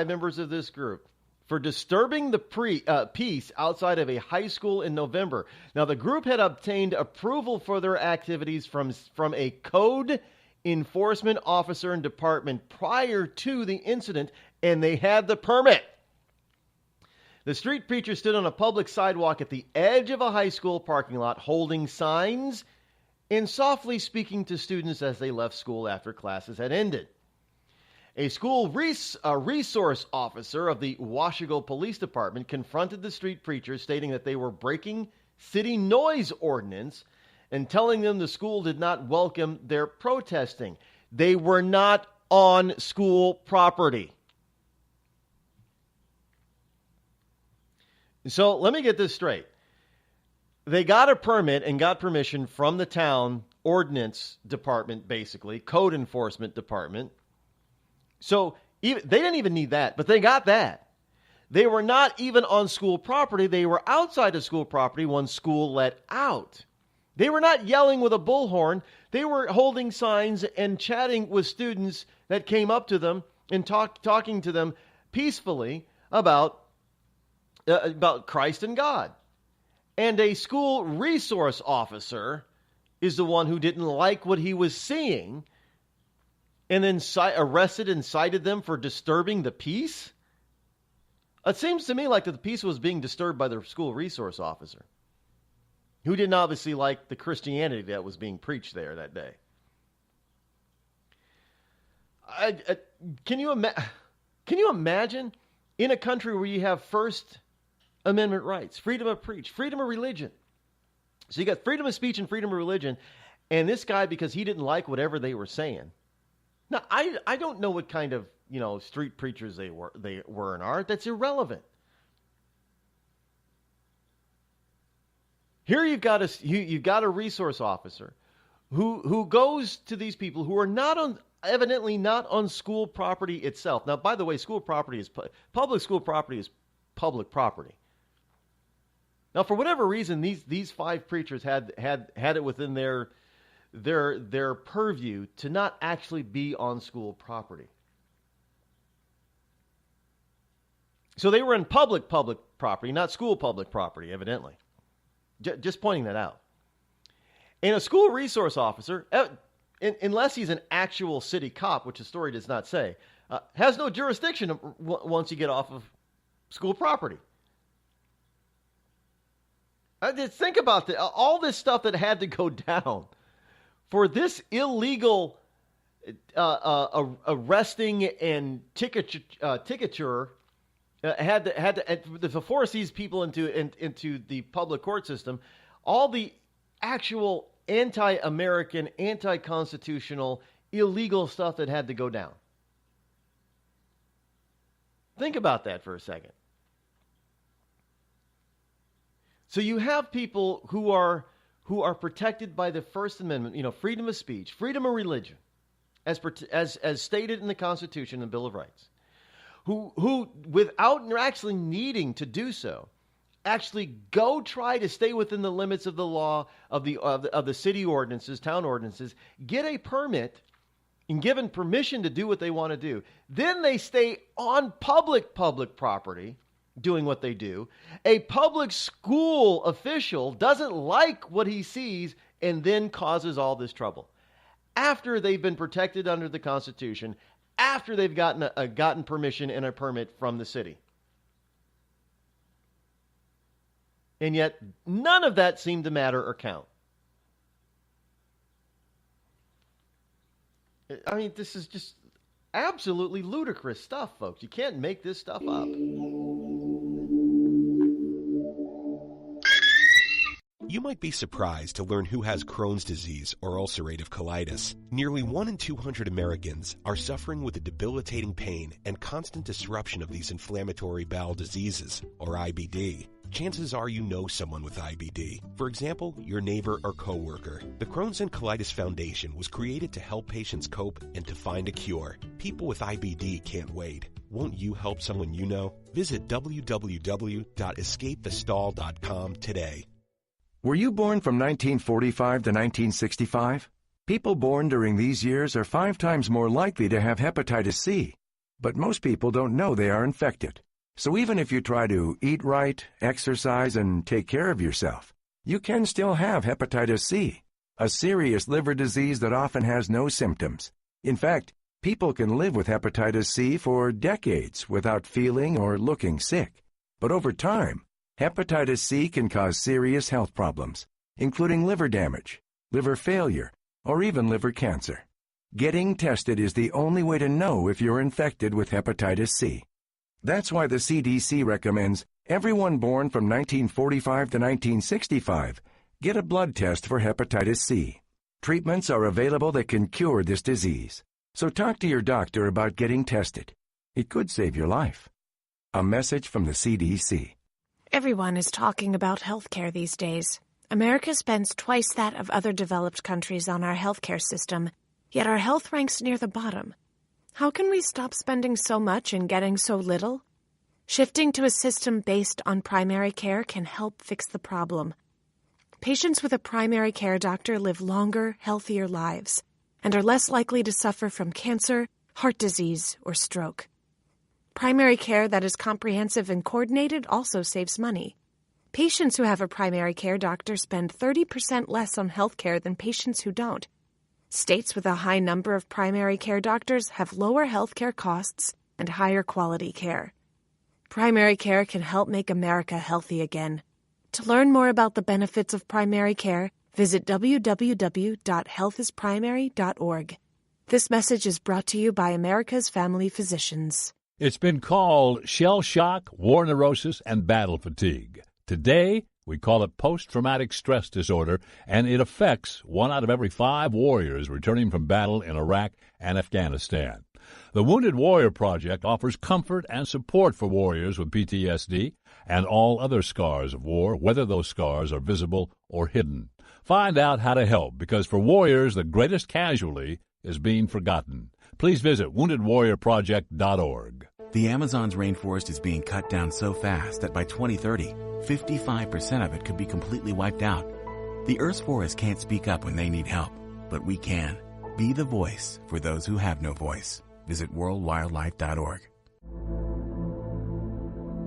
members of this group, for disturbing the peace outside of a high school in November. Now, the group had obtained approval for their activities from a code enforcement officer and department prior to the incident, and they had the permit. The street preacher stood on a public sidewalk at the edge of a high school parking lot holding signs and softly speaking to students as they left school after classes had ended. A school resource officer of the Washugal Police Department confronted the street preachers, stating that they were breaking city noise ordinance and telling them the school did not welcome their protesting. They were not on school property. So let me get this straight. They got a permit and got permission from the town ordinance department, basically, code enforcement department. So they didn't even need that, but they got that. They were not even on school property. They were outside of school property when school let out. They were not yelling with a bullhorn. They were holding signs and chatting with students that came up to them and talking to them peacefully about Christ and God. And a school resource officer is the one who didn't like what he was seeing and then arrested and cited them for disturbing the peace? It seems to me like that the peace was being disturbed by the school resource officer, who didn't obviously like the Christianity that was being preached there that day. Can you imagine in a country where you have First Amendment rights, freedom of preach, freedom of religion? So you got freedom of speech and freedom of religion, and this guy, because he didn't like whatever they were saying. Now, I don't know what kind of, street preachers they were and are. That's irrelevant. Here you've got a resource officer who goes to these people who are evidently not on school property itself. Now, by the way, public school property is public property. Now, for whatever reason, these 5 preachers had it within their their purview to not actually be on school property. So they were in public property, not school public property, evidently. Just pointing that out. And a school resource officer, unless he's an actual city cop, which the story does not say, has no jurisdiction once you get off of school property. Think about all this stuff that had to go down for this illegal arresting and ticketure had to force these people into the public court system. All the actual anti-American, anti-constitutional, illegal stuff that had to go down. Think about that for a second. So you have people who are protected by the First Amendment, freedom of speech, freedom of religion, as stated in the Constitution and Bill of Rights, who without actually needing to do so, actually go try to stay within the limits of the law of the city ordinances, town ordinances, get a permit and given permission to do what they want to do. Then they stay on public property doing what they do. A public school official doesn't like what he sees and then causes all this trouble. After they've been protected under the Constitution, after they've gotten permission and a permit from the city. And yet, none of that seemed to matter or count. I mean, this is just absolutely ludicrous stuff, folks. You can't make this stuff up. You might be surprised to learn who has Crohn's disease or ulcerative colitis. Nearly 1 in 200 Americans are suffering with a debilitating pain and constant disruption of these inflammatory bowel diseases, or IBD. Chances are you know someone with IBD. For example, your neighbor or coworker. The Crohn's and Colitis Foundation was created to help patients cope and to find a cure. People with IBD can't wait. Won't you help someone you know? Visit www.escapethestall.com today. Were you born from 1945 to 1965? People born during these years are 5 times more likely to have hepatitis C. But most people don't know they are infected. So even if you try to eat right, exercise, and take care of yourself, you can still have hepatitis C, a serious liver disease that often has no symptoms. In fact, people can live with hepatitis C for decades without feeling or looking sick. But over time, hepatitis C can cause serious health problems, including liver damage, liver failure, or even liver cancer. Getting tested is the only way to know if you're infected with hepatitis C. That's why the CDC recommends everyone born from 1945 to 1965 get a blood test for hepatitis C. Treatments are available that can cure this disease. So talk to your doctor about getting tested. It could save your life. A message from the CDC. Everyone is talking about healthcare these days. America spends twice that of other developed countries on our healthcare system, yet our health ranks near the bottom. How can we stop spending so much and getting so little? Shifting to a system based on primary care can help fix the problem. Patients with a primary care doctor live longer, healthier lives and are less likely to suffer from cancer, heart disease, or stroke. Primary care that is comprehensive and coordinated also saves money. Patients who have a primary care doctor spend 30% less on health care than patients who don't. States with a high number of primary care doctors have lower health care costs and higher quality care. Primary care can help make America healthy again. To learn more about the benefits of primary care, visit www.healthisprimary.org. This message is brought to you by America's Family Physicians. It's been called shell shock, war neurosis, and battle fatigue. Today, we call it post-traumatic stress disorder, and it affects 1 out of every 5 warriors returning from battle in Iraq and Afghanistan. The Wounded Warrior Project offers comfort and support for warriors with PTSD and all other scars of war, whether those scars are visible or hidden. Find out how to help, because for warriors, the greatest casualty is being forgotten. Please visit woundedwarriorproject.org. The Amazon's rainforest is being cut down so fast that by 2030, 55% of it could be completely wiped out. The Earth's forests can't speak up when they need help. but we can. Be the voice for those who have no voice. Visit worldwildlife.org.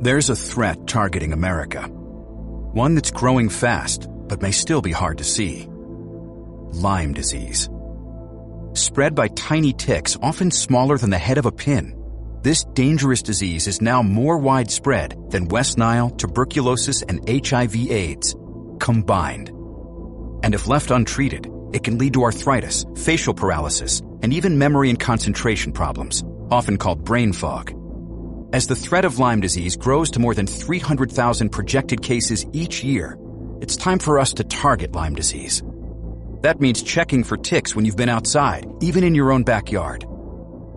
There's a threat targeting America. One that's growing fast, but may still be hard to see. Lyme disease. Spread by tiny ticks, often smaller than the head of a pin. This dangerous disease is now more widespread than West Nile, tuberculosis, and HIV/AIDS combined. And if left untreated, it can lead to arthritis, facial paralysis, and even memory and concentration problems, often called brain fog. As the threat of Lyme disease grows to more than 300,000 projected cases each year, it's time for us to target Lyme disease. That means checking for ticks when you've been outside, even in your own backyard.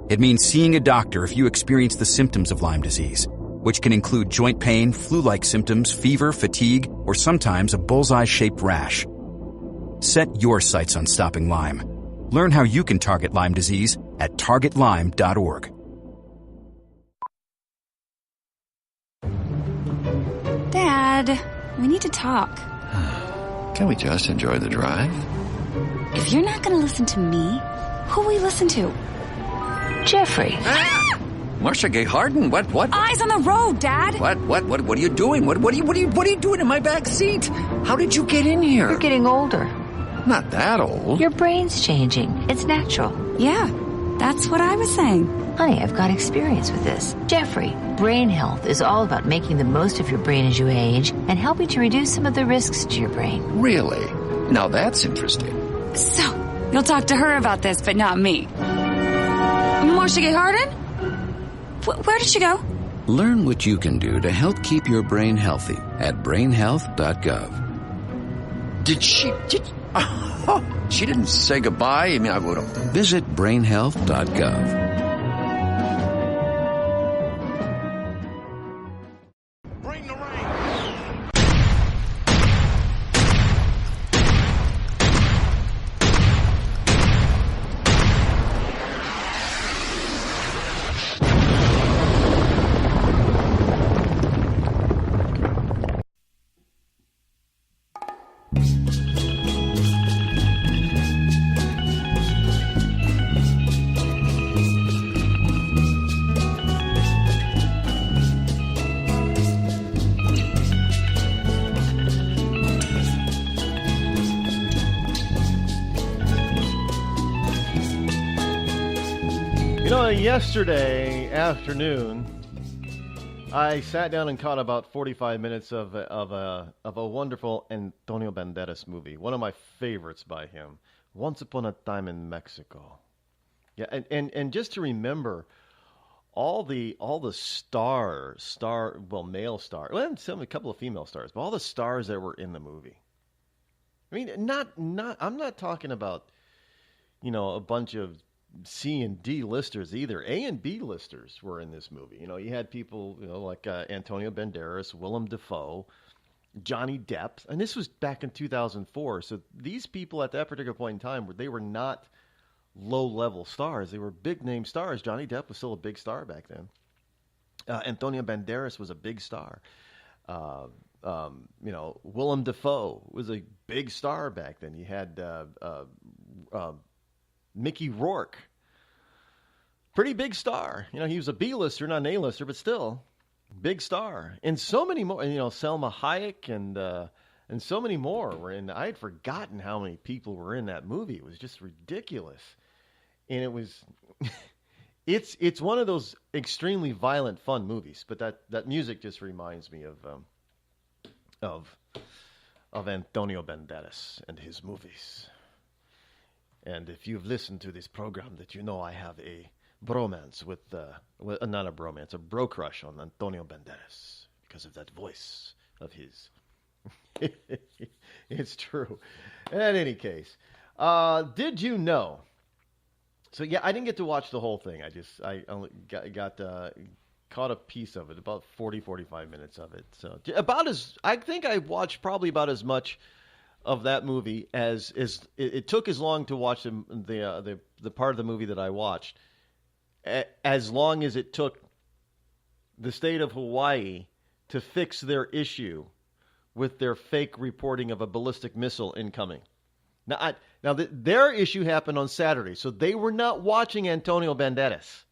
It means seeing a doctor if you experience the symptoms of Lyme disease, which can include joint pain, flu-like symptoms, fever, fatigue, or sometimes a bullseye-shaped rash. Set your sights on stopping Lyme. Learn how you can target Lyme disease at targetlyme.org. Dad, we need to talk. Can we just enjoy the drive? If you're not going to listen to me, who will we listen to? Jeffrey. Ah! Marcia Gay Harden, what? Eyes on the road, Dad. What are you doing? What are you doing in my back seat? How did you get in here? You're getting older. Not that old. Your brain's changing. It's natural. Yeah, that's what I was saying. Honey, I've got experience with this. Jeffrey, brain health is all about making the most of your brain as you age and helping to reduce some of the risks to your brain. Really? Now that's interesting. So, you'll talk to her about this, but not me. Marcia Gay Harden? Where did she go? Learn what you can do to help keep your brain healthy at brainhealth.gov. She didn't say goodbye? I mean, I would have. Visit brainhealth.gov. Yesterday afternoon, I sat down and caught about 45 minutes of a wonderful Antonio Banderas movie, one of my favorites by him, Once Upon a Time in Mexico. Yeah, and just to remember all the male stars, well, a couple of female stars, but all the stars that were in the movie. I mean, I'm not talking about, a bunch of C and D listers either. A and B listers were in this movie. You had people, like Antonio Banderas, Willem Dafoe, Johnny Depp, and this was back in 2004. So these people at that particular point in time, they were not low-level stars. They were big-name stars. Johnny Depp was still a big star back then. Antonio Banderas was a big star. Willem Dafoe was a big star back then. You had Mickey Rourke, pretty big star. He was a B-lister, not an A-lister, but still big star. And so many more. Selma Hayek and so many more were in. I had forgotten how many people were in that movie. It was just ridiculous, and it was. It's one of those extremely violent, fun movies. But that music just reminds me of Antonio Banderas and his movies. And if you've listened to this program, that I have a bromance with not a bromance, a bro crush on Antonio Banderas because of that voice of his. It's true. In any case, did you know? So yeah, I didn't get to watch the whole thing. I only got caught a piece of it, about 45 minutes of it. So I think I watched probably about as much of that movie as it took as long to watch the part of the movie that I watched, as long as it took the state of Hawaii to fix their issue with their fake reporting of a ballistic missile incoming. Their issue happened on Saturday, so they were not watching Antonio Banderas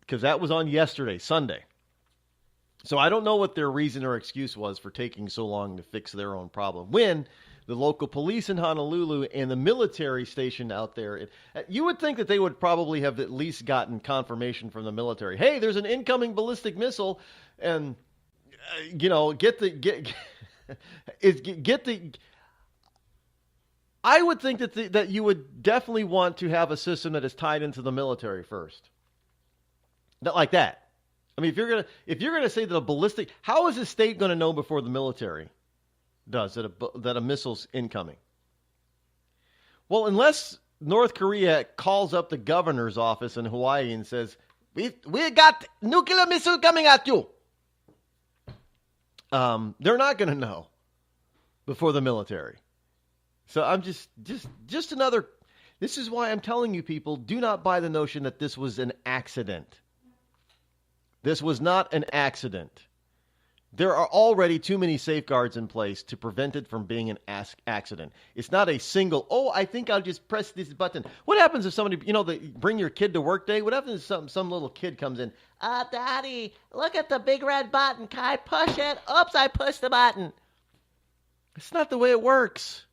because that was on yesterday, Sunday. So I don't know what their reason or excuse was for taking so long to fix their own problem. When the local police in Honolulu and the military station out there, you would think that they would probably have at least gotten confirmation from the military. Hey, there's an incoming ballistic missile, and I would think that you would definitely want to have a system that is tied into the military first. Not like that. I mean, if you're gonna say that a ballistic, how is a state going to know before the military does that a missile's incoming? Well, unless North Korea calls up the governor's office in Hawaii and says, we got nuclear missile coming at you. They're not going to know before the military. So I'm just another. This is why I'm telling you people, do not buy the notion that this was an accident. This was not an accident. There are already too many safeguards in place to prevent it from being an accident. It's not a single, I think I'll just press this button. What happens if somebody, they bring your kid to work day? What happens if some little kid comes in? Daddy, look at the big red button. Can I push it? Oops, I pushed the button. It's not the way it works.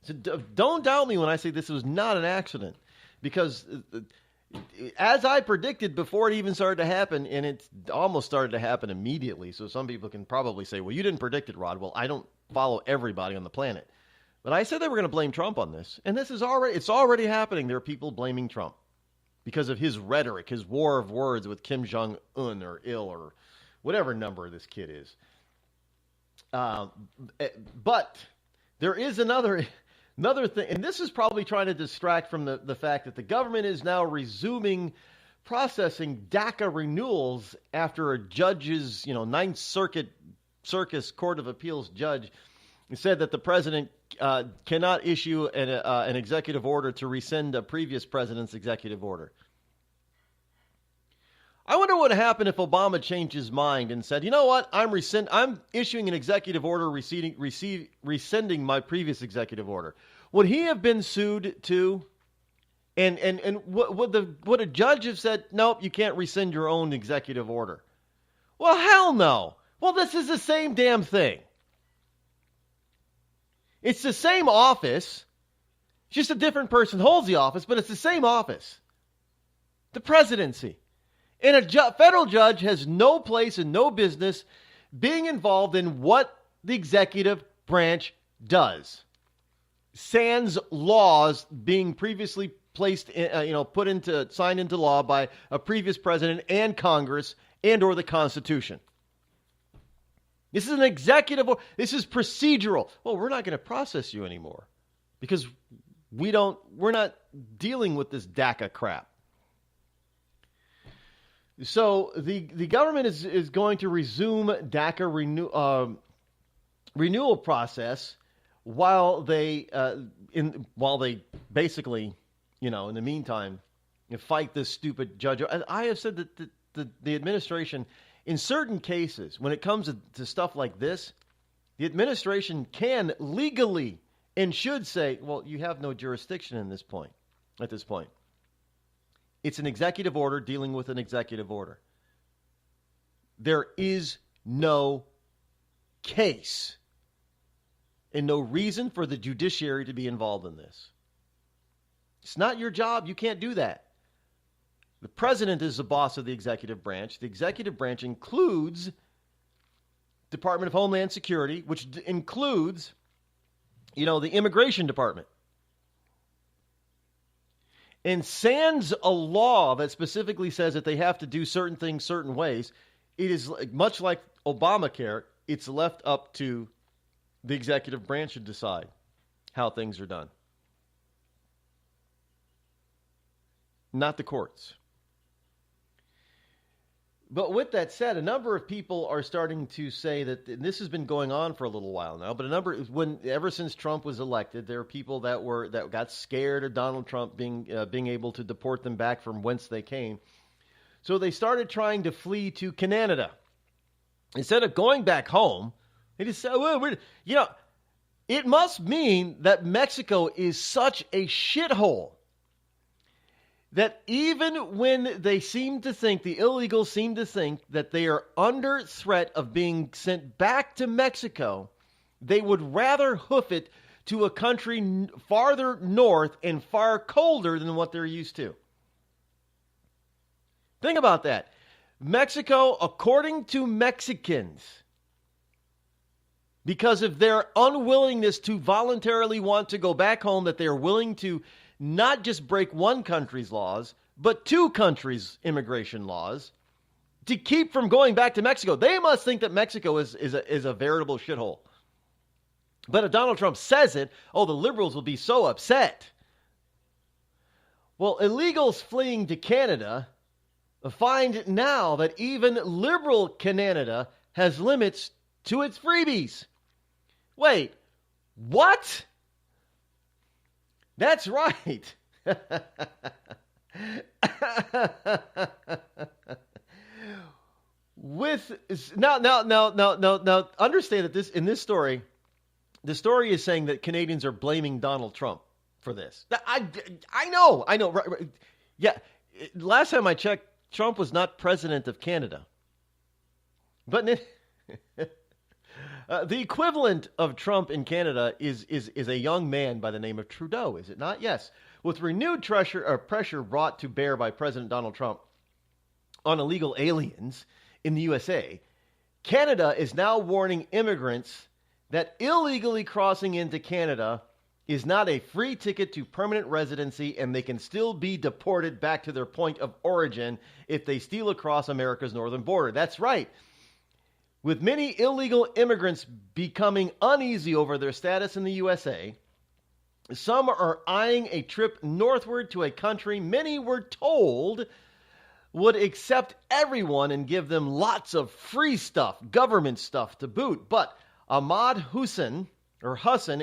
So don't doubt me when I say this was not an accident. Because as I predicted before it even started to happen, and it almost started to happen immediately, so some people can probably say, well, you didn't predict it, Rod. Well, I don't follow everybody on the planet. But I said they were going to blame Trump on this, and it's already happening. There are people blaming Trump because of his rhetoric, his war of words with Kim Jong-un or Il or whatever number this kid is. But there is another thing, and this is probably trying to distract from the fact that the government is now resuming processing DACA renewals after a judge's, Ninth Circus Court of Appeals judge said that the president cannot issue an executive order to rescind a previous president's executive order. I wonder what would happen if Obama changed his mind and said, you know what, I'm issuing an executive order rescinding my previous executive order. Would he have been sued too? And would a judge have said, nope, you can't rescind your own executive order? Well, hell no. Well, this is the same damn thing. It's the same office. Just a different person holds the office, but it's the same office. The presidency. And a federal judge has no place and no business being involved in what the executive branch does. Sans laws being previously placed, signed into law by a previous president and Congress and or the Constitution. This is an executive, this is procedural. Well, we're not going to process you anymore because we're not dealing with this DACA crap. So the government is going to resume DACA renewal process while they basically, in the meantime, fight this stupid judge. I have said that the administration, in certain cases, when it comes to stuff like this, the administration can legally and should say, well, you have no jurisdiction at this point. It's an executive order dealing with an executive order. There is no case and no reason for the judiciary to be involved in this. It's not your job. You can't do that. The president is the boss of the executive branch. The executive branch includes Department of Homeland Security, which includes, the Immigration Department. And sans a law that specifically says that they have to do certain things certain ways, it is much like Obamacare, it's left up to the executive branch to decide how things are done. Not the courts. But with that said, a number of people are starting to say that this has been going on for a little while now. But ever since Trump was elected, there are people that got scared of Donald Trump being able to deport them back from whence they came. So they started trying to flee to Canada instead of going back home. They just said, It must mean that Mexico is such a shithole that even when they seem to think, the illegals seem to think that they are under threat of being sent back to Mexico, they would rather hoof it to a country farther north and far colder than what they're used to. Think about that. Mexico, according to Mexicans, because of their unwillingness to voluntarily want to go back home, that they are willing to not just break one country's laws, but two countries' immigration laws to keep from going back to Mexico. They must think that Mexico is a veritable shithole. But if Donald Trump says it, the liberals will be so upset. Well, illegals fleeing to Canada find now that even liberal Canada has limits to its freebies. Wait, what? That's right. Now, understand that in this story, the story is saying that Canadians are blaming Donald Trump for this. I know. Right. Yeah, last time I checked, Trump was not president of Canada. But the equivalent of Trump in Canada is a young man by the name of Trudeau, is it not? Yes. With renewed pressure brought to bear by President Donald Trump on illegal aliens in the USA, Canada is now warning immigrants that illegally crossing into Canada is not a free ticket to permanent residency, and they can still be deported back to their point of origin if they steal across America's northern border. That's right. With many illegal immigrants becoming uneasy over their status in the USA, some are eyeing a trip northward to a country many were told would accept everyone and give them lots of free stuff, government stuff to boot. But Ahmad Hussein, Hussen,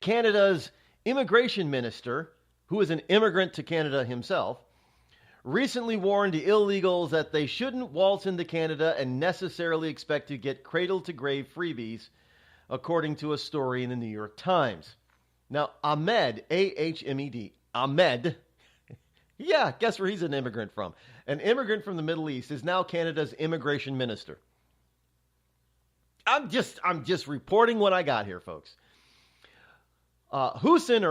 Canada's immigration minister, who is an immigrant to Canada himself, recently warned the illegals that they shouldn't waltz into Canada and necessarily expect to get cradle-to-grave freebies, according to a story in the New York Times. Now, Ahmed, A-H-M-E-D, Ahmed, yeah, guess where he's an immigrant from? An immigrant from the Middle East is now Canada's immigration minister. I'm just reporting what I got here, folks. Hussein,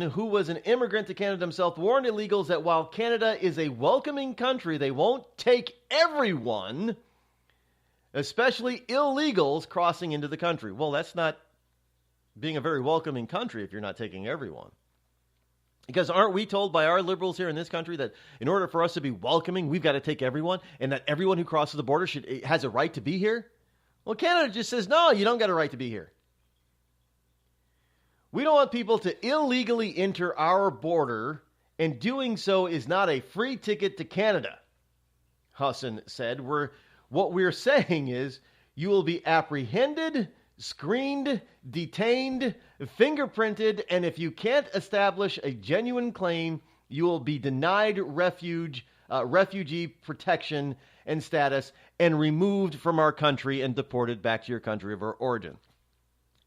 who was an immigrant to Canada himself, warned illegals that while Canada is a welcoming country, they won't take everyone, especially illegals, crossing into the country. Well, that's not being a very welcoming country if you're not taking everyone. Because aren't we told by our liberals here in this country that in order for us to be welcoming, we've got to take everyone, and that everyone who crosses the border has a right to be here? Well, Canada just says, no, you don't got a right to be here. We don't want people to illegally enter our border, and doing so is not a free ticket to Canada, Hussein said. What we're saying is you will be apprehended, screened, detained, fingerprinted, and if you can't establish a genuine claim, you will be denied refugee protection and status and removed from our country and deported back to your country of origin.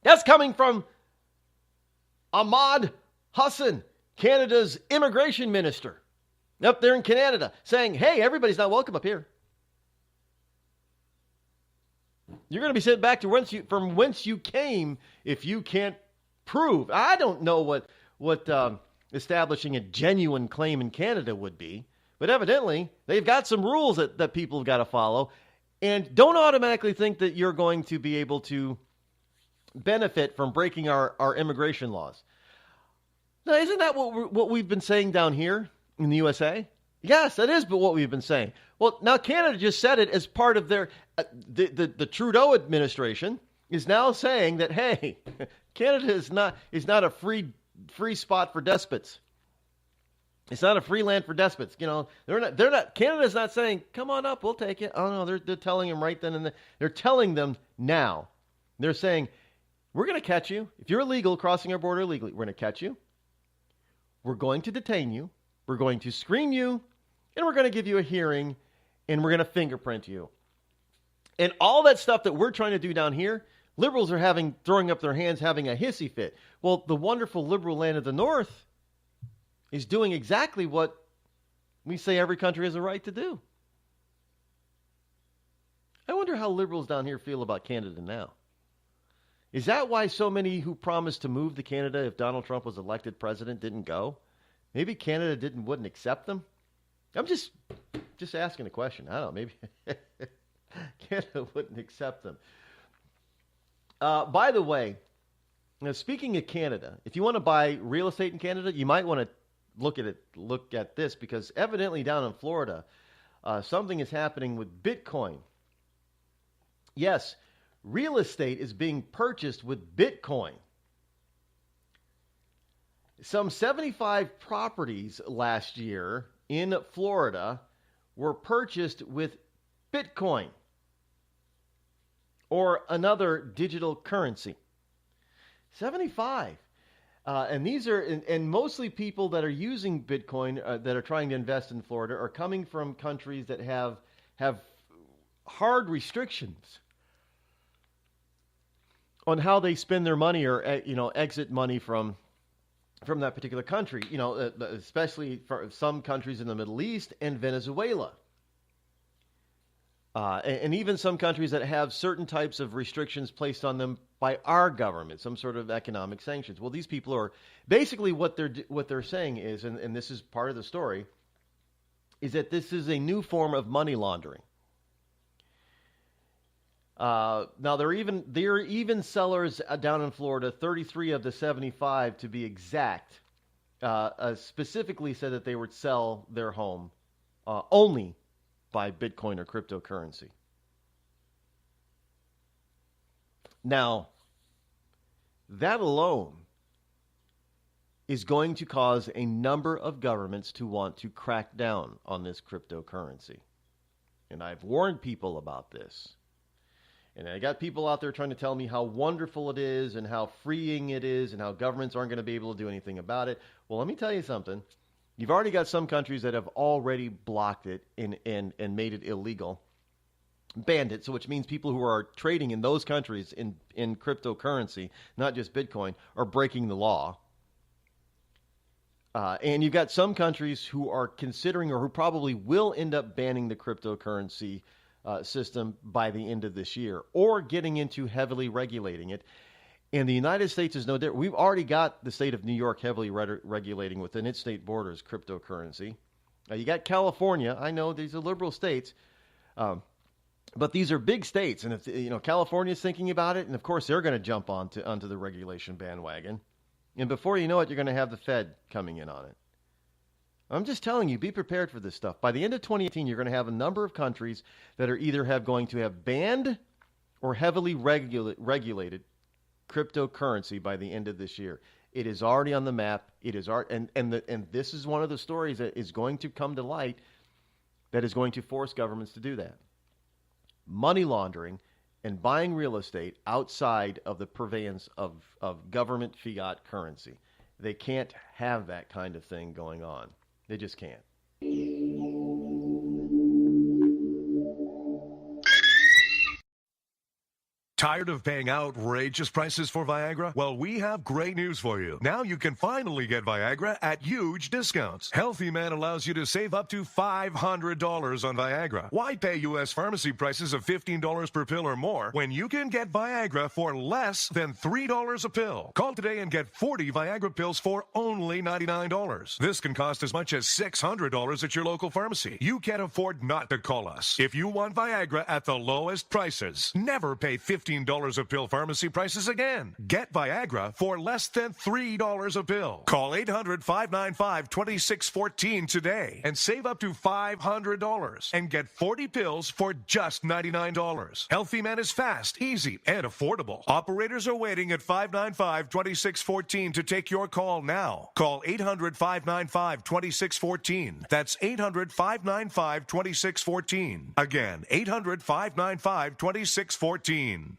That's coming from Ahmad Hussein, Canada's immigration minister, up there in Canada, saying, hey, everybody's not welcome up here. You're going to be sent back to from whence you came if you can't prove. I don't know what establishing a genuine claim in Canada would be, but evidently they've got some rules that people have got to follow, and don't automatically think that you're going to be able to benefit from breaking our immigration laws. Now, isn't that what we've been saying down here in the USA? Yes, that is what we've been saying. Well, now Canada just said it as part of their the Trudeau administration is now saying that, hey, Canada is not a free spot for despots. It's not a free land for despots. You know, they're not. Canada's not saying, come on up, we'll take it. Oh no, they're telling them right then and there. They're telling them now. They're saying, we're going to catch you if you're illegal, crossing our border illegally. We're going to catch you. We're going to detain you. We're going to screen you, and we're going to give you a hearing, and we're going to fingerprint you. And all that stuff that we're trying to do down here, liberals are throwing up their hands, having a hissy fit. Well, the wonderful liberal land of the North is doing exactly what we say every country has a right to do. I wonder how liberals down here feel about Canada now. Is that why so many who promised to move to Canada if Donald Trump was elected president didn't go? Maybe Canada wouldn't accept them? I'm just asking a question. I don't know. Maybe Canada wouldn't accept them. By the way, now speaking of Canada, if you want to buy real estate in Canada, you might want to look at this, because evidently down in Florida, something is happening with Bitcoin. Yes, real estate is being purchased with Bitcoin. Some 75 properties last year in Florida were purchased with Bitcoin or another digital currency. 75. And these are, and mostly people that are using Bitcoin that are trying to invest in Florida are coming from countries that have hard restrictions on how they spend their money or, exit money from that particular country, especially for some countries in the Middle East and Venezuela. And even some countries that have certain types of restrictions placed on them by our government, some sort of economic sanctions. Well, these people are basically what they're saying is, and this is part of the story, is that this is a new form of money laundering. Now there are even sellers down in Florida, 33 of the 75 to be exact, specifically said that they would sell their home only by Bitcoin or cryptocurrency. Now, that alone is going to cause a number of governments to want to crack down on this cryptocurrency. And I've warned people about this. And I got people out there trying to tell me how wonderful it is and how freeing it is and how governments aren't going to be able to do anything about it. Well, let me tell you something. You've already got some countries that have already blocked it and made it illegal, banned it. So which means people who are trading in those countries in cryptocurrency, not just Bitcoin, are breaking the law. And you've got some countries who are considering or who probably will end up banning the cryptocurrency system by the end of this year, or getting into heavily regulating it. And the United States is no different. We've already got the state of New York heavily regulating within its state borders cryptocurrency. You got California. I know these are liberal states, but these are big states. And if California's thinking about it, and of course they're going to jump onto the regulation bandwagon. And before you know it, you're going to have the Fed coming in on it. I'm just telling you, be prepared for this stuff. By the end of 2018, you're going to have a number of countries that are either going to have banned or heavily regulated cryptocurrency by the end of this year. It is already on the map. It is and this is one of the stories that is going to come to light that is going to force governments to do that. Money laundering and buying real estate outside of the purveyance of government fiat currency. They can't have that kind of thing going on. They just can't. Tired of paying outrageous prices for Viagra? Well, we have great news for you. Now you can finally get Viagra at huge discounts. Healthy Man allows you to save up to $500 on Viagra. Why pay U.S. pharmacy prices of $15 per pill or more when you can get Viagra for less than $3 a pill? Call today and get 40 Viagra pills for only $99. This can cost as much as $600 at your local pharmacy. You can't afford not to call us. If you want Viagra at the lowest prices, never pay $15 a pill pharmacy prices again. Get Viagra for less than $3 a pill. Call 800-595-2614 today and save up to $500 and get 40 pills for just $99. Healthy Man is fast, easy, and affordable. Operators are waiting at 595-2614 to take your call now. Call 800-595-2614. That's 800-595-2614. Again, 800-595-2614.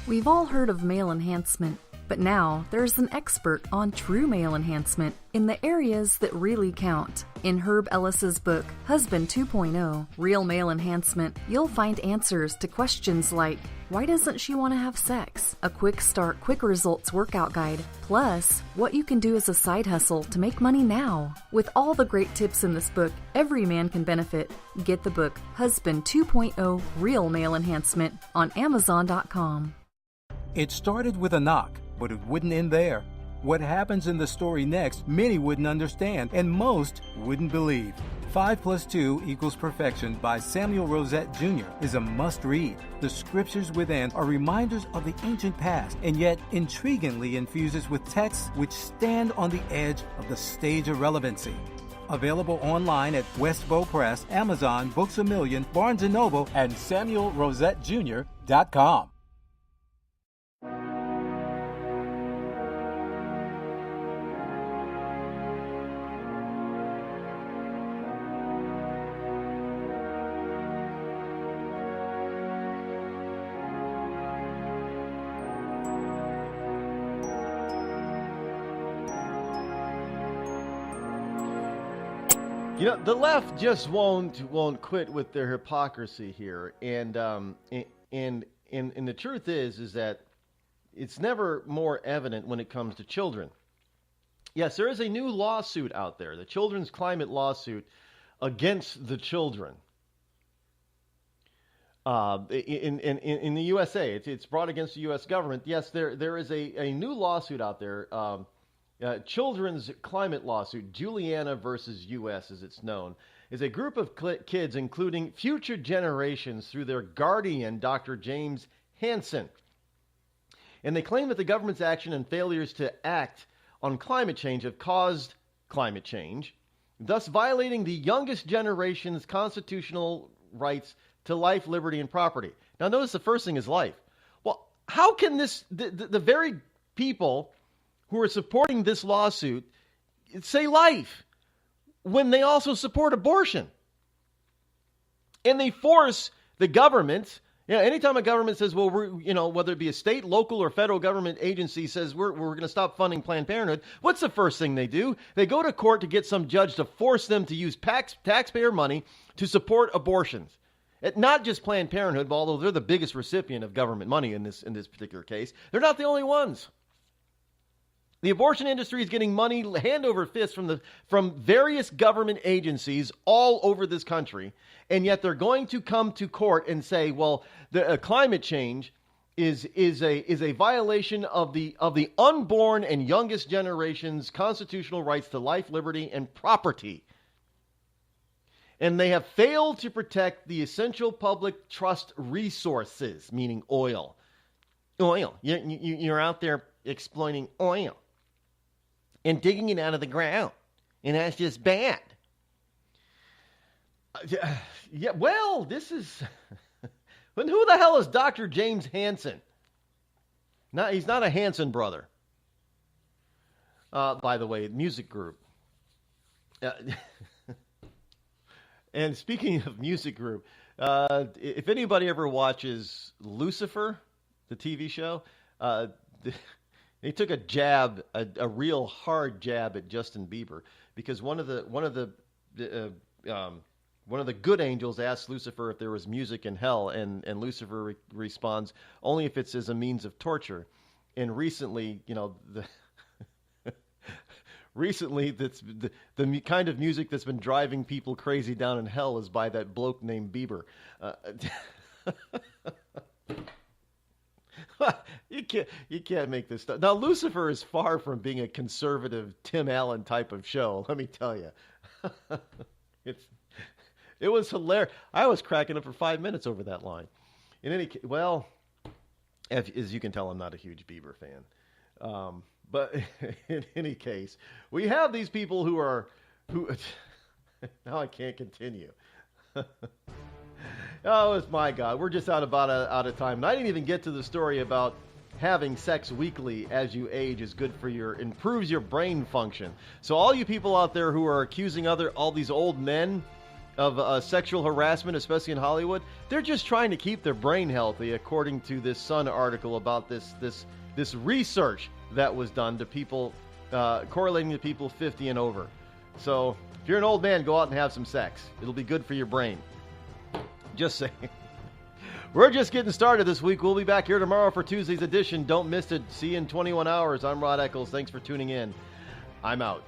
We've all heard of male enhancement, But now there's an expert on true male enhancement in the areas that really count. In Herb Ellis's book, Husband 2.0, Real Male Enhancement, you'll find answers to questions like, why doesn't she want to have sex? A quick start, quick results workout guide, plus what you can do as a side hustle to make money now. With all the great tips in this book, every man can benefit. Get the book, Husband 2.0, Real Male Enhancement, on Amazon.com. It started with a knock, but it wouldn't end there. What happens in the story next, many wouldn't understand, and most wouldn't believe. 5 + 2 = Perfection by Samuel Rosette Jr. is a must-read. The scriptures within are reminders of the ancient past, and yet intriguingly infuses with texts which stand on the edge of the stage of relevancy. Available online at Westbow Press, Amazon, Books A Million, Barnes & Noble, and SamuelRosetteJr.com. You know, the left just won't quit with their hypocrisy here, and the truth is that it's never more evident when it comes to children. Yes, there is a new lawsuit out there, the Children's Climate Lawsuit against the children. In the USA, it's brought against the U.S. government. Yes, there is a new lawsuit out there. Children's Climate Lawsuit, Juliana versus U.S., as it's known, is a group of kids, including future generations, through their guardian, Dr. James Hansen. And they claim that the government's action and failures to act on climate change have caused climate change, thus violating the youngest generation's constitutional rights to life, liberty, and property. Now, notice the first thing is life. Well, how can the very people who are supporting this lawsuit say life when they also support abortion? And they force the government, anytime a government says, well, whether it be a state, local, or federal government agency says we're going to stop funding Planned Parenthood, what's the first thing they do? They go to court to get some judge to force them to use taxpayer money to support abortions. Not just Planned Parenthood, although they're the biggest recipient of government money in this particular case. They're not the only ones. The abortion industry is getting money hand over fist from various government agencies all over this country, and yet they're going to come to court and say, well, the climate change is a violation of the unborn and youngest generation's constitutional rights to life, liberty, and property. And they have failed to protect the essential public trust resources, meaning oil. Oil. You're out there exploiting oil and digging it out of the ground. And that's just bad. Yeah, well, this is... But who the hell is Dr. James Hansen? He's not a Hansen brother. By the way, music group. And speaking of music group, if anybody ever watches Lucifer, the TV show, they took a jab, a real hard jab at Justin Bieber, because one of the good angels asked Lucifer if there was music in hell, and Lucifer responds, only if it's as a means of torture. And recently, that's the kind of music that's been driving people crazy down in hell is by that bloke named Bieber. You can't make this stuff. Now, Lucifer is far from being a conservative Tim Allen type of show. Let me tell you, it was hilarious. I was cracking up for 5 minutes over that line. In any case, well, as you can tell, I'm not a huge Bieber fan. But in any case, we have these people who now I can't continue. Oh, it's my God. We're just out of time. And I didn't even get to the story about having sex weekly as you age is good for improves your brain function. So all you people out there who are accusing all these old men of sexual harassment, especially in Hollywood, they're just trying to keep their brain healthy, according to this Sun article about this research that was done to people, correlating to people 50 and over. So if you're an old man, go out and have some sex. It'll be good for your brain. Just saying. We're just getting started this week. We'll be back here tomorrow for Tuesday's edition. Don't miss it. See you in 21 hours. I'm Rod Eccles. Thanks for tuning in. I'm out.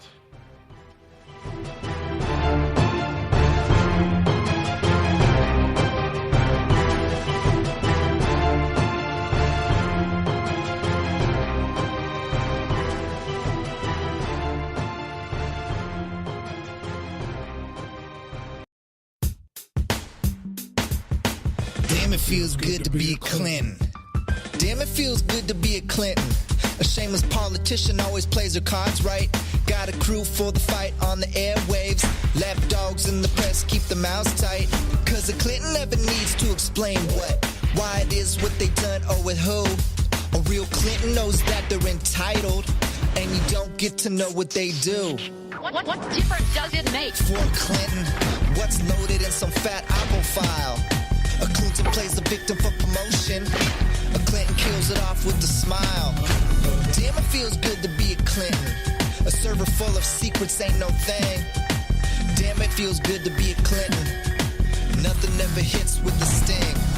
Damn, it feels good to be a Clinton. Damn, it feels good to be a Clinton. A shameless politician always plays her cards right. Got a crew for the fight on the airwaves. Lapdogs in the press keep their mouths tight. Cause a Clinton never needs to explain what, why it is what they done or with who. A real Clinton knows that they're entitled, and you don't get to know what they do. What difference does it make? For a Clinton, what's loaded in some fat Apple file? A Clinton plays the victim for promotion. A Clinton kills it off with a smile. Damn, it feels good to be a Clinton. A server full of secrets ain't no thing. Damn, it feels good to be a Clinton. Nothing ever hits with the sting.